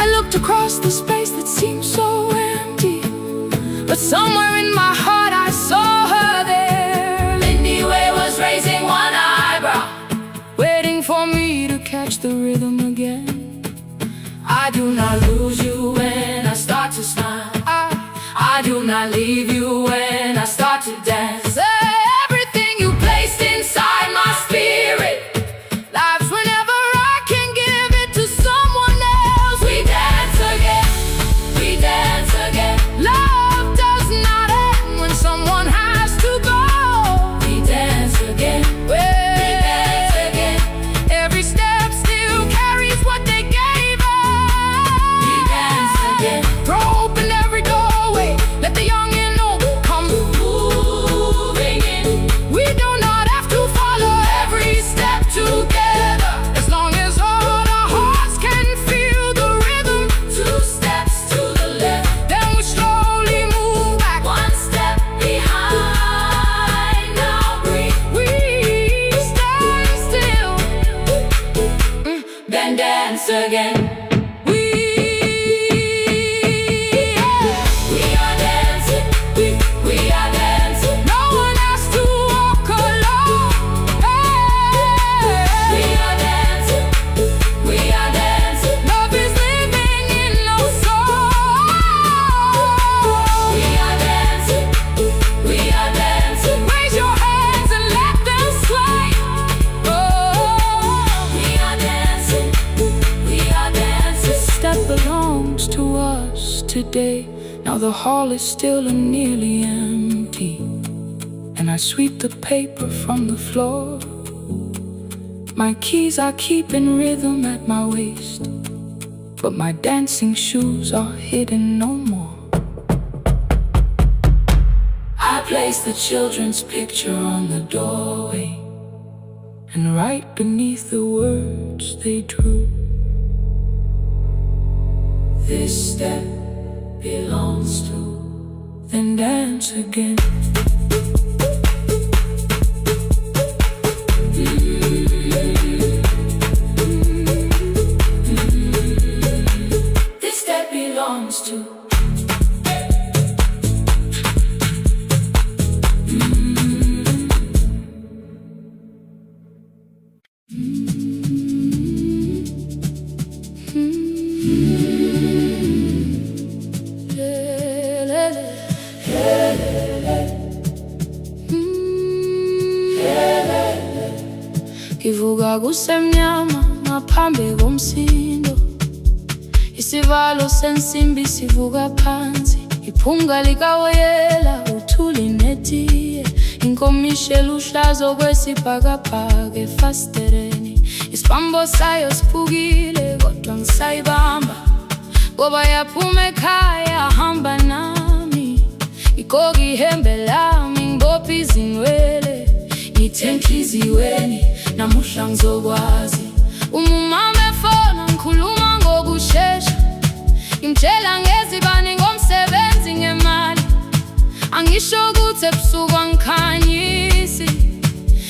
I looked across the space that seemed so empty, but somewhere in my heart I saw her there. Lindy Way was raising one eyebrow, waiting for me to catch the rhythm again. I do not lose you when I start to smile. I do not leave you when I start to dance. Everything you placed inside my spirit lives whenever I can give it to someone else. We dance again, we dance again. Love does not end when someone has to go. We dance again, we dance again. Every step still carries what they gave us. We dance again. Throw open every doorway, let the young and old come moving in. We do not have to follow every step together, as long as all our hearts can feel the rhythm. Two steps to the left, then we slowly move back. One step behind, now breathe. We stand still, then dance again. We are dancing, we are dancing. No one has to walk alone. Hey. We are dancing, we are dancing. Love is living in our soul. We are dancing, day. Now the hall is still and nearly empty, and I sweep the paper from the floor. My keys I keep in rhythm at my waist, but my dancing shoes are hidden no more. I place the children's picture on the doorway, and right beneath the words they drew, this step belongs to, then dance again. This step belongs to. Ngivuka kusemnyama ngaphambi komsindo, isivalo sensimbi sivuka phansi, iphunga likawoyela uthuli netiye, inkomishi eluhlaza okwesibhakabhaka efasitereni, isibambo sayo siphukile kodwa ngisayibamba, ngoba yaphuma ekhaya hamba nami, igqoka ihembe lami ngibopha izinwele, ngithe enhliziyweni namuhla ngizokwazi. Umama efona ngikhuluma ngokushesha, ngimtshela ngezibani ngomsebenzi ngemali, angisho ukuthi ebusuku angikhanyisi,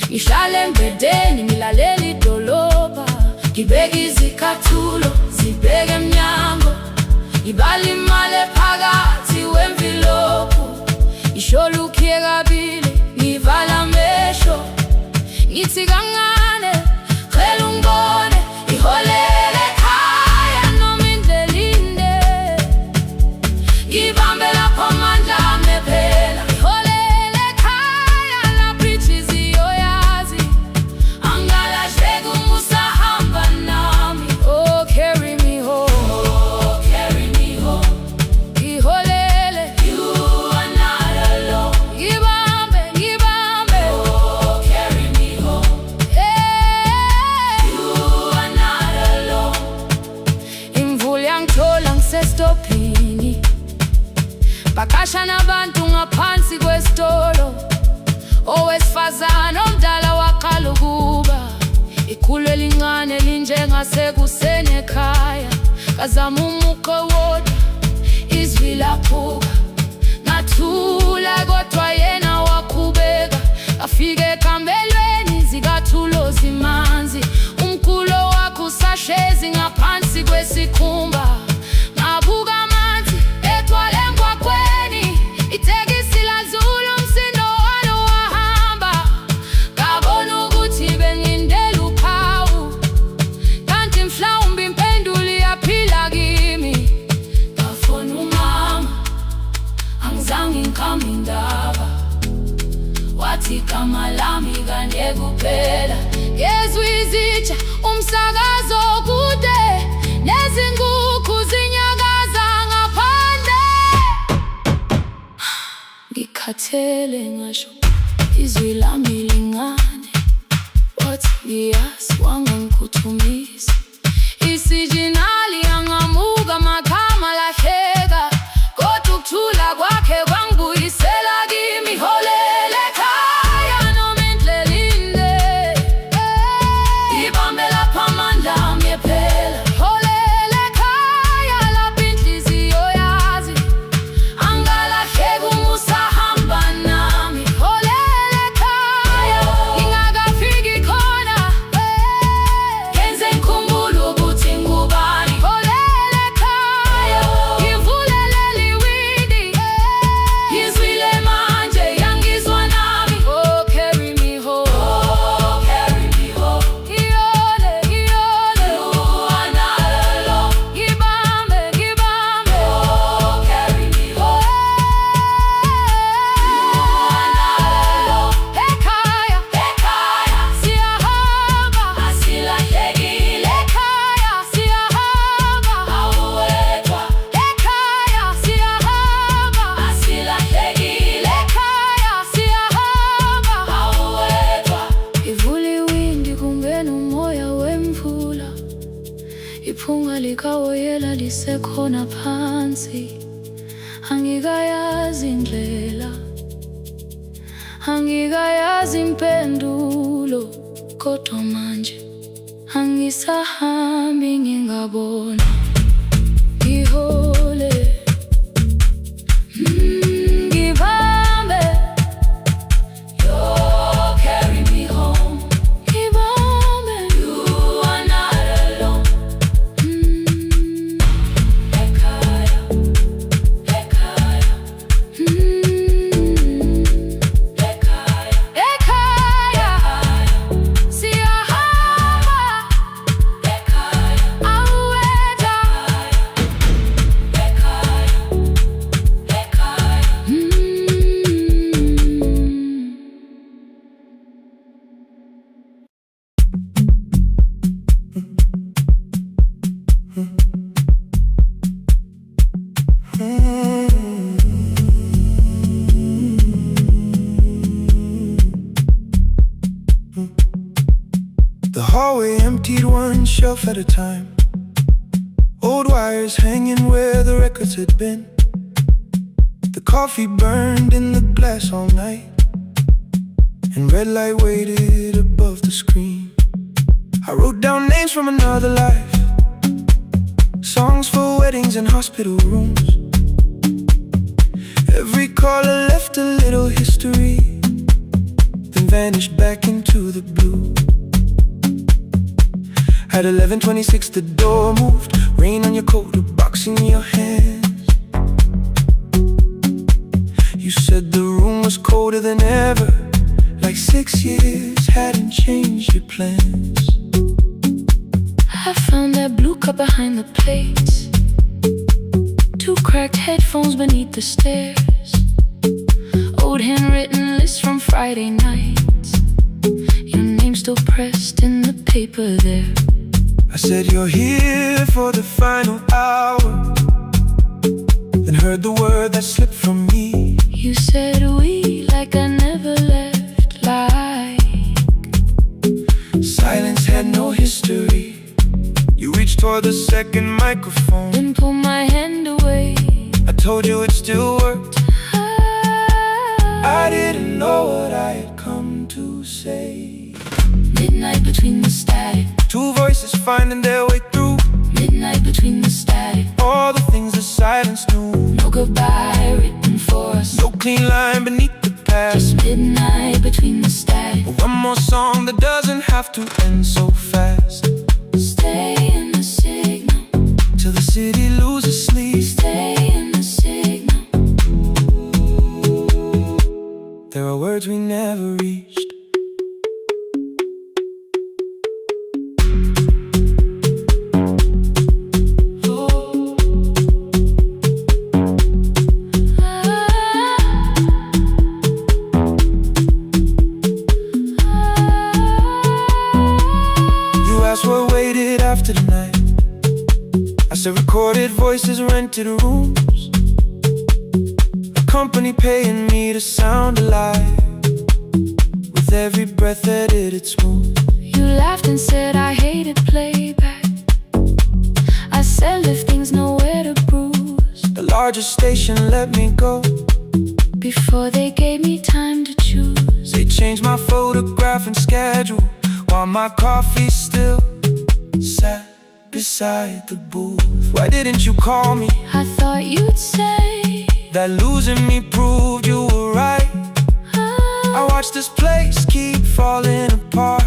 ngihlala embedeni ngilalela idolobha, ngibeka izicathulo zibheke emnyango, ngibala imali ephakathi wemvilophu, isho lukhiye kabili ngivala amehlo, ngithi kancane cela ungibone, iholele ekhaya noma indlela inde, ngibambe lapho amandla ami ephela, iholele ekhaya lapho inhliziyo yazi, angalahleki uma usahamba nami. Oh carry me home, oh carry me home, iholele, you are not alone, ngibambe ngibambe, oh carry me home, yeah, you are not alone. Imvula yangithola ngisestopini, bakasha nabantu ngaphansi kwesitolo, owesifazane omdala waqala ukuba, ikhulu elincane linjengasekuseni ekhaya, kazama umuqo wodwa izwi laphuka, ngathula kodwa yena waqhubeka, afike ekambelweni zikathulo zimanzi, umkhulo wakho usahlezi ngaphansi kwesikhumba, ngabuka amanzi etwale emgwaqweni, itekisi ladlula umsindo walo wahamba, ngabona ukuthi bengindela uphawu, kanti mhlawumbe impendulo iyaphila kimi. Ngafona umama angizange ngikhambe indaba, wathi igama lami kanye kuphela, yezwa izitsha umsakazo kude, nezinkukhu zinyakaza ngaphandle, ngikhathele ngasho izwi lami lingane, wathi ngiyazi wangangikhuthumisa, isijinali yangamuka makhama lahleka, kodwa ukuthula kwakhe kwangibuyisela kimi, iholele ekhaya noma indlela inde, ngibambe lapho amandla ami ephela, iholele ekhaya lapho inhliziyo yazi, angalahleki uma usahamba nami, iholele ekhaya ngingakafiki khona, ngenze sekhona phansi, angikayazi indlela, angikayazi impendulo, kodwa manje angisahambi ngingabona, ngihole, ngibambe, you carry me home, ngibambe, you are not alone, ekhaya, ekhaya, ekhaya, ekhaya, siyahamba, ekhaya, awetha, ekhaya, ekhaya, The hallway emptied one shelf at a time. Old wires hanging where the records had been. The coffee burned in the glass all night, and red light waited above the screen. I wrote down names from another life, songs for weddings and hospital rooms. Every caller left a little history, then vanished back into the blue. At 11:26 the door moved, rain on your coat, a box in your hands. You said the room was colder than ever, like 6 years hadn't changed your plans. I found that blue cup behind the plates, 2 cracked headphones beneath the stairs, old handwritten lists from Friday nights, your name still pressed in the paper there. I said you're here for the final hour, then heard the word that slipped from me. You said we like I never left, like Silence had no history. You reached toward the second microphone, then pulled my hand away. I told you it still worked. I didn't know what I had come to say. Midnight between the static, 2 voices finding their way through. midnight between the static, All the things the silence knew. no goodbye written for us, No clean line beneath the past. just midnight between the static. One more song that doesn't have to end so fast. Stay in the signal, Till the city loses sleep. stay in the signal. There are words we never reached. You asked what waited after the night. I said recorded voices, rented rooms, a company paying me to sound alive, with every breath edited smooth. You laughed and said I hated playback. I said lifting's nowhere to bruise, The largest station let me go. before they gave me time to choose. They changed my photograph and schedule, while my coffee still sat beside the booth. Why didn't you call me? I thought you'd say That losing me proved you were right. I watched this place keep falling apart,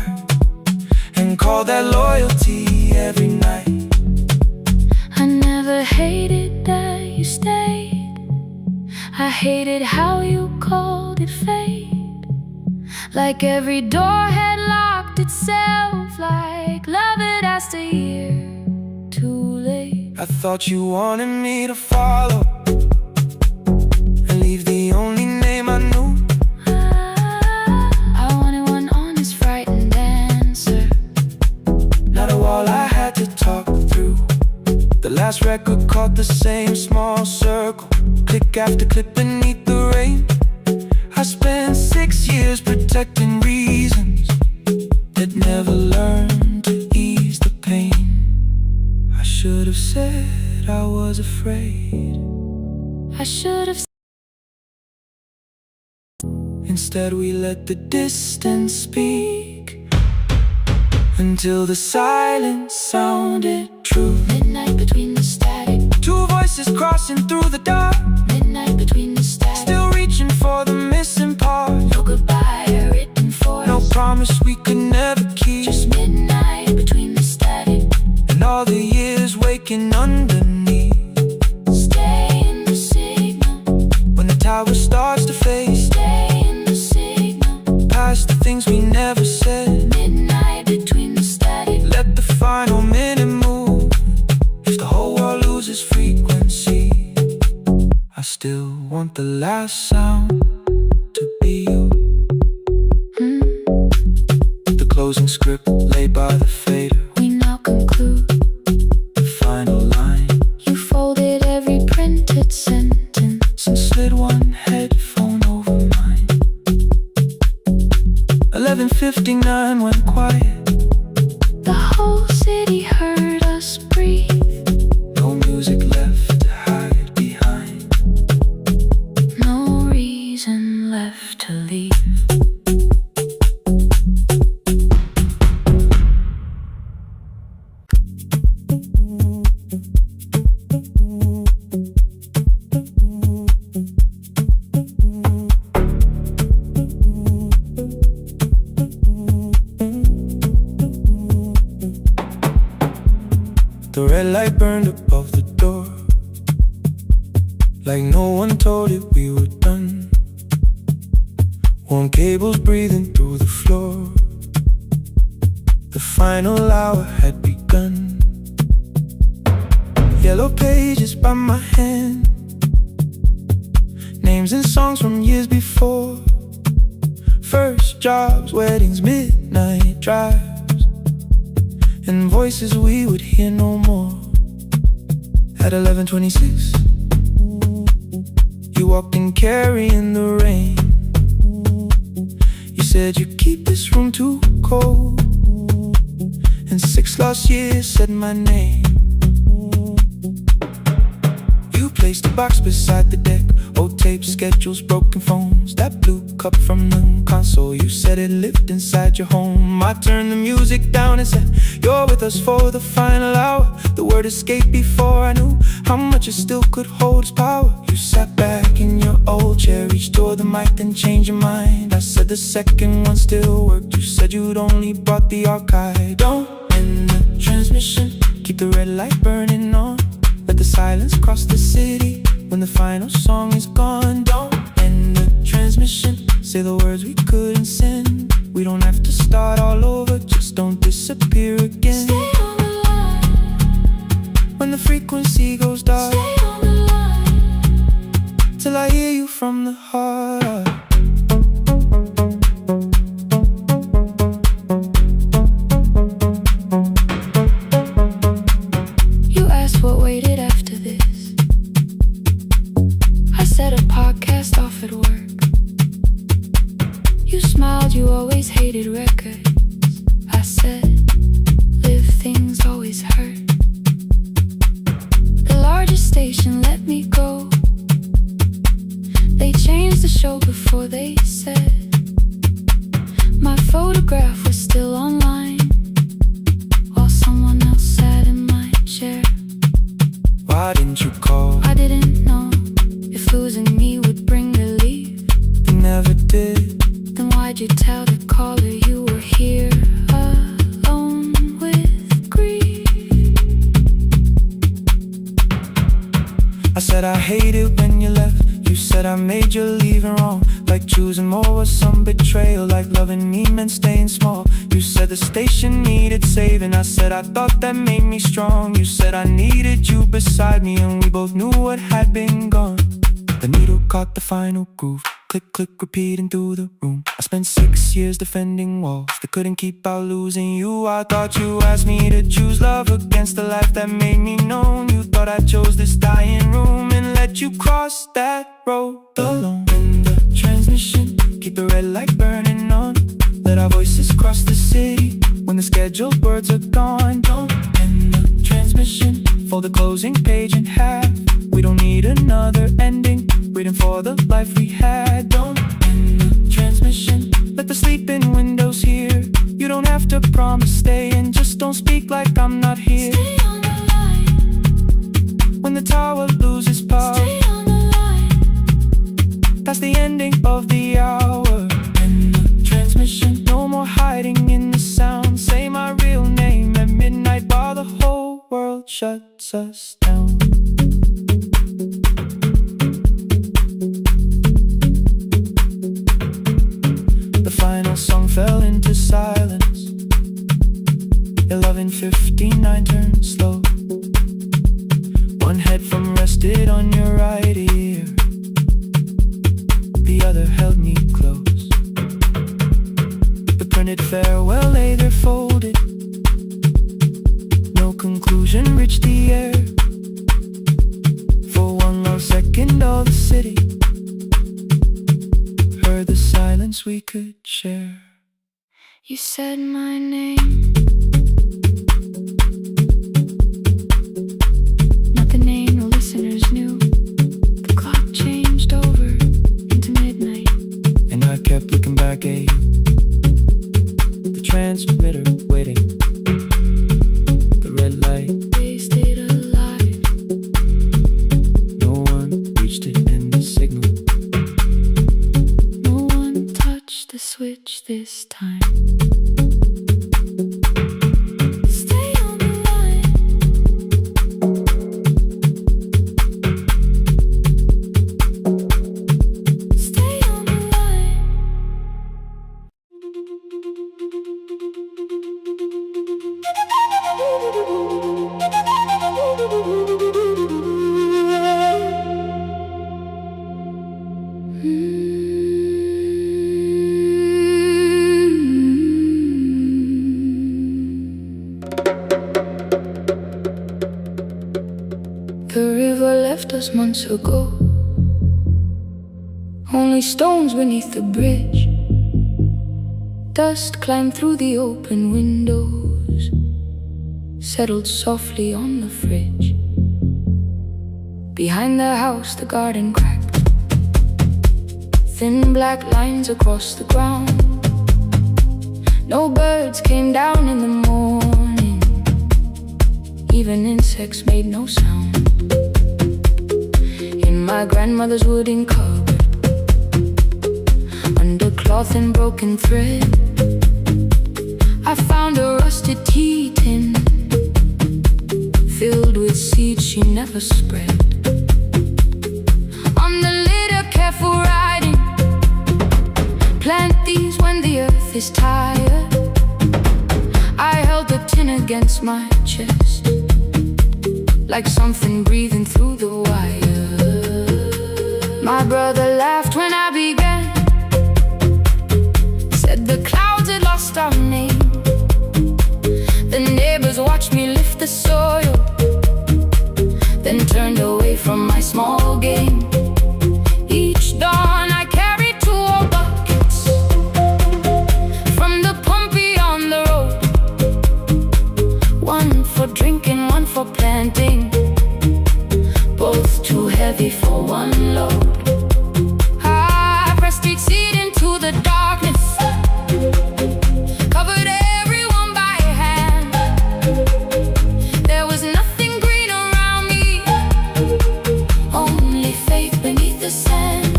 and call that loyalty every night. I never hated that you stayed, I hated how you called it fate, like every door had locked itself, like love had asked a year too late. I thought you wanted me to follow and leave the only name I knew. I wanted one honest, frightened answer, Not a wall I had to talk through. The last record caught the same small circle, click after click beneath the rain. I spent 6 years protecting reasons that never learned to ease the pain. I should have said I was afraid. I should have. Instead we let the distance speak, until the silence sounded true. Midnight between the static. Two voices crossing through the dark. Midnight between the static. Still reaching for the missing part. No goodbye written for us. No promise we could never keep. Just midnight between the static. And all the years waking underneath. Stay in the signal. When the tower starts to fade. Stay in the signal. Past the things we never said. Midnight between the static. Let the final minute move. If the whole world loses frequency, I still want the last sound to be you. The closing script laid by the fader. We now conclude The final line. You folded every printed sentence and slid one headphone over mine. 11:59 went quiet. The whole city heard us breathe. No music left to hide behind. No reason left to leave. The red light burned above the door, like no one told it we were done. Warm cables breathing through the floor. The final hour had begun. Yellow pages by my hand, names and songs from years before. First jobs, weddings, midnight drives, and voices we would hear no more. At 11:26, you walked in carrying the rain. You said you keep this room too cold, and 6 lost years said my name. You placed a box beside the deck, old tapes, schedules, broken phones, that blue cup from the console. You said it lived inside your home. I turned the music down and said, you're with us for the final hour. The word escaped before I knew how much it still could hold its power. You sat back in your old chair, reached toward the mic, then changed your mind. I said the second one still worked. You said you'd only brought the archive. Don't end the transmission, keep the red light burning on. Let the silence cross the city when the final song is gone. Don't end the transmission, say the words we couldn't send. We don't have to start all over, just don't disappear again. Stay on the line. When the frequency goes dark, Stay on the line. till I hear you from the heart. You asked what waited after this. I said a podcast off at work. You smiled, you always hated records. I said, live things always hurt. The largest station let me go. They changed the show before they said my photograph was still online, while someone else sat in my chair. Why didn't you call? I didn't know if losing me would bring relief. You never did. Then why'd you tell the caller you were here alone with grief? I said I hate it when you left. You said I made you leaving wrong, like choosing more was some betrayal, like loving me meant staying small. You said the station needed saving. I said I thought that made me strong. You said I needed you beside me, and we both knew what had been gone. The needle caught the final groove. Click, click, repeating through the room. I spent 6 years defending walls that couldn't keep out losing you. I thought you asked me to choose love against the life that made me known. You thought I chose this dying room and let you cross that road alone. In the transmission, keep the red light burning on. Let our voices cross the city when the scheduled words are gone. Don't end the transmission, fold the closing page in half. We don't need another ending, waiting for the life we had. Don't end the transmission, let the sleeping windows hear. You don't have to promise staying, just don't speak like I'm not here. Stay on the line. When the tower loses power, Stay on the line. that's the ending of the hour. End the transmission, no more hiding in the sound. Say my real name at midnight while the whole world shuts us down. The final song fell into silence. 11:59 turned slow. One headphone rested on your right ear, the other held me close. The printed farewell lay there folded. No conclusion reached the air. For one lost second all the city heard the silence we could share. You said my name, not the name the listeners knew. The clock changed over into midnight, And I kept looking back at you, the transmitter waiting, the red light. they stayed alive. No one reached it in the signal. No one touched the switch this time. Stay on the line. Stay on the line. The river left us months ago. Only stones beneath the bridge. Dust climbed through the open windows, settled softly on the fridge. Behind the house the garden cracked, thin black lines across the ground. No birds came down in the morning, even insects made no sound. In my grandmother's wooden cupboard, under cloth and broken thread, I found a rusted tea tin filled with seeds she never spread. On the litter, careful writing, plant these when the earth is tired. I held the tin against my chest, like something breathing through the wire. My brother laughed when I began, said the clouds had lost our name. The neighbors watched me lift the soil, then turned away from my small game. Each dawn I carried 2 old buckets from the pump beyond the road, one for drinking, one for planting, both too heavy for one load. I pressed each seed into the darkness, covered everyone by hand. There was nothing green around me, only faith beneath the sand.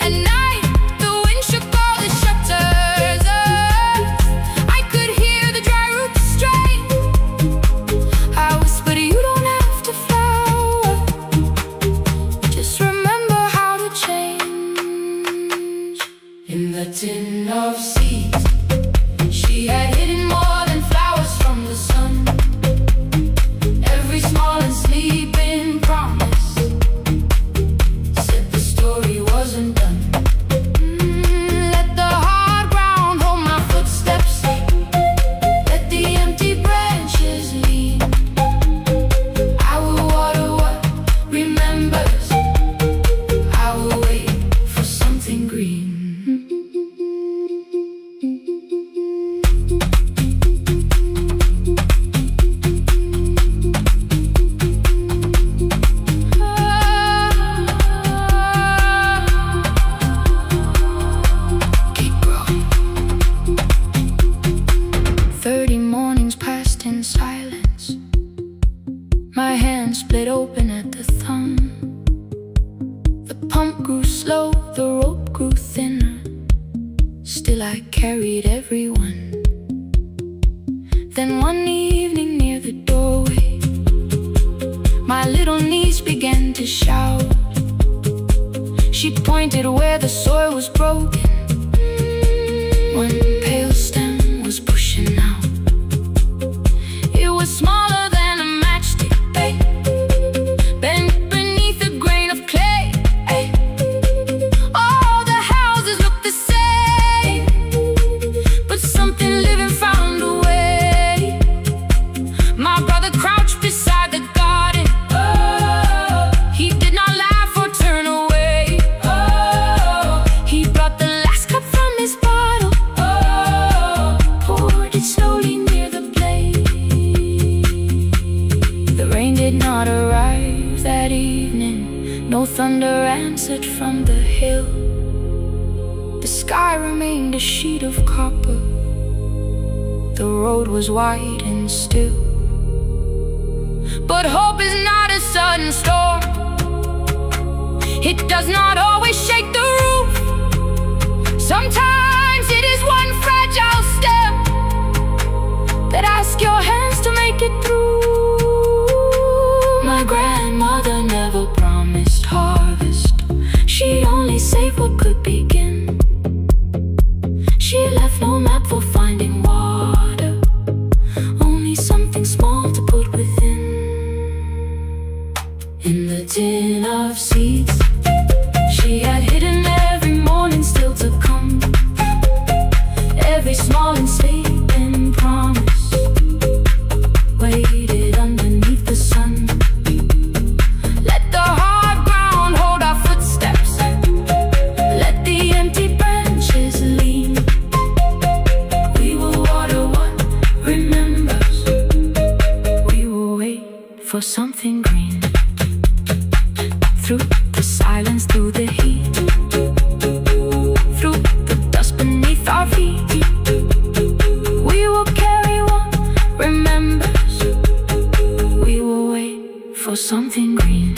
At night, the wind shook all the shutters. I could hear the dry roots strain. I whispered, you don't have to flower, just remember how to change. In the tin of seeds, she had hidden more than flowers from the sun. Every small and sleeping promise said the story wasn't done. Let the hard ground hold my footsteps, let the empty branches lean. I will water what remembers, I will wait for something green. I carried everyone. Then one evening near the doorway, my little niece began to shout. She pointed where the soil was broken. One pale stem was pushing out. It was smaller than a matchstick, babe, bent beneath a grain of clay. All the houses looked the same, but something living found a way. My brother crouched beside the garden. He did not laugh or turn away. He brought the last cup from his bottle, poured it slowly near the blaze. The rain did not arrive that evening. No thunder answered from the hill. The sky remained a sheet of copper. The road was wide and still. But hope is not a sudden storm. It does not always shake the roof. Sometimes it is one fragile step that asks your hands to make it through. My grandmother never promised harvest. She only saved what could begin. She left no map for finding water, only something small to put within. In the tin of seeds she had hidden every morning still to come, every small and sleeping promise waited underneath the sun. Let the hard ground hold our footsteps, let the empty branches lean. We will water what remembers, we will wait for something green. Through the silence, through the heat, through the dust beneath our feet, we will carry what remembers, we will wait for something green.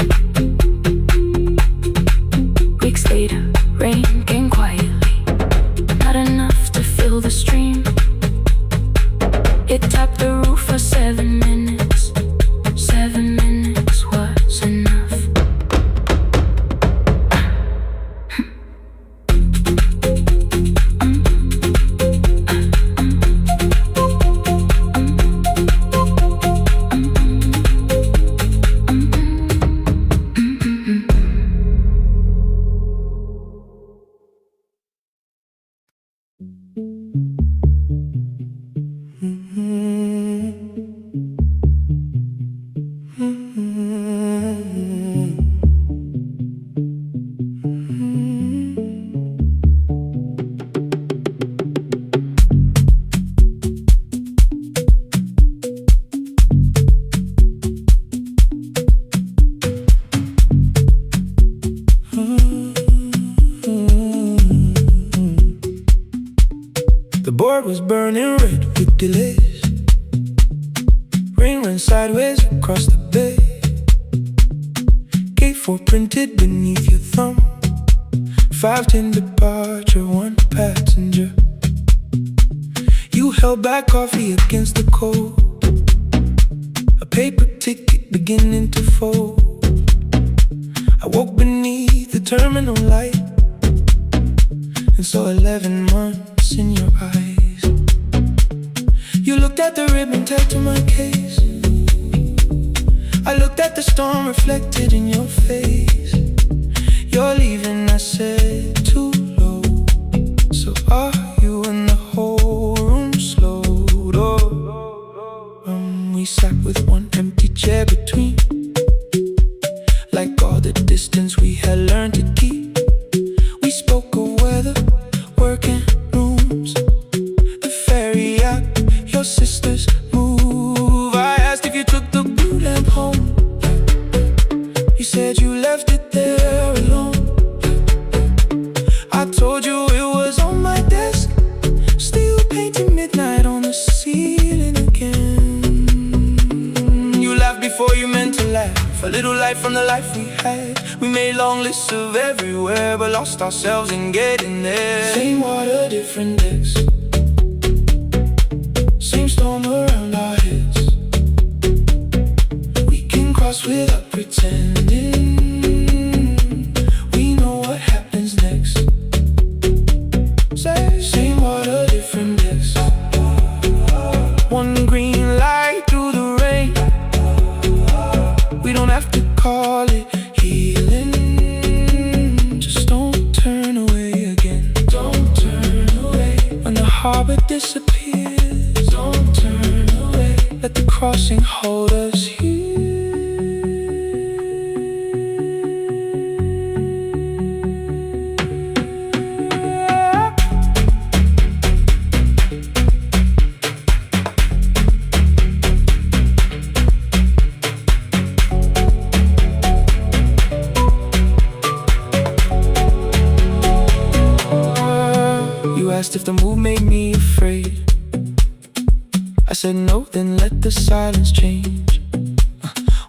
Weeks later, rain came quietly, not enough to fill the stream. It tapped the roof for 7 minutes. 7 minutes was enough. The board was burning red with delays. Rain ran sideways across the bay. Gate 4 printed beneath your thumb. 5:10 departure, 1 passenger. You held back coffee against the cold, a paper ticket beginning to fold. I woke beneath the terminal light and saw 11 months in your eyes. You looked at the ribbon tied to my case. I looked at the storm reflected in your face. You're leaving, I said, too low. So are you? And the whole room slowed. We sat with one empty chair between, like all the distance we had learned to keep. We spoke of weather, working rooms, the ferry out, your sister's move. I asked if you took the blue lamp home. You said you left it there alone. I told you it was on my desk, still painting midnight on the ceiling again. You laughed before you meant to laugh, a little light from the life we had. We made long lists of everywhere, but lost ourselves in getting there. Same water, different decks. Same storm around our heads. We can cross without pretending. We know what happens next. Same water, different decks. One green light through the rain. We don't have to call it healing. Just don't turn away again. Don't turn away. When the harbor disappears, don't turn away. Let the crossing hold us here. Asked if the move made me afraid. I said no, then let the silence change.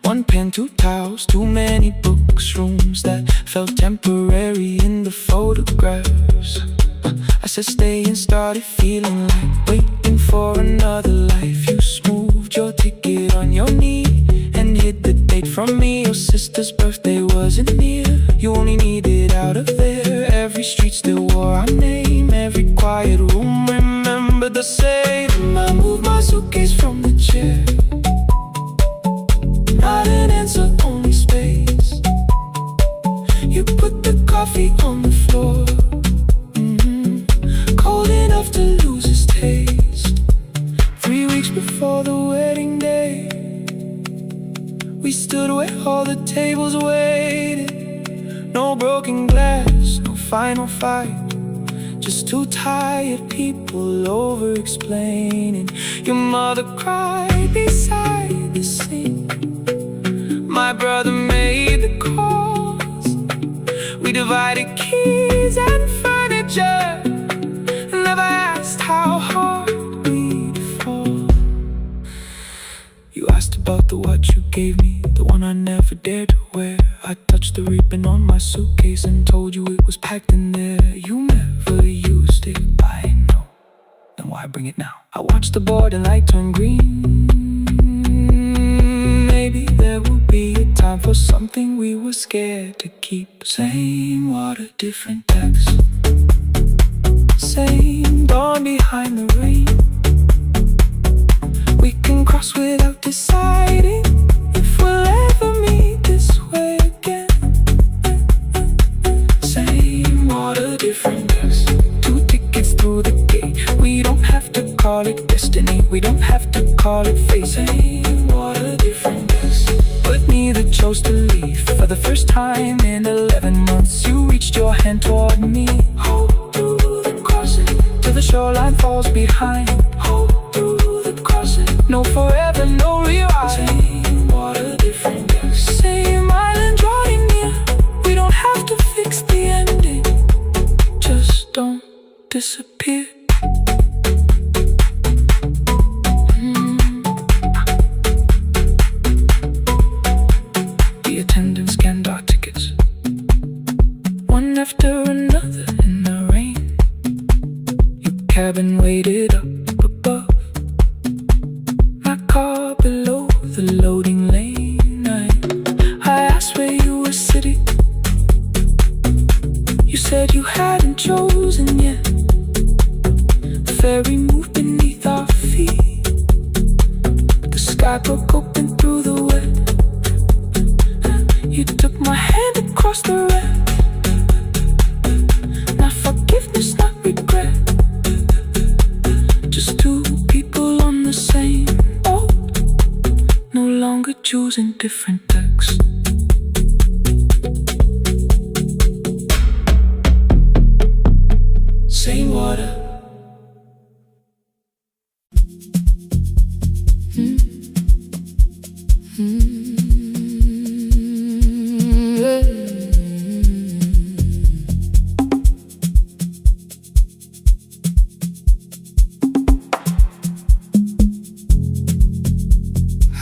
One pen, two towels, too many books, rooms that felt temporary in the photographs. I said stay and started feeling like waiting for another life. You smoothed your ticket on your knee and hid the date from me. Your sister's birthday wasn't near. You only needed out of there. Every street still wore our name. Every quiet room remembered the same. I moved my suitcase from the chair. Not an answer, only space. You put the coffee on the floor. Cold enough to lose its taste. 3 weeks before the wedding day, we stood where all the tables waited. No broken glass, no final fight. Just two tired people over-explaining. Your mother cried beside the sink. My brother made the calls. We divided keys and furniture. Never asked how hard we'd fall. You asked about the watch you gave me, the one I never dared to wear. I touched the ribbon on my suitcase and told you it was packed in there. You never used it, I know. Then why bring it now? I watched the boarding light turn green. Maybe there will be a time for something we were scared to keep. Same water, different decks. Same dawn behind the rain. We can cross without deciding if we'll ever meet this way again. Same water, different decks. 2 tickets through the gate. We don't have to call it destiny. We don't have to call it fate. Same water, different decks. But neither chose to leave. For the first time in 11 months, you reached your hand toward me. Hold through the crossing till the shoreline falls behind. Hold through the crossing. No forever, no rewrite. Same water, different decks. Same island drawing near. We don't have to fix the ending. Just don't disappear. The attendant scanned our tickets, one after another in the rain. Your cabin waited up above, my car below the loading lane. I asked where you were sitting. You said you hadn't chosen yet. The ferry moved beneath our feet. The sky broke open through the wet. You took my hand across the red. Not forgiveness, not regret. Just 2 people on the same boat, no longer choosing different decks. Same water.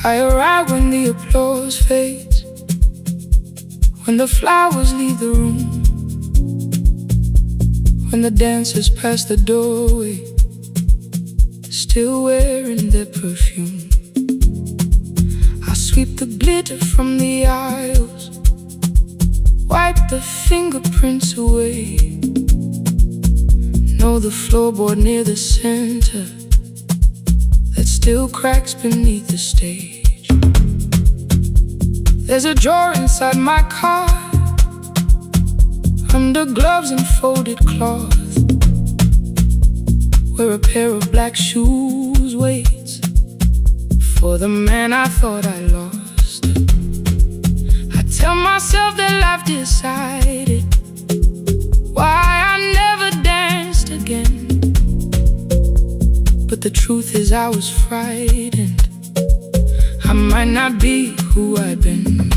I arrive when the applause fades. when the flowers leave the room, when the dancers pass the doorway, still wearing their perfume. I sweep the glitter from the aisles, wipe the fingerprints away. Know the floorboard near the center that still cracks beneath the stage. There's a drawer inside my car, under gloves and folded cloth, where a pair of black shoes waits for the man I thought I lost. I tell myself that life decided why I never danced again, but the truth is I was frightened. I might not be who I've been.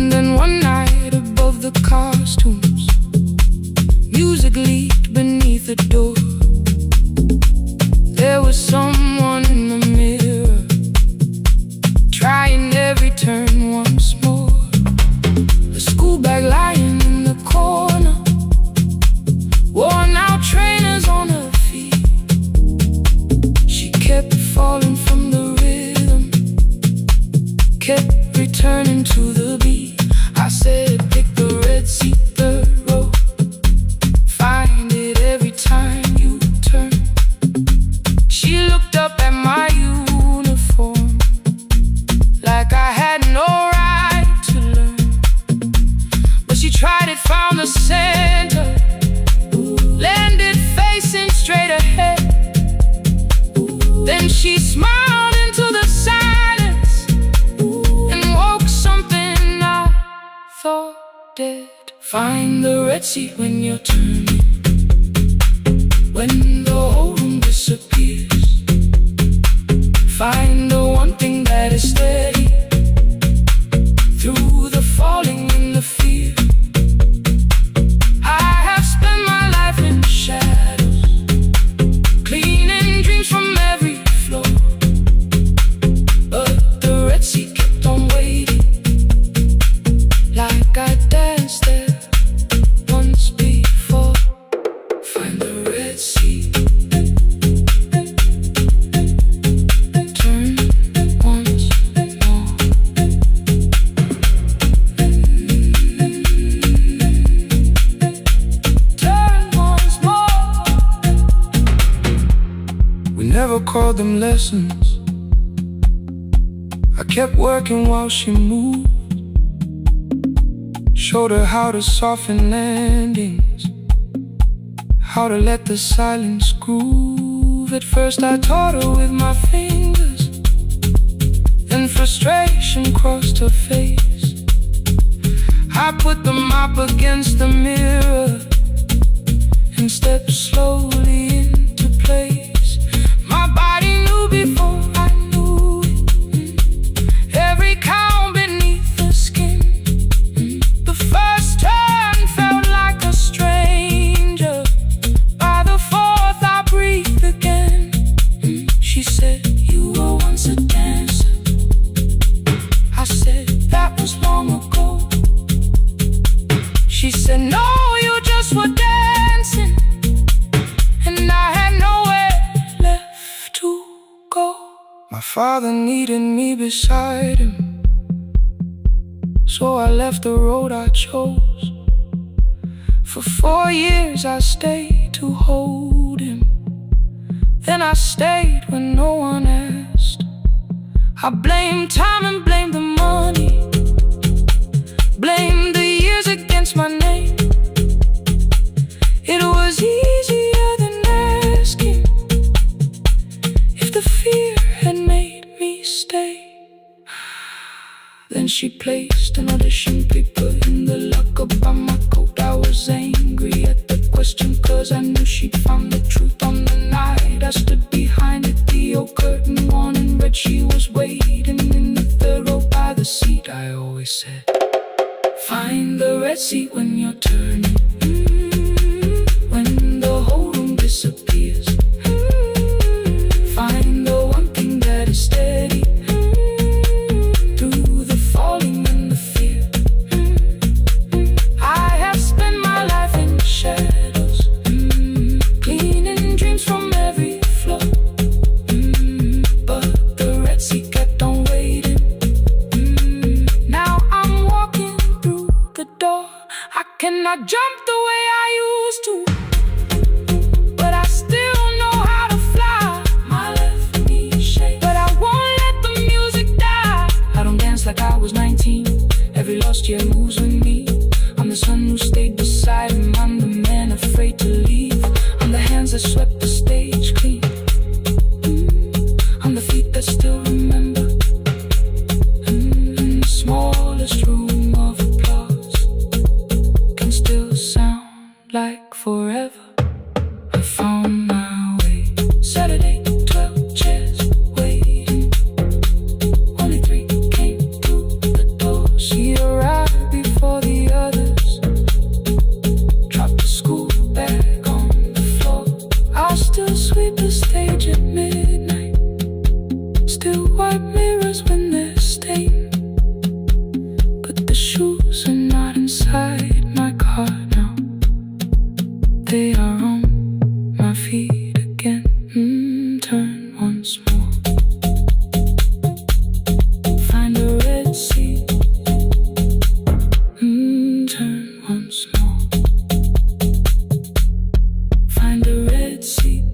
Then one night above the costumes, music leaked beneath the door. There was someone in the mirror, trying every turn once more. A school bag lying in the corner, worn out trainers on her feet. She kept falling from the rhythm, kept returning to the beat. I said, pick the red seat, third row, find it every time you turn. She looked up at my uniform like I had no right to learn, but she tried it, found the center, landed facing straight ahead. Then she smiled into the silence and woke something I thought dead. Find the red seat when you're turning, when the whole room disappears. Find the one thing that is steady through the falling and the fear. I have spent my life in shadows, cleaning dreams from every floor, but the red seat kept on waiting, like I danced there once before. Find the red seat, turn once more. Turn once more. We never called them lessons. I kept working while she moved, showed her how to soften landings, how to let the silence groove. At first I taught her with my fingers, then frustration crossed her face. I put the mop against the mirror and stepped slowly into place. My body knew before I knew it, every count beneath the skin. The first turn felt like a stranger, by the fourth I breathed again. She said, you were once a dancer. I said, that was long ago. She said, no, you just were dancing, and I had nowhere left to go. My father needed me beside him, so I left the road I chose. For 4 years I stayed to hold him, then I stayed when no one asked. I blamed time and blamed the money, blamed the years against my name. It was easier than asking if the fear had made me stay. Then she placed an audition paper in the locker by my coat. I was angry at the question, cause I knew she'd found the truth on the night I stood behind it. The old curtain worn in red, she was waiting in the third row by the seat. I always said, find the red seat when you're turning, when the whole room disappears. not jump the way I used to, but I still know how to fly. My left knee shakes, but I won't let the music die. I don't dance like I was 19. Every lost year moves with me. I'm the son who stayed beside him. I'm the man afraid to leave. I'm the hands that swept the stage clean. I'm the feet that still remember. In the smallest room of applause can still sound like forever. I found my way. Saturday, 12 chairs waiting. Only 3 came through the door. She arrived before the others. Dropped the school bag on the floor. I'll still sweep the stage at midnight. Still wipe mirrors when they're stained. But the shoes are not inside my car now. They are on my feet again. Turn once more. Find a red seat. Turn once more. Find a red seat.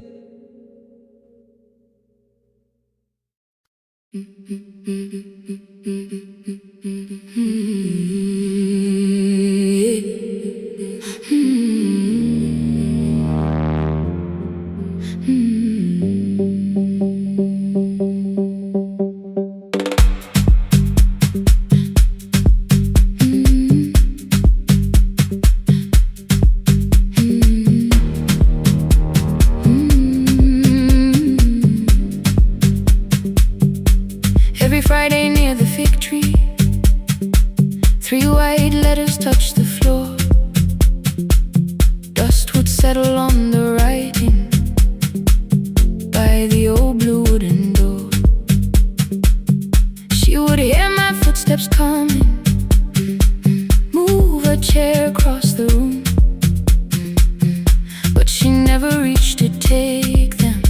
Every Friday near the fig tree, 3 white letters touched the floor. Dust would settle on the writing by the old blue wooden door. She would hear my footsteps coming, move a chair across the room, but she never reached to take them,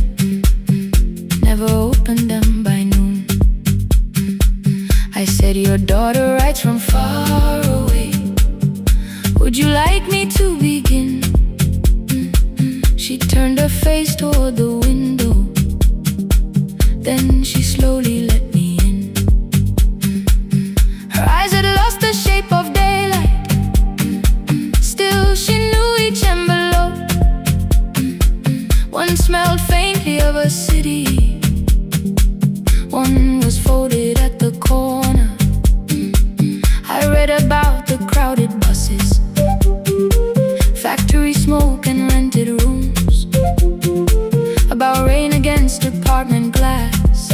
never opened them by noon. I said, your daughter writes from far away. Would you like me to begin? She turned her face toward the window. Then she slowly let me in. Her eyes had lost the shape of daylight. Still she knew each envelope. One smelled faintly of a city. One was folded at the corner. I read about the crowded buses, factory smoke and rented rooms, about rain against apartment glass,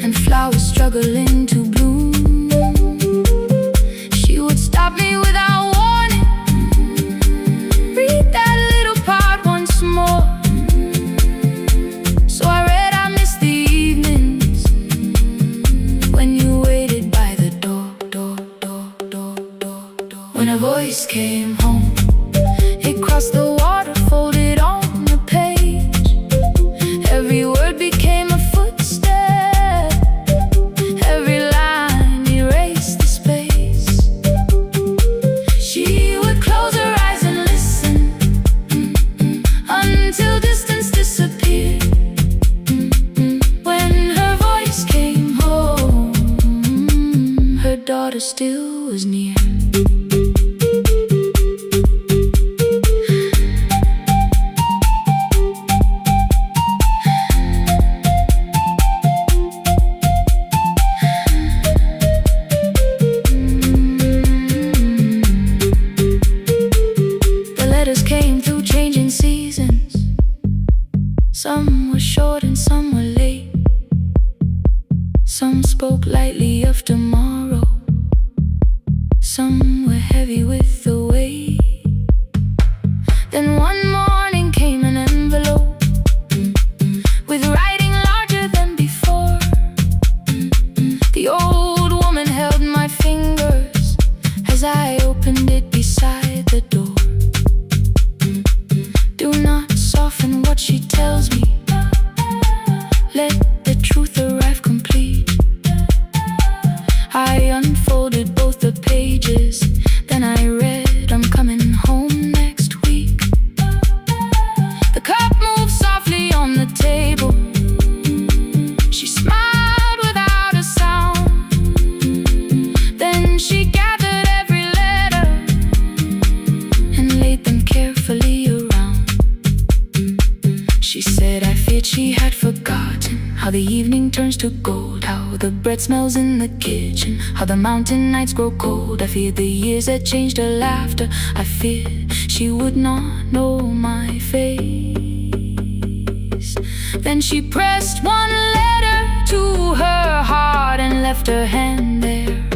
and flowers struggling to bloom. She would stop me without warning. Read that little part once more. So I read, I missed the evenings when you waited by the door. When a voice came home, it crossed the water, folded on the page. Every word became a footstep. Every line erased the space. She would close her eyes and listen until distance disappeared. When her voice came home, her daughter still was near. Came through changing seasons. Some were short and some were late. Some spoke lightly of tomorrow. Some were heavy with the weight. Then one morning came an envelope with writing larger than before. The old woman held my fingers as I opened it beside the door. Do not soften what she tells me. Let the truth arrive complete. I unfolded both the pages, then I read, I'm How the evening turns to gold, how the bread smells in the kitchen, how the mountain nights grow cold. I feared the years that changed her laughter. I feared she would not know my face. Then she pressed one letter to her heart and left her hand there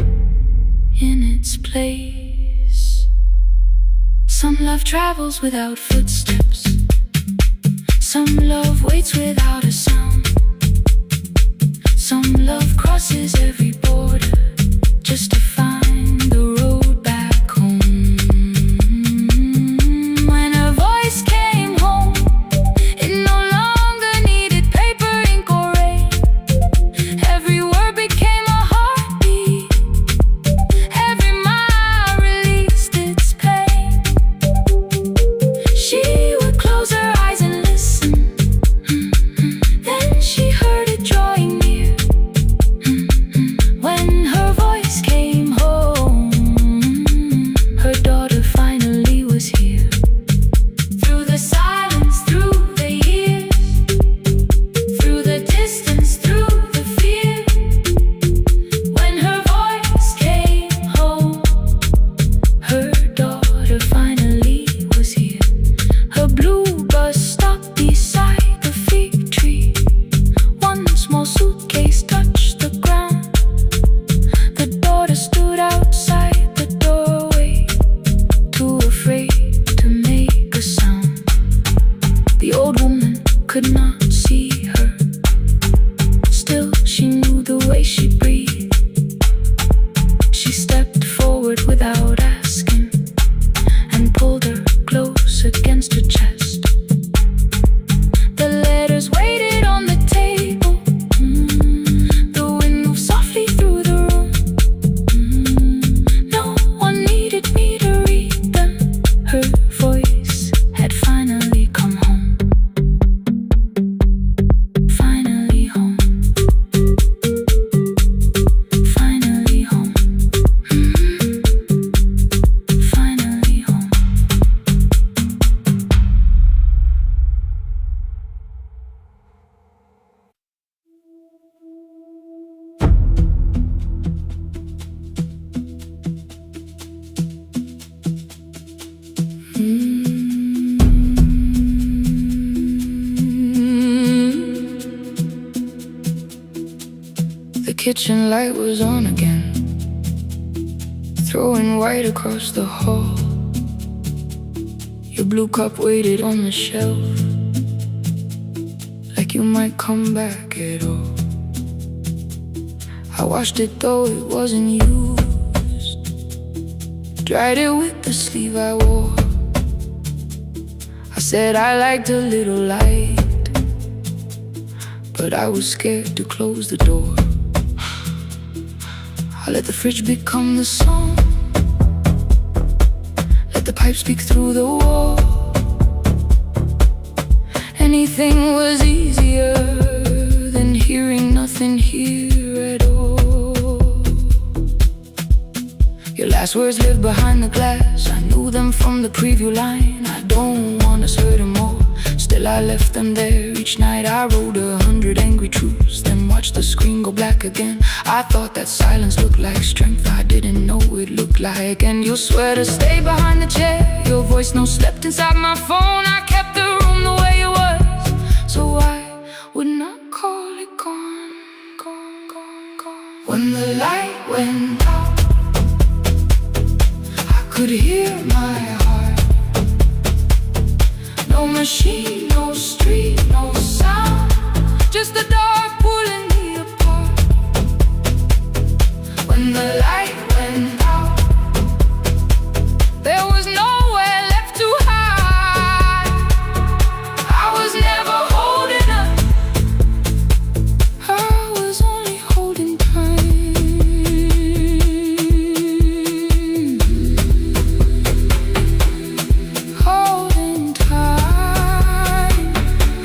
in its place. Some love travels without footsteps, some love waits without a sound, some love crosses every border just to find the road back home. When her voice came home, it no longer needed paper, ink, or rain. Every word became a heartbeat, every mile released its pain. She would close her eyes and listen, then she heard it drawing near. When her voice came home, her daughter finally was here. Through the silence, through the years, through the distance, through the fear. When her voice came home, her daughter finally was here. Her blue bus stopped beside the fig tree. One small suitcase touched the ground. The daughter stood outside the doorway, too afraid to make a sound. The old woman could not see her, still she knew the way she breathed. She stepped forward without asking and pulled her close against her chest. The letters waited on the table. The wind moved softly through the room. No one needed me to read them. Her voice had finally come home. Finally home. Finally home. Finally home. The kitchen light was on again, throwing white across the hall. Your blue cup waited on the shelf, like you might come back at all. I washed it though it wasn't used, dried it with the sleeve I wore. I said I liked a little light, but I was scared to close the door. I let the fridge become the song, let the pipe speak through the wall. Anything was easier than hearing nothing here at all. Your last words lived behind the glass, I knew them from the preview line. I don't want us hurting more, still I left them there. Each night I wrote 100 angry truths, then watched the screen go black again. I thought that silence looked like strength, I didn't know it looked like. And you swear to stay behind the chair, your voice no slept inside my phone. I kept the room the way it was, so I would not call it gone, gone, gone, gone. When the light went out, I could hear my heart. No machine, no street, no sound, just the dark pulling me apart. When the light went out, there was nowhere left to hide. I was never holding up, I was only holding time. Holding time,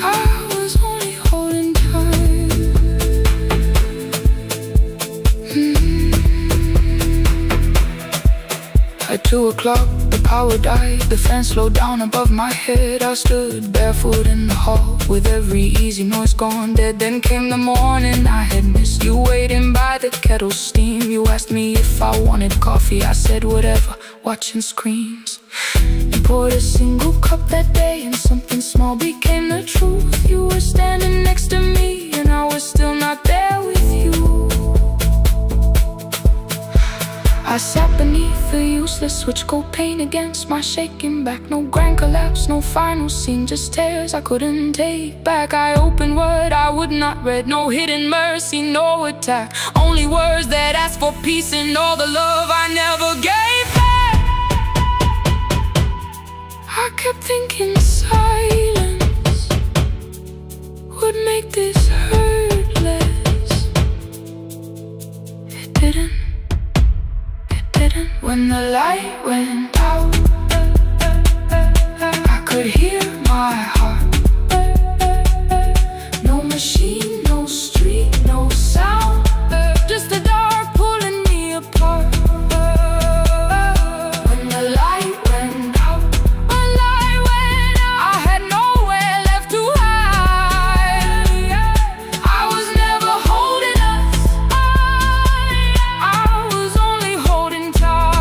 I was only holding time. At 2 o'clock, the power died. The fan slowed down above my head. I stood barefoot in the hall with every easy noise gone dead. Then came the morning. I had missed you waiting by the kettle steam. You asked me if I wanted coffee. I said whatever, watching screens. You poured a single cup that day, and something small became the truth. You were standing next to me, and I was still not there with you. I sat beneath the useless switch, cold pain against my shaking back. No grand collapse, no final scene, just tears I couldn't take back. I opened what I would not read, no hidden mercy, no attack. Only words that asked for peace and all the love I never gave back. I kept thinking silence would make this hurt less. It didn't. When the light went out, I could hear my heart. No machine, no street, no sound, just the dark pulling me apart. When the light went out, I had nowhere left to hide. I was never holding us, I was only holding tight.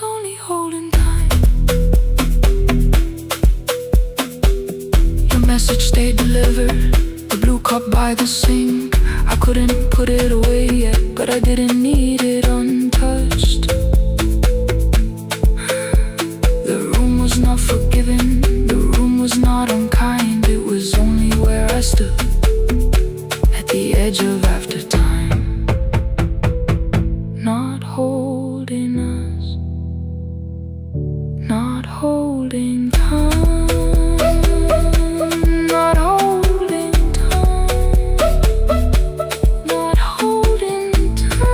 Only holding time. Your message stayed delivered, the blue cup by the sink. I couldn't put it away yet, but I didn't need it untouched. The room was not forgiving, the room was not unkind. It was only where I stood at the edge of after time, not holding us, not holding time, not holding time, not holding time.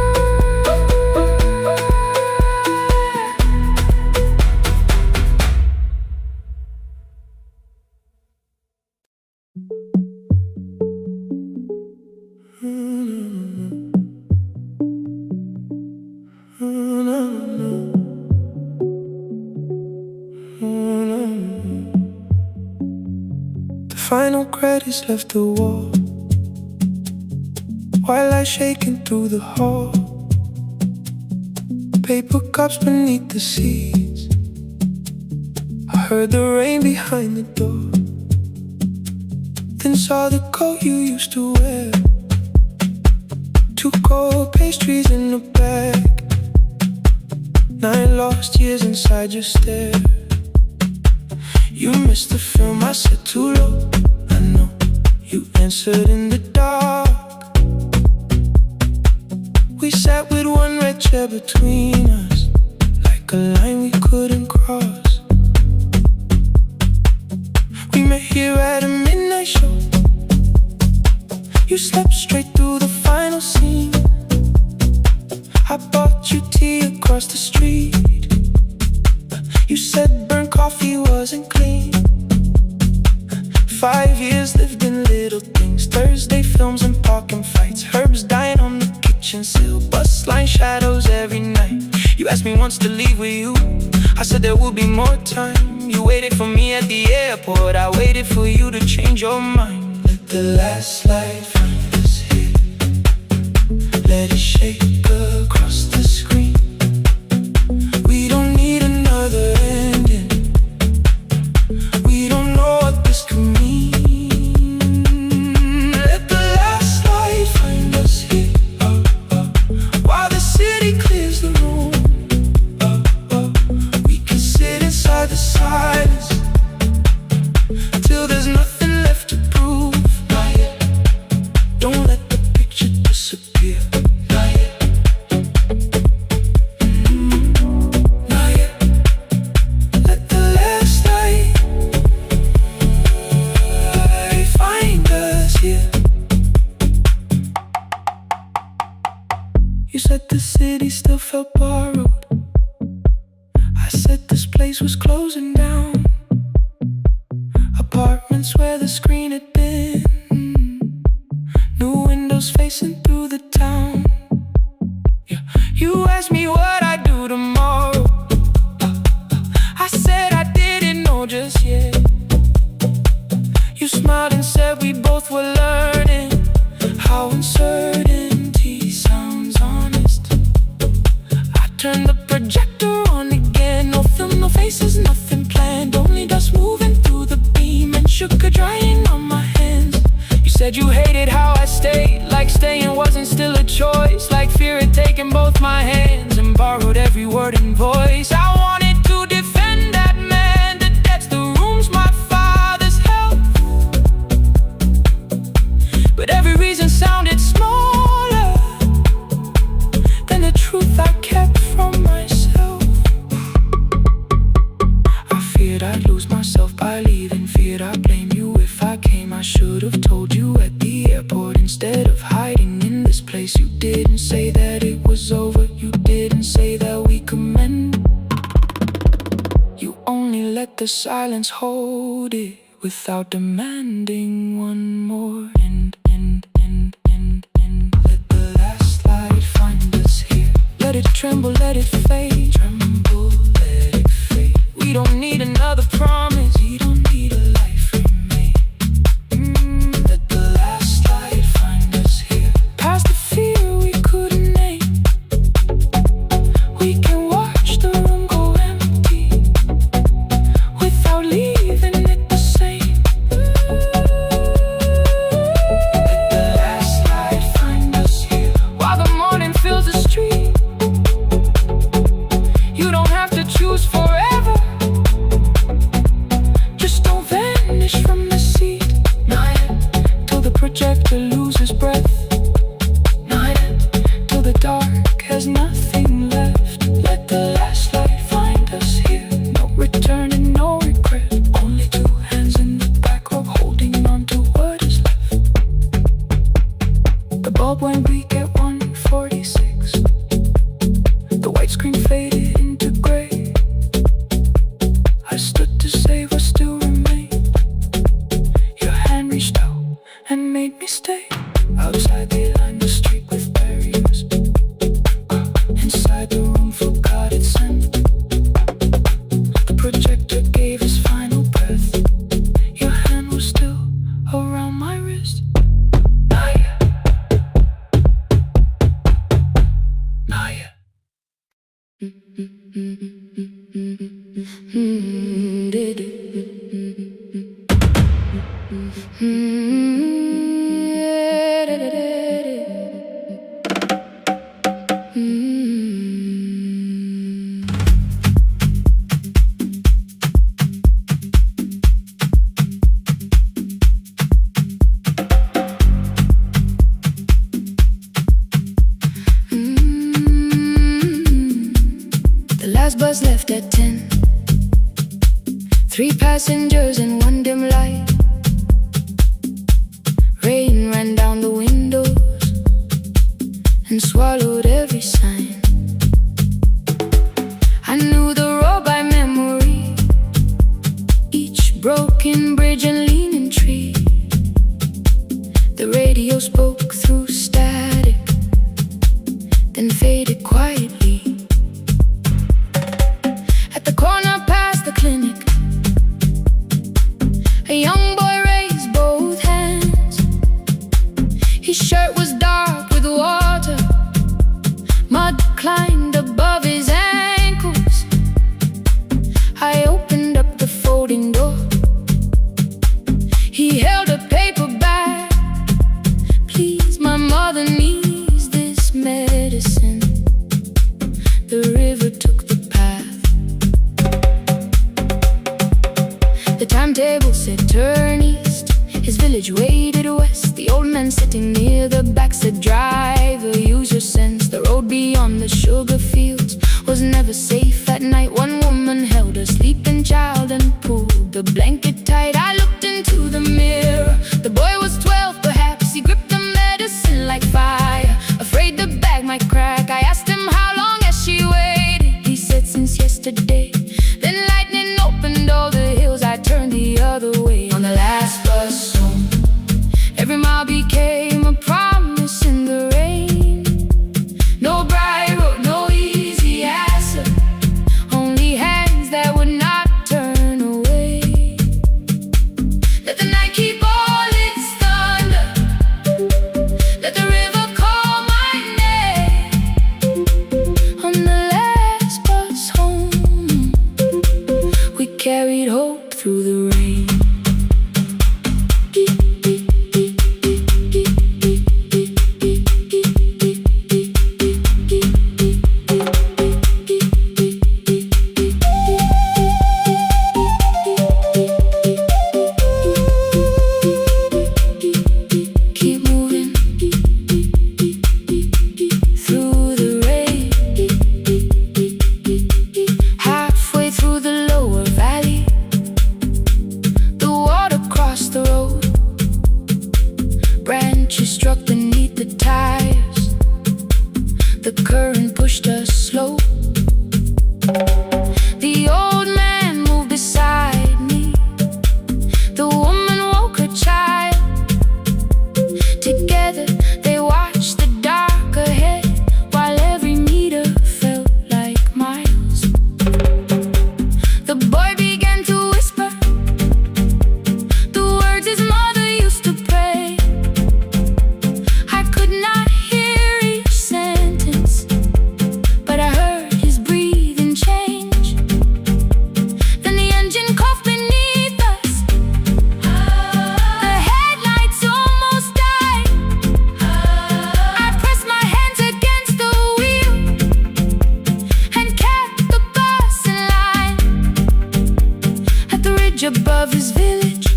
Final credits left the wall, while I shaking through the hall. Paper cups beneath the seats, I heard the rain behind the door. Then saw the coat you used to wear, 2 cold pastries in a bag, 9 lost years inside your stare. You missed the film, I said too low, I know. You answered in the dark. We sat with one red chair between us, like a line we couldn't cross. We met here at a midnight show. You slept straight through the final scene. I bought you tea across the street. You said burnt coffee wasn't clean. 5 years lived in little things, Thursday films and parking fights, herbs dying on the kitchen sill, bus line shadows every night. You asked me once to leave with you, I said there would be more time. You waited for me at the airport, I waited for you to change your mind. Let the last light find us here, let it shake across the screen. We don't need another ending, we don't know what this could mean. Let the last light find us here, while the city clears the room. We can sit inside the silence till there's nothing left to prove. Not yet. Don't let the picture disappear. Not yet. place was closing down. Apartments where the screen had been. New windows facing through the town. Yeah. You asked me what I'd do tomorrow. I said I didn't know just yet. You smiled and said we both were learning how uncertainty sounds honest. I turned the projector on again. No film, no faces, nothing planned. Only dust moving through the beam and sugar drying on my hands. You said you hated how I stayed, like staying wasn't still a choice, like fear had taken both my hands and borrowed every word and voice. I wanted to defend that man, the debts, the rooms my fathers held, but every reason sounded smaller than the truth I kept from myself. I feared I'd lose myself by leaving, feared I'd blame you if I came. I should have told you at the airport instead of hiding in this place. You didn't say that it was over, you didn't say that we could mend. You only let the silence hold it without demanding one more. Let the last light find us here. Let it tremble, let it fade. Tremble, let it fade. We don't need another promise. We don't need a life remade. Let the last light find us here. Past the fear we couldn't name. We can watch the room go empty without leaving it the same. Let the last light find us here. While the morning fills the street, you don't have to choose forever. Just don't vanish from the seat. Not yet, till the projector loses breath. Not yet, till the dark has nothing left. Let the last light find us here. No return and no regret. Only two hands in the back row holding on to what is left. The bulb went weak at 1:46. The white screen faded into gray. I stood to save what still remained. Your hand reached out and made me stay. Outside they lined the street with barriers. Inside the room forgot its scent. The projector gave his final breath. Your hand was still around my wrist. Not yet. Not yet. The last bus left at 10. 3 passengers and 1 dim light. Rain ran down the windows and swallowed every sign. I knew the road by memory, each broken bridge and leaning tree. The radio spoke through static, then faded quietly. At the corner past the clinic, a young boy raised both hands. His shirt was dark with water, mud climbed above his ankles. I opened up the folding door. He held a paper bag. Please, my mother needs this medicine. The river took the path. The timetable said turn east. His village waded west. The old man sitting near the back said driver, use your sense. The road beyond the sugar fields was never safe at night. One woman held a sleeping child and pulled the blanket tight. I looked into the mirror. The boy was 12 perhaps. He gripped the medicine like fire, afraid the bag might crack. I asked him how long has she waited. He said since yesterday. Then light through the rain. Above his village,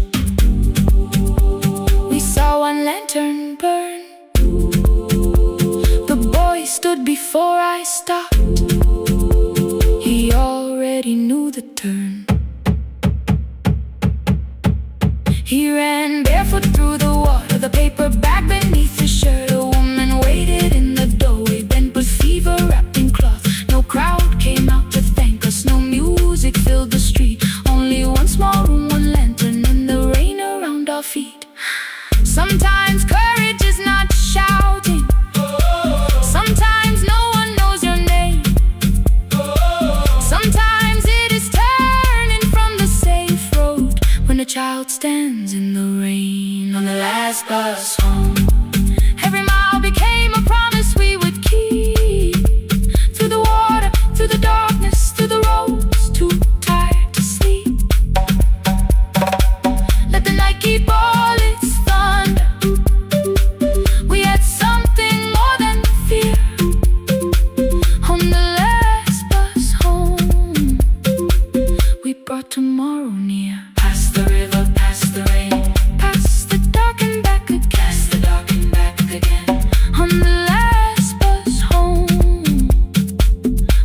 we saw one lantern burn. The boy stood before I stopped. He already knew the turn. He ran barefoot through the water, the paper bag beneath his shirt. A woman waited in the doorway, bent with fever, wrapped in cloth. No crowd came out to thank us, no music filled the street. Only one small room, one lantern, and the rain around our feet. Sometimes courage is not shouting. Sometimes no one knows your name. Sometimes it is turning from the safe road when a child stands in the rain on the last bus home. Every mile became a promise we would keep. Through the water, through the darkness, through the roads too tired to sleep. Let the night keep all its thunder. We had something more than fear. On the last bus home, we brought tomorrow near. Past the river, past the rain, past the dark and back again. Past the dark and back again. On the last bus home,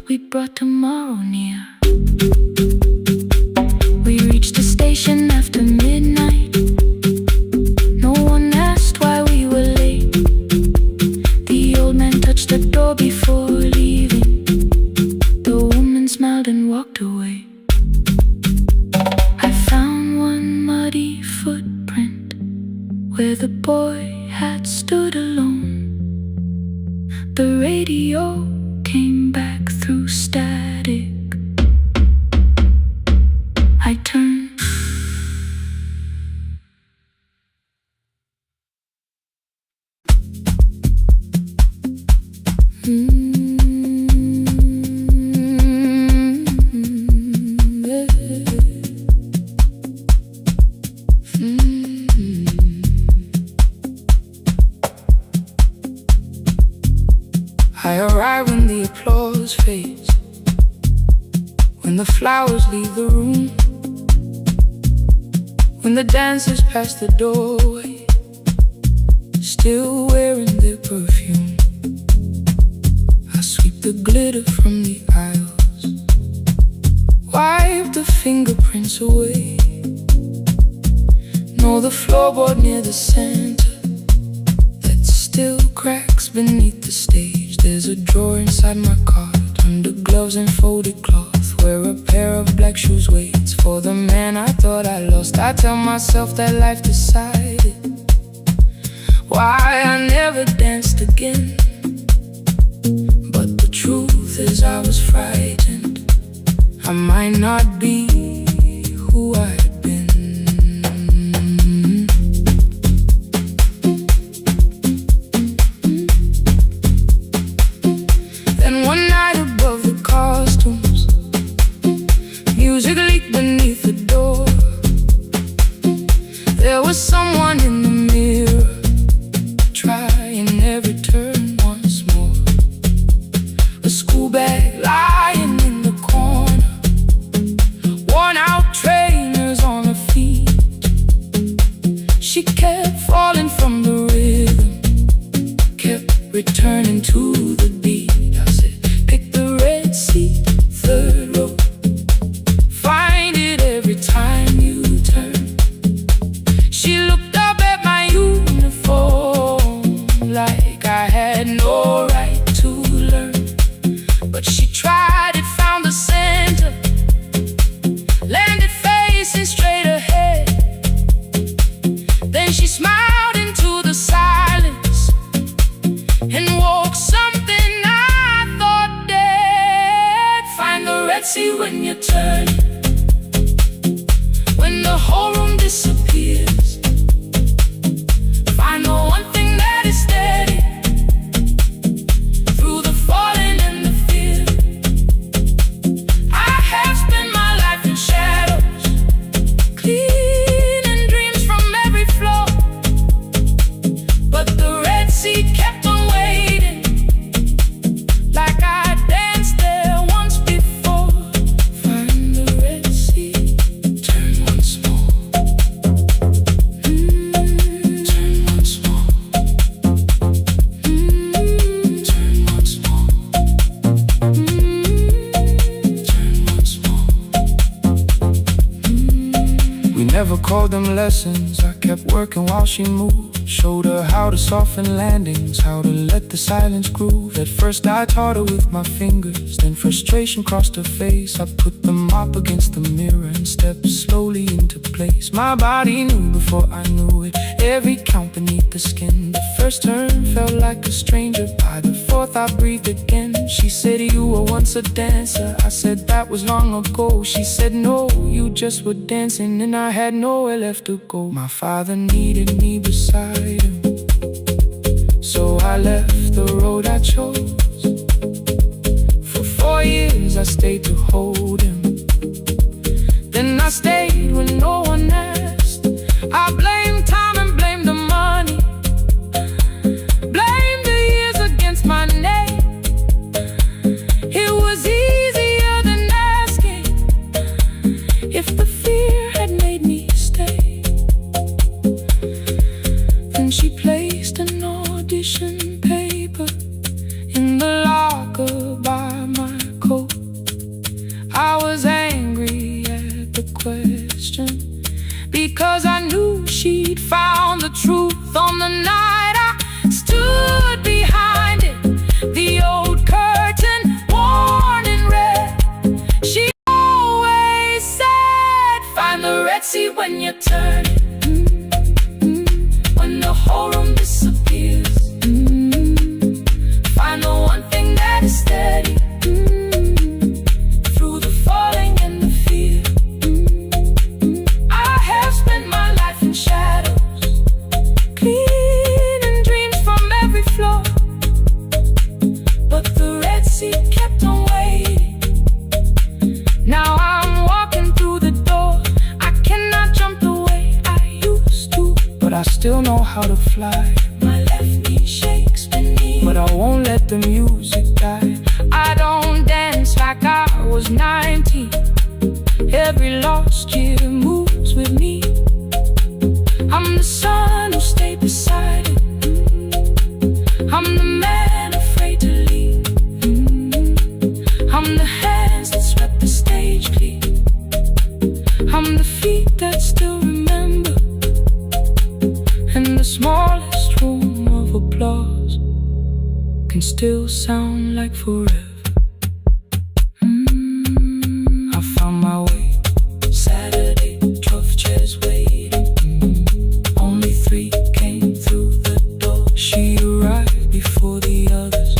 we brought tomorrow near. We reached the station after midnight. No one asked why we were late. The old man touched the door before leaving. The woman smiled and walked away. I found one muddy footprint where the boy had stood alone. The radio came back through static. I turned. I arrive when the applause fades, when the flowers leave the room, when the dancers pass the doorway, still wearing their perfume. I sweep the glitter from the aisles, wipe the fingerprints away. Know the floorboard near the center that still cracks beneath the stage. There's a drawer inside my cart, under gloves and folded cloth, where a pair of black shoes waits for the man I thought I lost. I tell myself that life decided why I never danced again. But the truth is I was frightened. I might not be who I had been. Then one night above the costumes, music leaked beneath the door. was someone in the mirror, trying every turn once more. A school bag lying in the corner, worn out trainers on her feet. She kept falling from the rhythm, kept returning to the beat. I said, pick the red seat, third row, find it every time you turn. She looked up at my uniform like I had no right to learn. But she tried it, found the center, landed facing straight ahead. Then she smiled into the silence and woke something I thought dead. Find the red sea when you turn, when the whole room disappears. Find the one thing that is steady through the falling and the fear. I have spent my life in shadows, cleaning dreams from every floor. But the red sea kept on waiting, like I danced there once before. Find the red sea, turn once more. Turn once more. Turn once more. Turn once more. We never called them lessons. I kept working while she moved, showed her how to soften landings, how to let the silence groove. At first I taught her with my fingers, then frustration crossed her face. I put the mop against the mirror and stepped slowly into place. My body knew before I knew it, every count beneath the skin. The first turn felt like a stranger, by the fourth I breathed again. She said, you were once a dancer. I said, that was long ago. She said, no, you just were dancing, and I had nowhere left to go. My father needed me beside him, so I left the road I chose. For 4 years I stayed to hold him, then I stayed when no one asked. I blamed time and blamed the money, blamed the years against my name. It was easier than asking if the fear had made me stay. Then she placed an audition paper in the locker by my coat. I was angry at the question, because I knew she'd found the truth on the night I stood behind it. The old curtain worn in red. She always said, find the red sea when you turn it, when the whole room disappears. Find the one thing that is steady through the falling and the fear. I have spent my life in shadows, cleaning dreams from every floor. But the red sea kept on waiting. Now I'm walking through the door. I cannot jump the way I used to, but I still know how to fly. My left knee shakes beneath, but I won't let the music die. I don't dance like I was 19. Every lost year moves with me. I'm the son who stayed beside it. I'm the man afraid to leave. I'm the hands that swept the stage clean. I'm the feet that still remember, and the smallest room of applause can still sound like forever. I found my way. Saturday, 12 chairs waiting. Only 3 came through the door. She arrived before the others,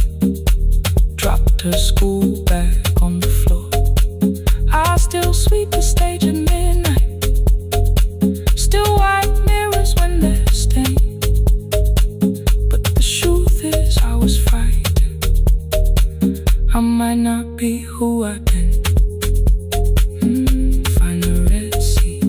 dropped her school bag on the floor. I still sweep the stage at midnight, still wipe mirrors when they're stained. But the truth is I was frightened. I might not be who I've been. Find the red sea.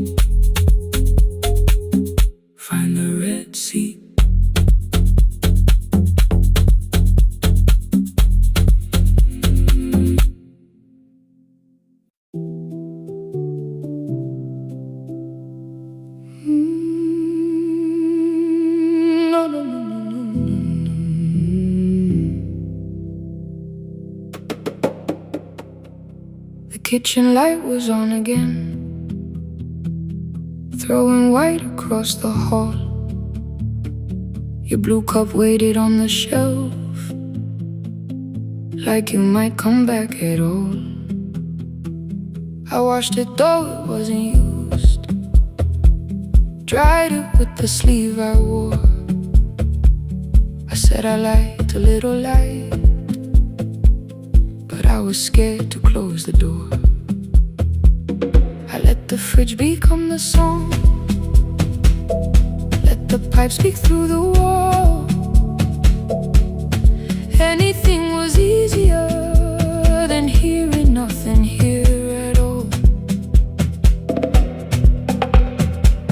kitchen light was on again, throwing white across the hall. Your blue cup waited on the shelf, like you might come back at all. I washed it though it wasn't used, dried it with the sleeve I wore. I said I liked a little light, but I was scared to close the door. I let the fridge become the song, let the pipe speak through the wall. Anything was easier than hearing nothing here at all.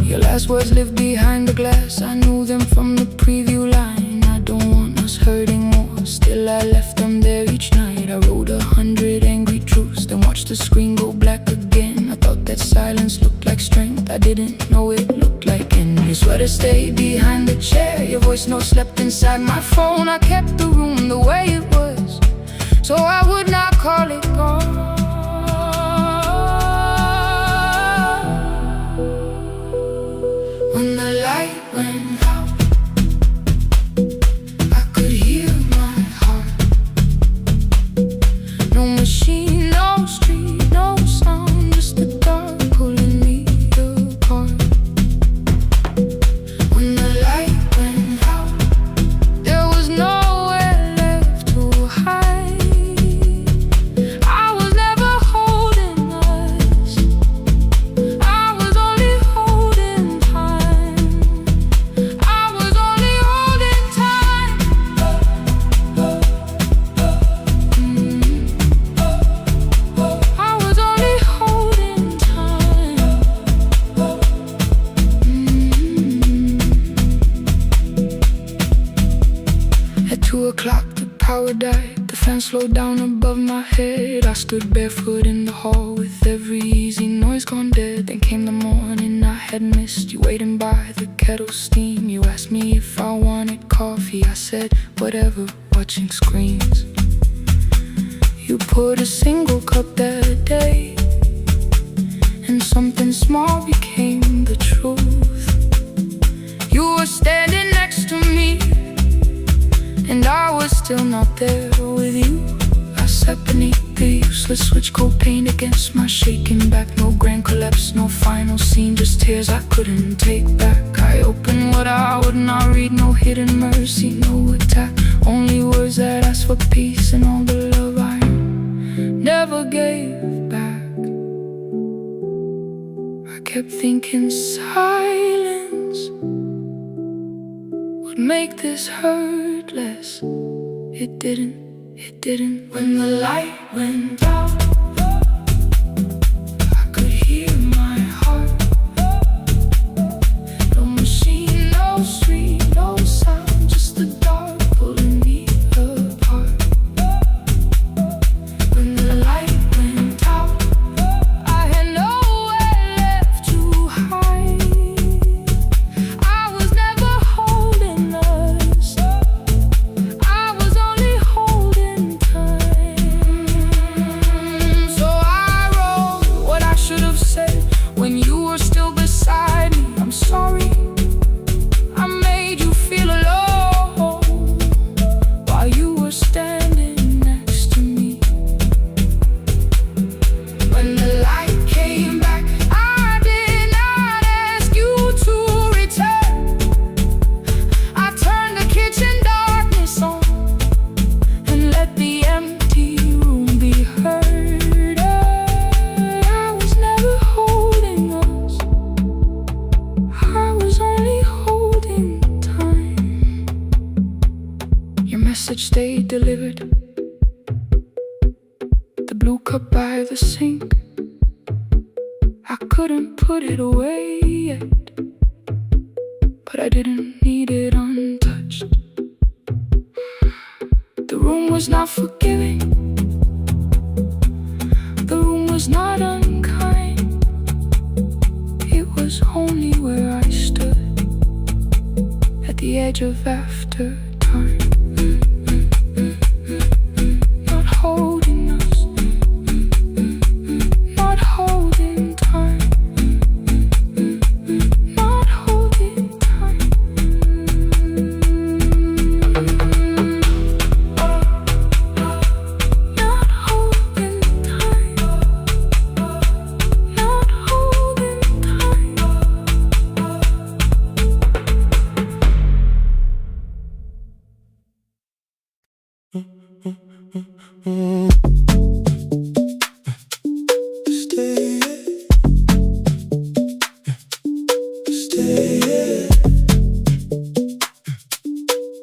Your last words lived behind the glass, I knew them from the preview line. I don't want us hurting more, still I left them there each night. I wrote 100 angry truths, then watched the screen go black again. I thought that silence looked like strength, I didn't know it looked like end. Your sweater stayed behind the chair, your voice note slept inside my phone. I kept the room the way it was, so I would not call it gone. When the light went out, I could hear my heart. No machine, no street, no sound, just the dark pulling me apart. When the light went out, there was nowhere left to hide. I was never holding us, I was only holding time. I was only holding time. I was only holding time. At 2 o'clock the power died, the fan slowed down above my head. I stood barefoot in the hall with every easy noise gone dead. Then came the morning I had missed, you waiting by the kettle steam. You asked me if I wanted coffee, I said whatever, watching screens. You poured a single cup that day, and something small became the truth. You were standing next to me, and I was still not there with you. I sat beneath the useless switch, cold paint against my shaking back. No grand collapse, no final scene, just tears I couldn't take back. I opened what I would not read, no hidden mercy, no attack, only words that asked for peace and all the love I never gave back. I kept thinking silence would make this hurt less. It didn't, it didn't. When the light went out, I could hear my heart. No machine, no street, no sound, just the dark pulling me apart. When the light went out, I had nowhere left to hide. I was never holding us, I was only holding time. So I wrote what I should have said when you were still beside me. I'm sorry, I made you feel alone while you were standing next to me. When the light came back, I did not ask you to return. I turned the kitchen darkness on and let the empty room be heard. I was never holding us, I was only holding time. Your message stayed delivered, the blue cup by the sink. I couldn't put it away yet, but I didn't need it untouched. The room was not forgiving, the room was not unkind. It was only where I stood at the edge of after time. Not holding us,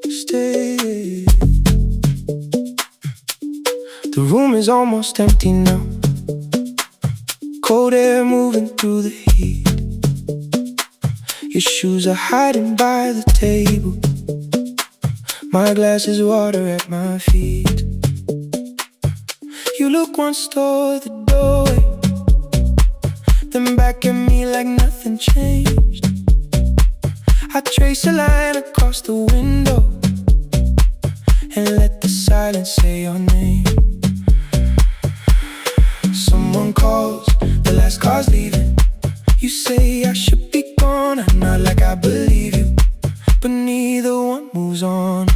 Stay. The room is almost empty now. Cold air moving through the heat. Your shoes are hiding by the table. My glass is water at my feet. You look once toward the doorway, then back at me like nothing changed. I trace a line across the window and let the silence say your name. Someone calls, the last car's leaving. You say I should be gone, I nod like I believe you, but neither one moves on.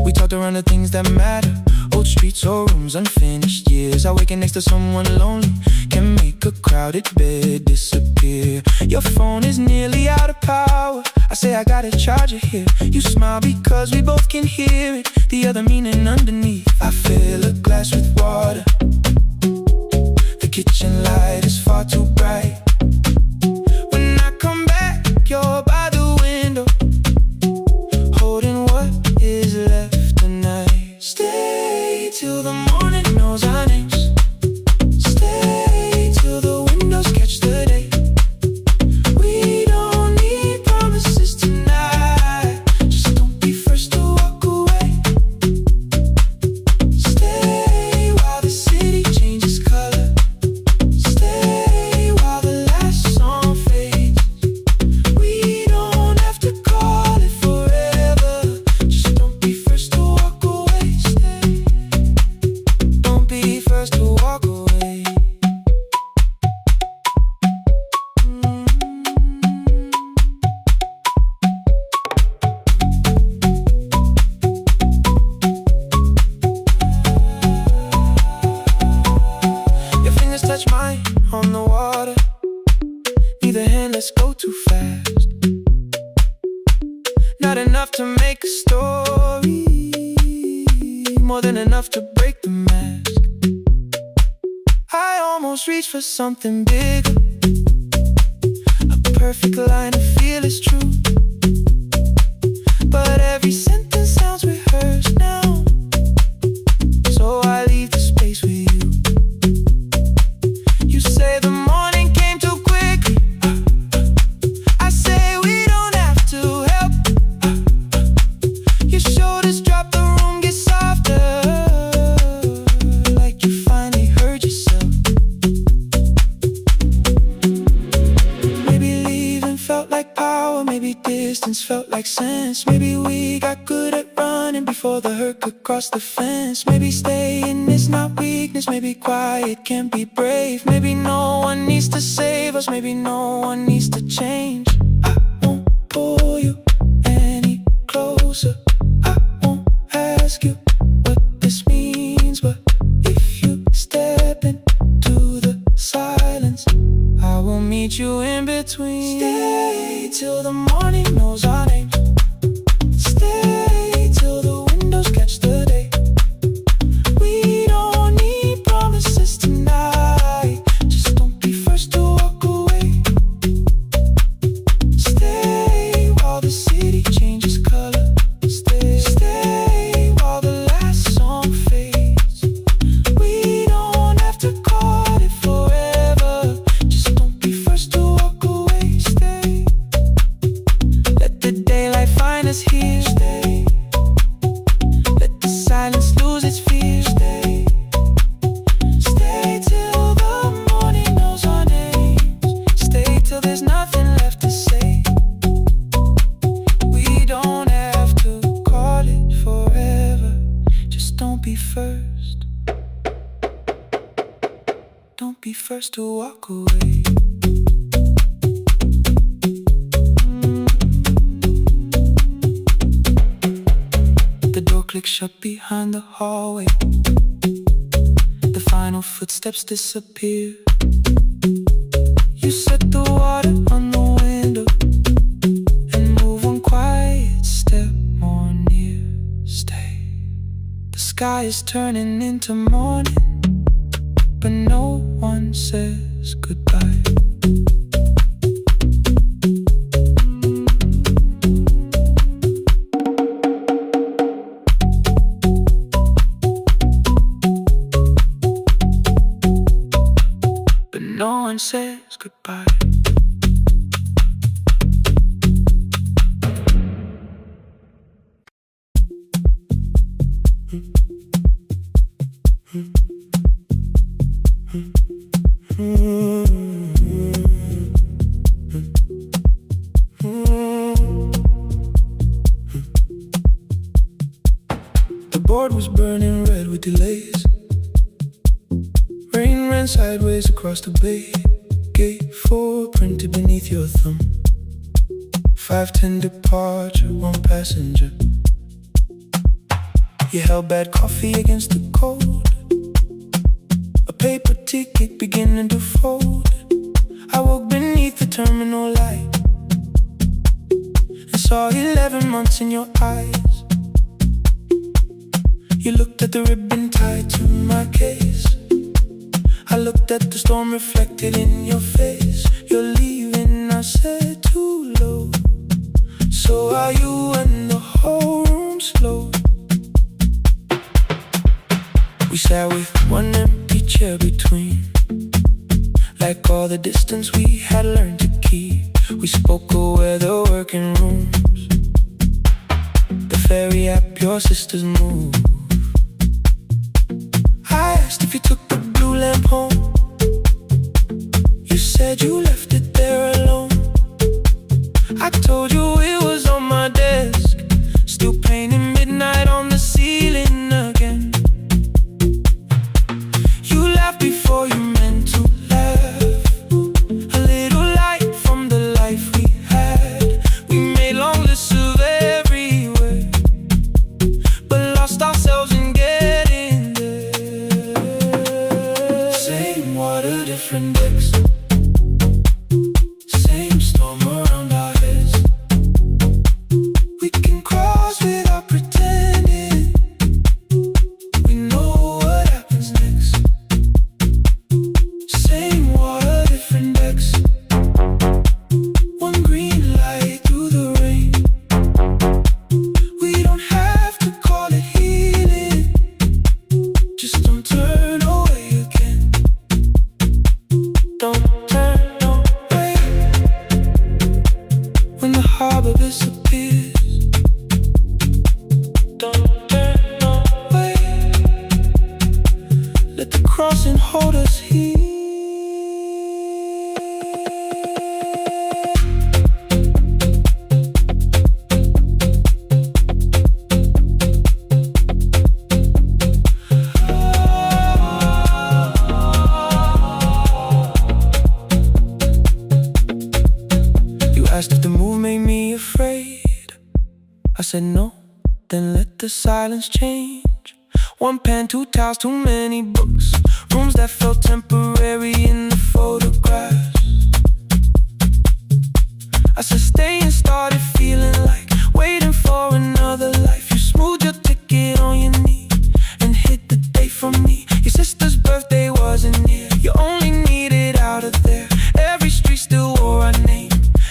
We talked around the things that matter, old streets or rooms, unfinished years. I waking next to someone lonely can make a crowded bed disappear. Your phone is nearly out of power. I say I gotta charge it here. You smile because we both can hear it, the other meaning underneath. I fill a glass with water. The kitchen light is far too bright. When I come back, you're by the window, holding what is left tonight. Stay till the morning knows our names. Stay till the windows catch the day. We don't need promises tonight. Just don't be first to walk away. Stay while the city changes color. Stay while the last song fades. We don't have to call it forever. Just don't be first to walk away. Stay. Don't be first to walk away. Your fingers touch mine on the water. Neither hand, let's go too fast. Not enough to make a story, more than enough to break the mask. I almost reach for something bigger, a perfect line of feel is true. But every sentence sounds rehearsed now, so I leave the space with you. You say the morning came too quickly. I say we don't have to help. Your shoulders drop, the room gets softer, like you finally heard yourself. Maybe leaving felt like power, maybe distance felt like sense. Maybe we got good at running before the hurt could cross the fence. Maybe staying is not weakness, maybe quiet can be brave. Maybe no one needs to save us, maybe no one needs to change. I won't pull you any closer. I won't ask you what this means, but if you step into the silence, I will meet you in between. Stay till the morning knows our names. Stay till the windows catch the day. We don't need promises tonight. Just don't be first to walk away. Stay while the city changes color. Stay while the last song fades. We don't have to call it forever. Just don't be first to walk away. Stay. Let the daylight find us here. Stay. Let the silence lose its fear. Stay. Stay till the morning knows our names. Stay till there's nothing left to say. We don't have to call it forever. Just don't be first. Don't be first to walk away. The door clicks shut behind the hallway. The final footsteps disappear. You set the water on the window and move one quiet step more near. Stay. The sky is turning into morning. but no one says goodbye. But no one says goodbye. The board was burning red with delays. Rain ran sideways across the bay. Gate 4 printed beneath your thumb. 5:10 departure, 1 passenger. You held bad coffee against the cold. A paper ticket beginning to fold. I woke beneath the terminal light and saw 11 months in your eyes. You looked at the ribbon tied to my case. I looked at the storm reflected in your face. You're leaving, I said, too low. So are you, and the whole room slowed. We sat with one empty chair between, like all the distance we had learned to keep. We spoke of weather, working rooms, the ferry app, your sister's move. I asked if you took the blue lamp home. You said you left it there alone. I told you it was on my desk, still painting midnight on the ceiling again. You laughed before you meant to laugh. A little light from the life we had. We made long lists of everywhere, but lost ourselves in getting there. Same water, different decks. Same storm around our heads. We can cross without pretending. We know what happens next. Same water, different decks. One green light through the rain. We don't have to call it healing. Just don't turn away again. Don't turn away. When the harbor disappears, don't turn away. Let the crossing hold us here. You asked if the move made me afraid. I said no, then let the silence change. One pen, 2 towels, too many books. Rooms that felt temporary in the photographs. I said stay and started feeling like waiting for another life. You smoothed your ticket on your knee and hid the date from me. Your sister's birthday wasn't near. You only needed out of there. Every street still wore our name.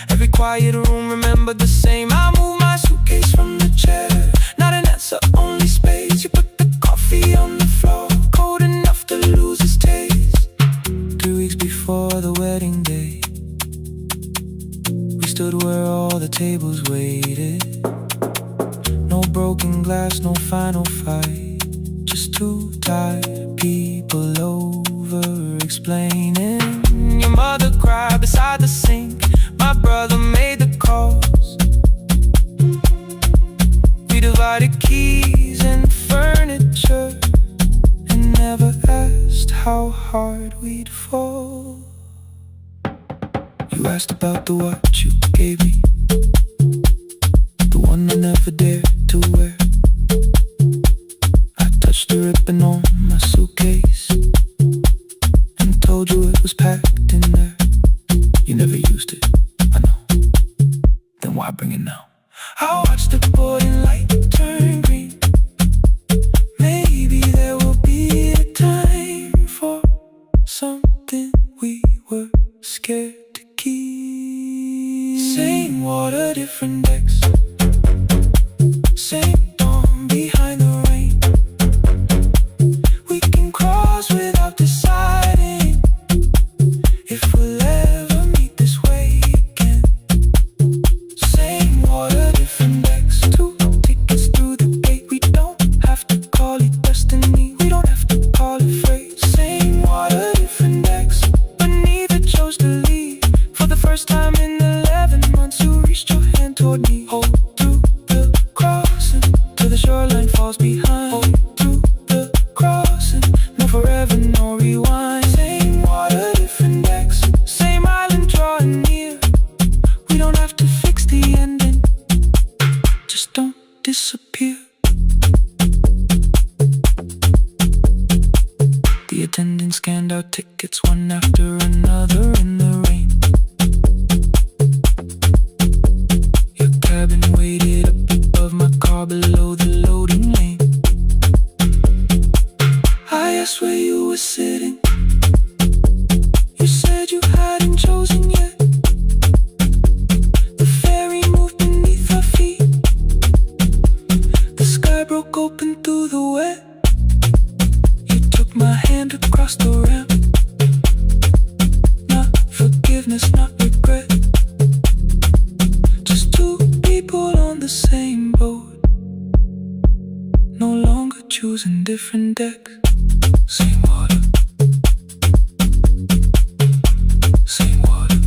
Every quiet room remembered the same. I moved my suitcase from the chair. Not an answer, only space. You put the coffee on the floor, cold enough to lose its taste. 3 weeks before the wedding day, we stood where all the tables waited. No broken glass, no final fight. Just 2 tired people over explaining. Your mother cried beside the sink. My brother made the calls. We divided keys and furniture and never asked how hard we'd fall. You asked about the watch you gave me, the one I never dared to wear. I touched the ribbon on my suitcase and told you it was packed in there. You never used it, I know. Then why bring it now? I watched the boarding light turn green. Maybe there will be a time for The attendants scanned our tickets one after another in the rain. Your cabin waited up above my car below the loading lane. I asked where you were sitting. You said you hadn't chosen yet. The ferry moved beneath our feet. The sky broke open through the wet. You took my hand across the ramp. Not forgiveness, not regret. Just two people on the same boat, no longer choosing different decks. Same water, same water.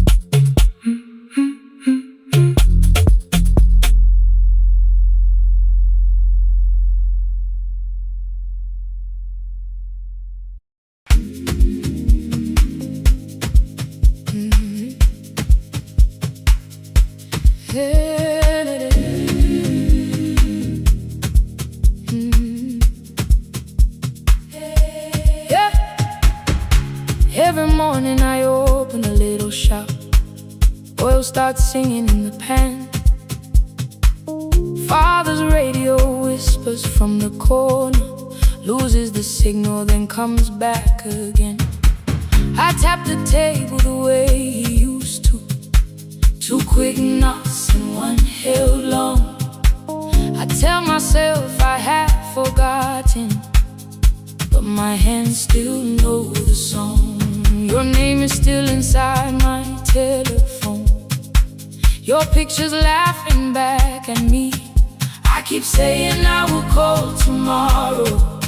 Every morning I open a little shop. Oil starts singing in the pan. Father's radio whispers from the corner, loses the signal, then comes back again. I tap the table the way he used to. Two quick knocks and one held long. I tell myself I have forgotten, but my hands still know the song. Your name is still inside my telephone. Your picture's laughing back at me. I keep saying I will call tomorrow,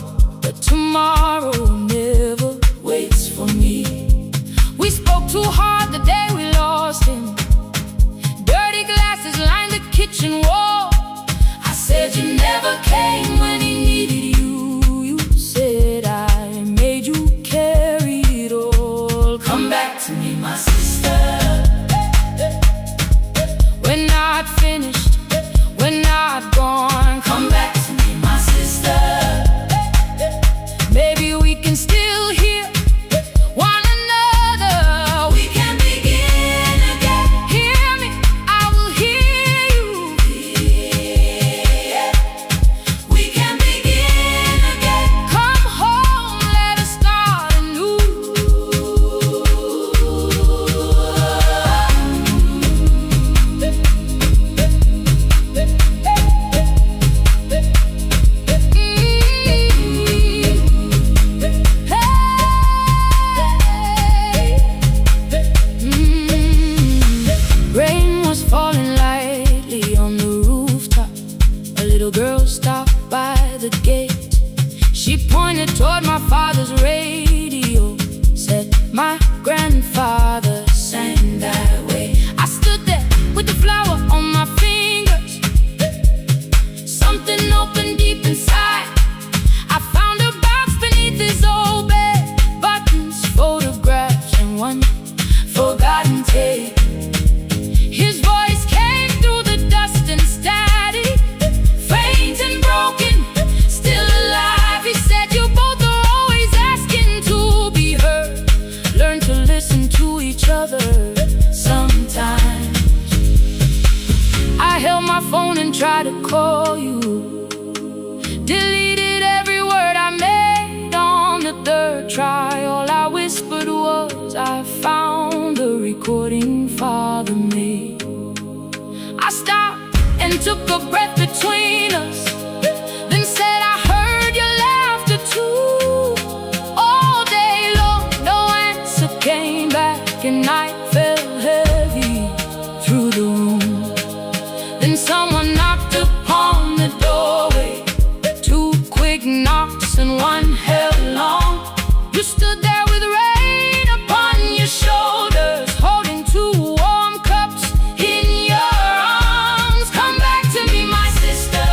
but tomorrow never waits for me. We spoke too hard the day we lost him. Dirty glasses lined the kitchen wall. I said you never came when he needed you. You said I made you carry it all. Come back to me, my sister. We're not finished, we're not gone. Come back to me, my sister. Maybe we can still hear one another. We can begin again. Hear me, I will hear you. Yeah. We can begin again. Come home, let us start anew. Rain was falling lightly on the rooftop. A little girl stopped by the gate. She pointed toward my father's radio, said my grandfather sang that way. I stood there with the flower on my fingers. Something opened deep inside. I found a box beneath his old bed, buttons, photographs, and one forgotten tape. His voice came through the dust and static, faint and broken, still alive. He said you both are always asking to be heard. Learn to listen to each other sometimes. I held my phone and tried to call you, deleted every word I made on the third try. All I whispered was I found the recording Father made. I stopped and took a breath between us, then said I heard your laughter too. All day long, no answer came back, and night fell heavy through the room. Then someone knocked upon the doorway. Two quick knocks and one held long. You stood there with rain upon your shoulders, holding two warm cups in your arms. Come back to me, my sister.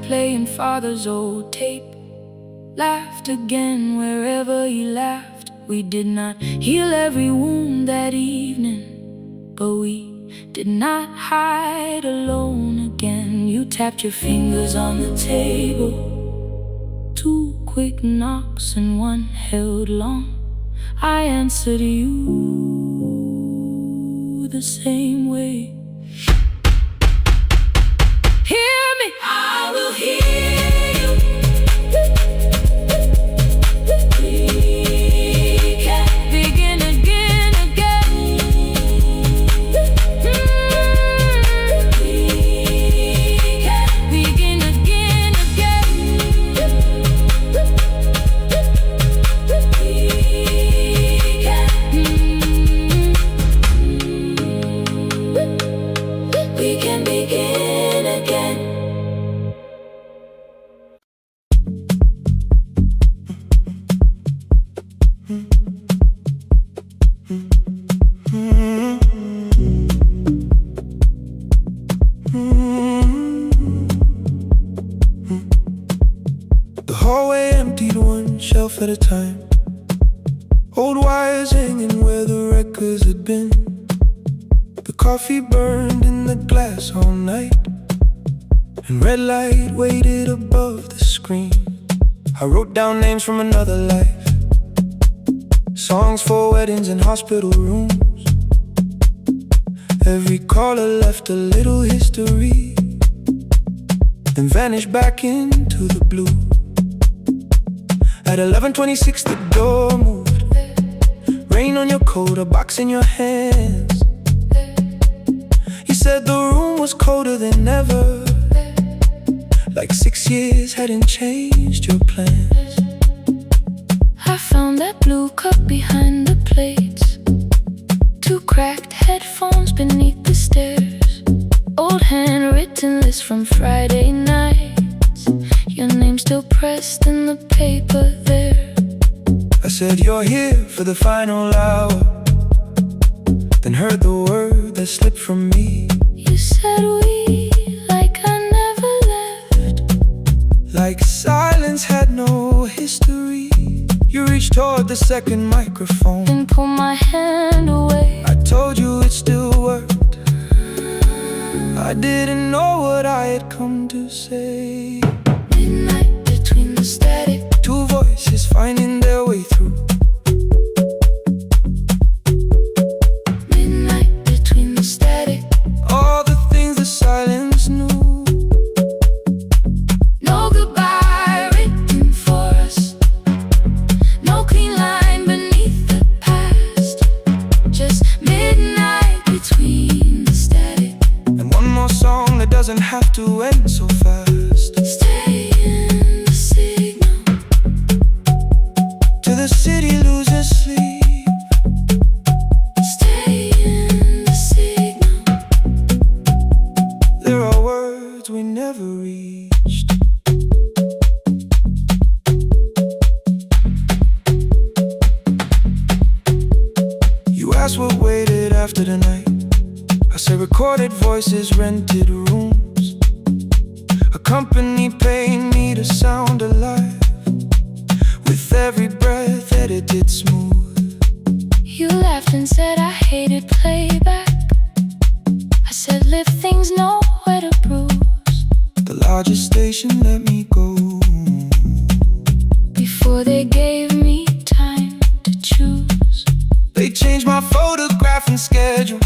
playing father's old tape. Laughed again wherever he laughed. We did not heal every wound that evening, but we did not hide alone again. You tapped your fingers on the table, 2 quick knocks and 1 held long. I answered you the same way. Hear me, I will hear you. We can begin again, again. We can begin again, again. We can begin again. The hallway emptied 1 shelf at a time. Old wires hanging where the records had been. The coffee burned in the glass all night, and red light waited above the screen. I wrote down names from another life, songs for weddings and hospital rooms. Every caller left a little history, then vanished back into the blue. At 11:26 the door moved. Rain on your coat, a box in your hands. You said the room was colder than ever, like 6 years hadn't changed your plans. I found that blue cup behind the plates, 2 cracked headphones beneath the stairs, old handwritten list from Friday nights, your name still pressed in the paper there. I said you're here for the final hour, then heard the word that slipped from me. You said we, like I never left, like silence had no history. You reached toward the second microphone, then pulled my hand away. I told you it still worked. I didn't know what I had come to say. Midnight between the static, 2 voices finding their way through. midnight between the static. All the things the silence knew. No goodbye written for us, no clean line beneath the past, just midnight between the static. And 1 more song that doesn't have to end so fast. Stay in the signal Till the city loses sleep. Stay in the signal. There are words we never reached. You asked what waited after the night. I said recorded voices, rented rooms. A company paying me to sound alive, with every breath edited smooth. You laughed and said I hated playback. I said live things nowhere to bruise. The largest station let me go. Before they gave me time to choose, They changed my photograph and schedule,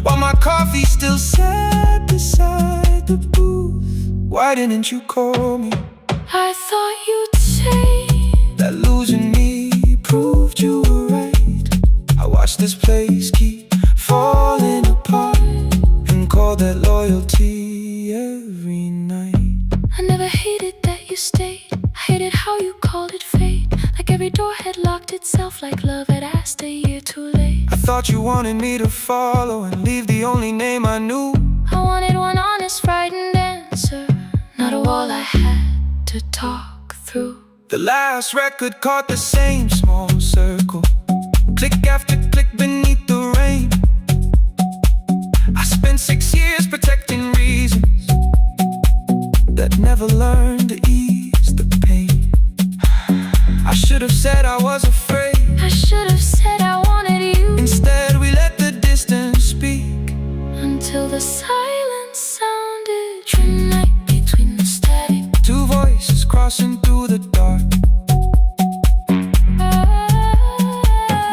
while my coffee still sat beside the booth. Why didn't you call me? I thought you'd say That losing me proved you were right. I watched this place keep falling apart, and called that loyalty every night. I never hated that you stayed. I hated how you called it fate, like every door had locked itself, like love had asked a year too late. I thought you wanted me to follow and leave the only name I knew. I wanted one honest, frightened answer, not a wall I had to talk through. The last record caught the same small circle, click after click beneath the rain. I spent 6 years protecting reasons that never learned to ease the pain. I should have said I was afraid. I should have said I wanted you. Instead we let the distance speak, until the silence sounded. Midnight between the static. Two voices crossing through the dark.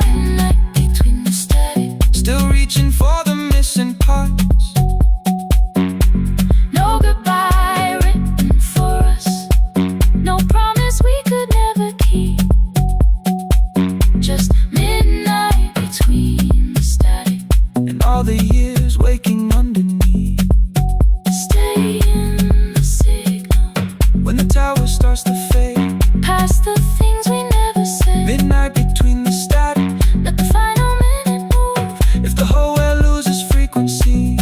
Midnight between the static. Still reaching for the missing parts. No goodbye written for us. No promise we could never keep. Just midnight between the static. And all the years waking underneath. Stay in the signal. When the tower starts to fade. Past the things we never said. Midnight between the static. Let the final minute move. If the whole world loses frequency,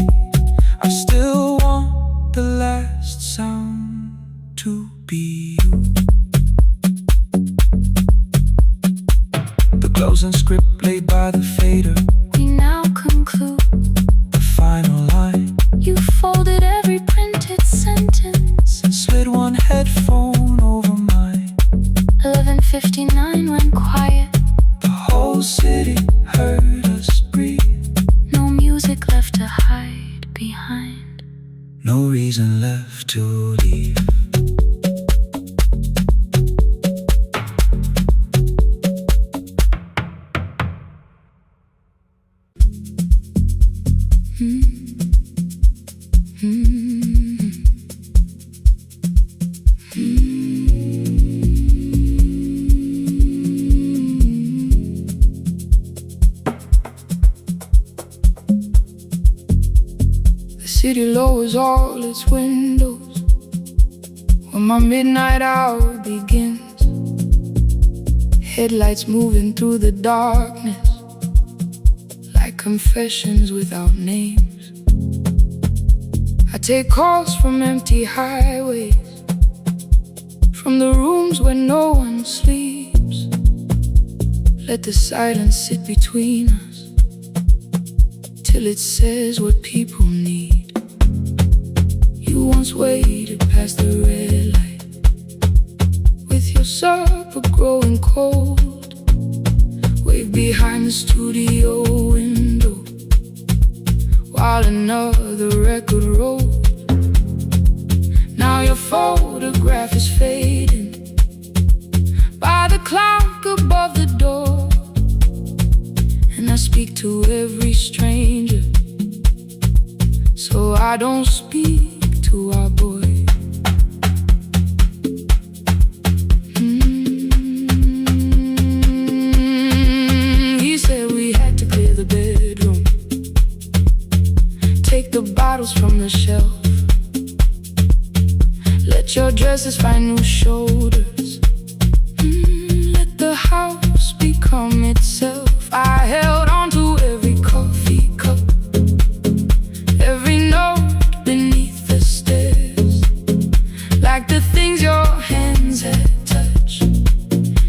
I still want the last sound to be you. The closing script played by the fader. We now conclude. The final line. You folded every printed sentence. And slid one headphone over mine. 11:59 went quiet. The whole city heard us breathe. No music left to hide behind. No reason left to leave. The city lowers all its windows when my midnight hour begins. Headlights moving through the darkness like confessions without names. I take calls from empty highways, from the rooms where no one sleeps. Let the silence sit between us till it says what people need. You once waited past the red light with your supper growing cold. Waved behind the studio window while another record rolled. Now your photograph is fading by the clock above the door. And I speak to every stranger, so I don't speak to our boy. He said we had to clear the bedroom, take the bottles from the shelf, let your dresses find new shoulders, let the house become itself. I held on to every coffee cup, every note beneath the stairs, like the things your hands had touched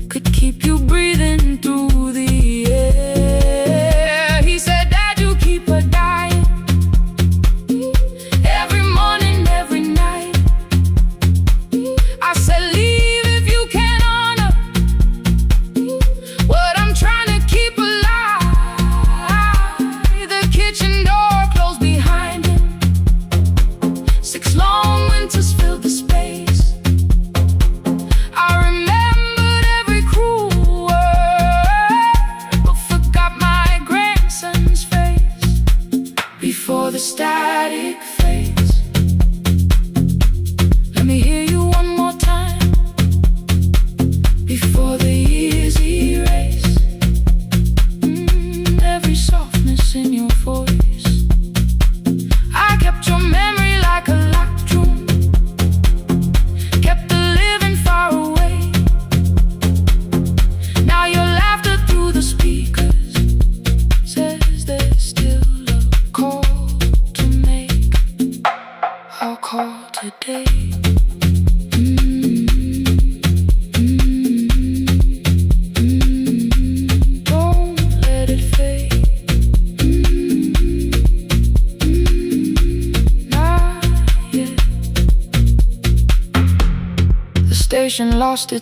could keep you breathing through the air. He said, Dad, you keep her dying every morning, every night. I said, leave frustration lost its